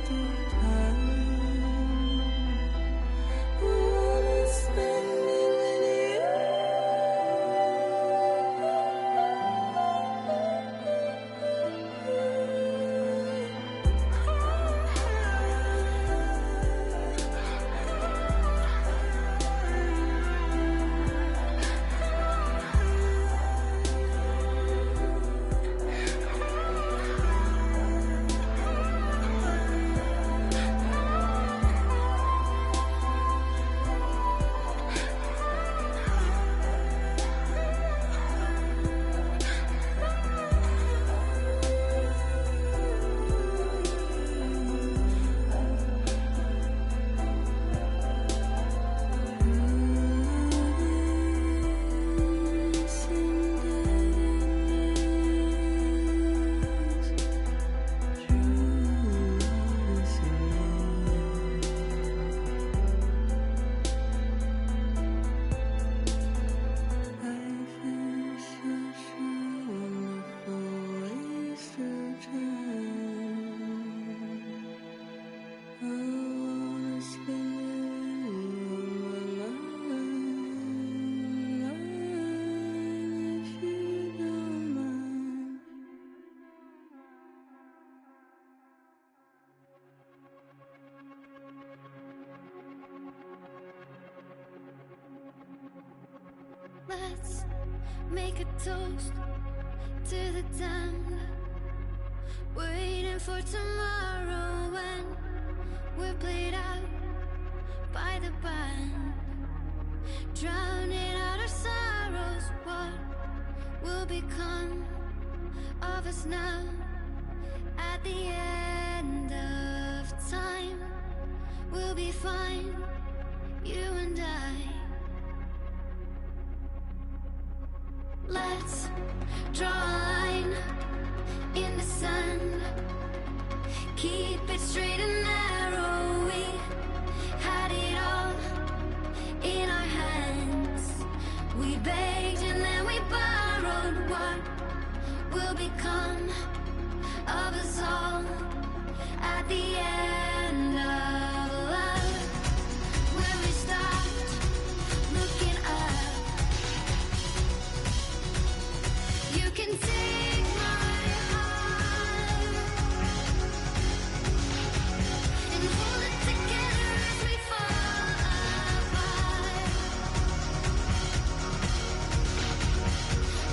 Let's make a toast to the damned, waiting for tomorrow when we're played out by the band, drowning out our sorrows. What will become of us now at the end of time? We'll be fine, you and I. Let's draw a line in the sand, keep it straight and narrow. We had it all in our hands. We begged and then we borrowed. What will become of us all at the end of love? When we stopped looking up, you can take my heart and hold it together as we fall apart.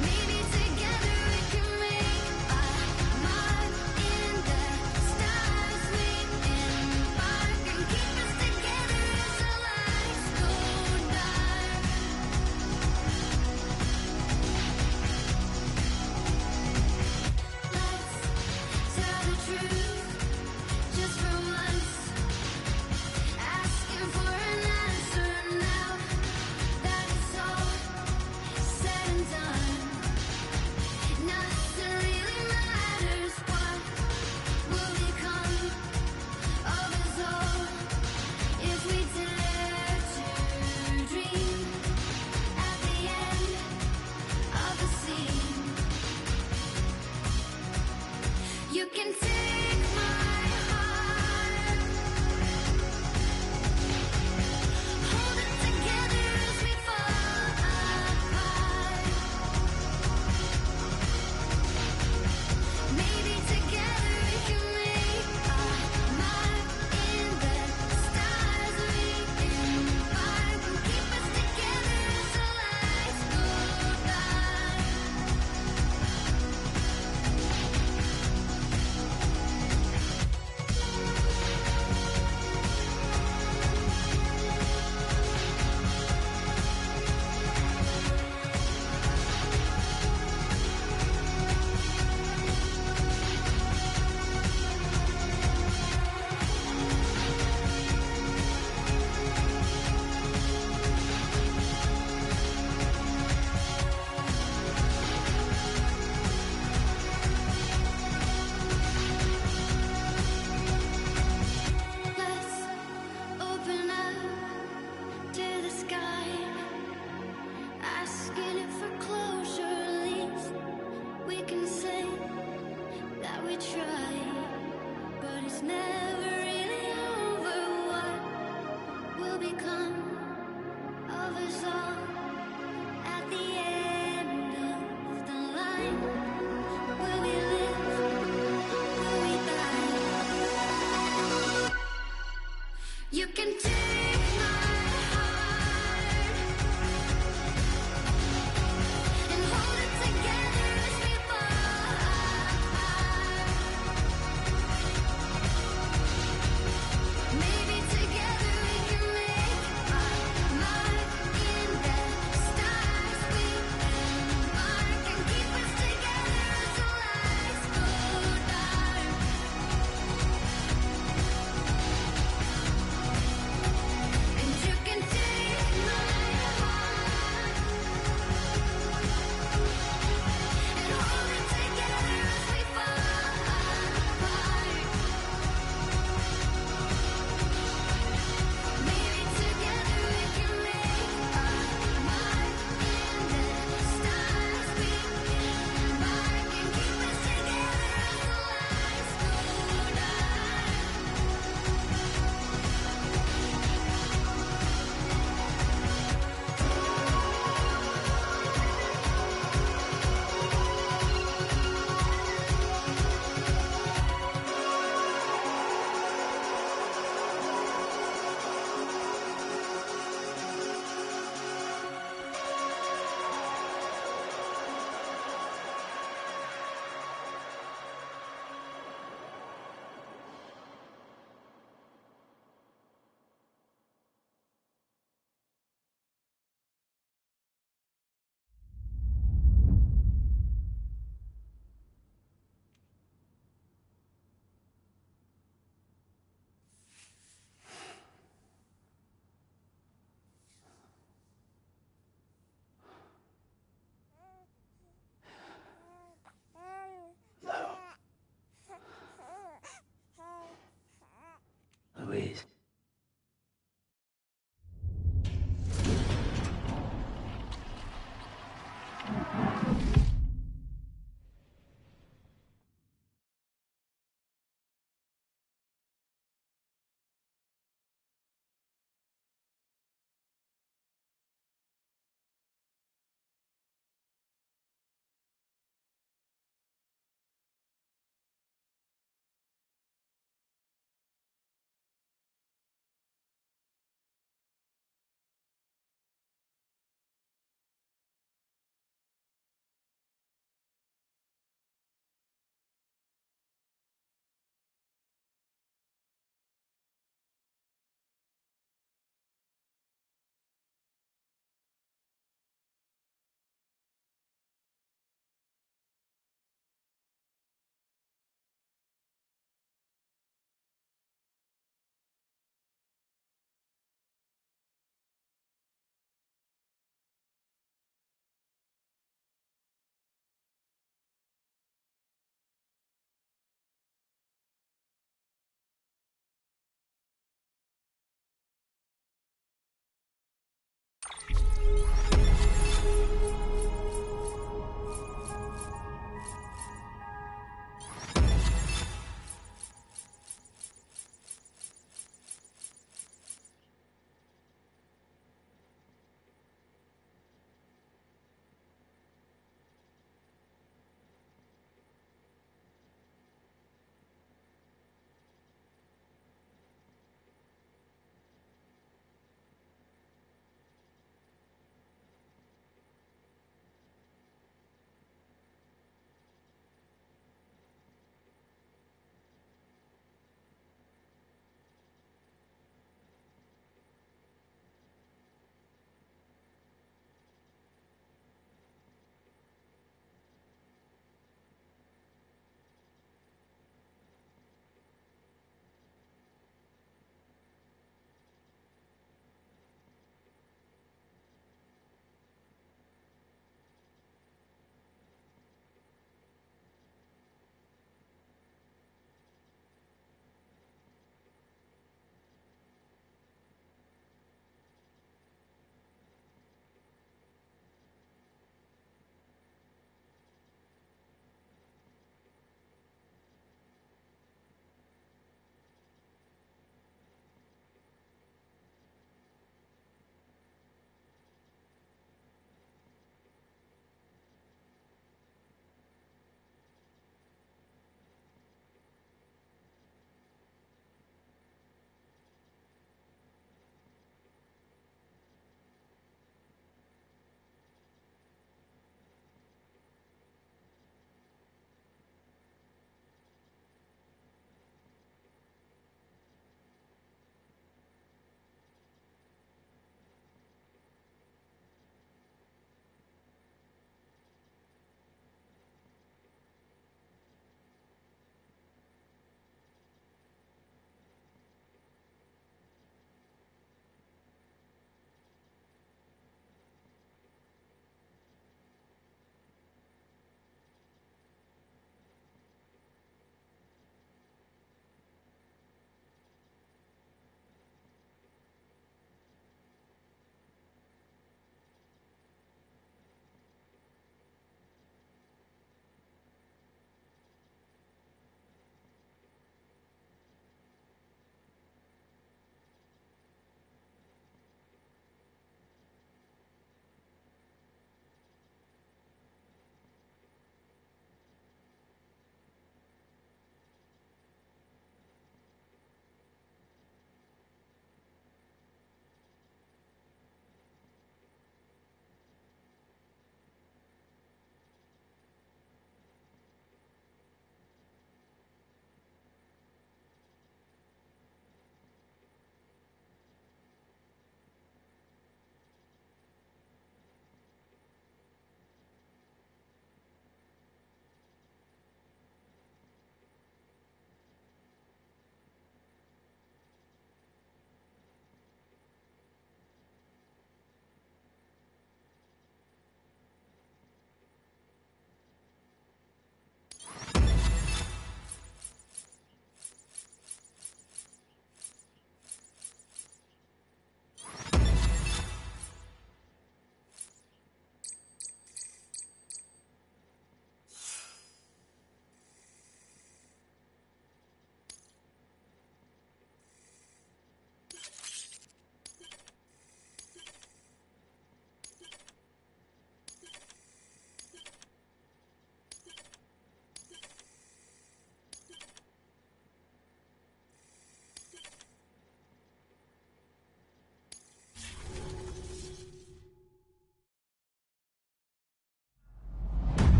Maybe together we can make a mark in the stars. We embark and keep us together as the lights go dark. Let's tell the truth just for once, asking for an answer now that it's all said and done. Nothing really matters. What will become of us all if we dare to dream at the end of the scene? You can take my heart, hold it together as we fall apart. Maybe together we can make a mark in the stars. We embark and keep us together as the lights go dark. Let's open up to the sky, asking it for closure. At least we can say that we tried, but it's never really over. What will become of us all at the end of the line? Will we live? Will we die? You can take my heart and hold it together as we fall apart.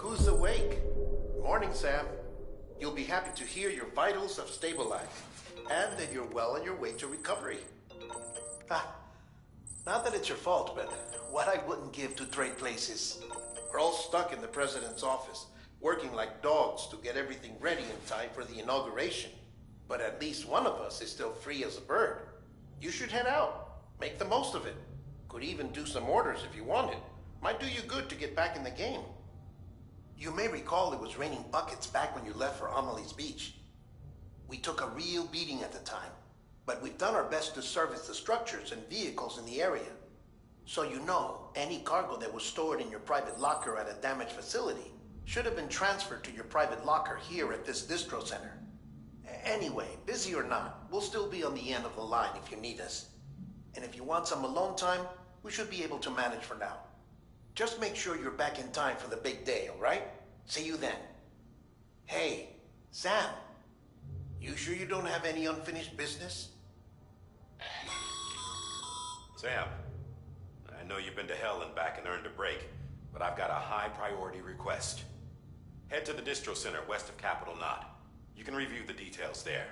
who's awake? Morning, Sam. You'll be happy to hear your vitals have stabilized, and that you're well on your way to recovery. Not that it's your fault, but what I wouldn't give to trade places. We're all stuck in the president's office, working like dogs to get everything ready in time for the inauguration. But at least one of us is still free as a bird. You should head out. Make the most of it. Could even do some orders if you wanted. Might do you good to get back in the game. You may recall it was raining buckets back when you left for Amelie's Beach. We took a real beating at the time, but we've done our best to service the structures and vehicles in the area. So you know, any cargo that was stored in your private locker at a damaged facility should have been transferred to your private locker here at this distro center. Anyway, busy or not, we'll still be on the end of the line if you need us. And if you want some alone time, we should be able to manage for now. Just make sure you're back in time for the big day, all right? See you then. Hey, Sam, you sure you don't have any unfinished business? Sam, I know you've been to hell and back and earned a break, but I've got a high priority request. Head to the distro center west of Capitol Knot. You can review the details there.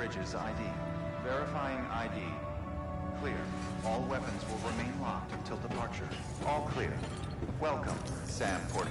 bridge's ID. Verifying ID. Clear. All weapons will remain locked until departure. All clear. Welcome, Sam Porter.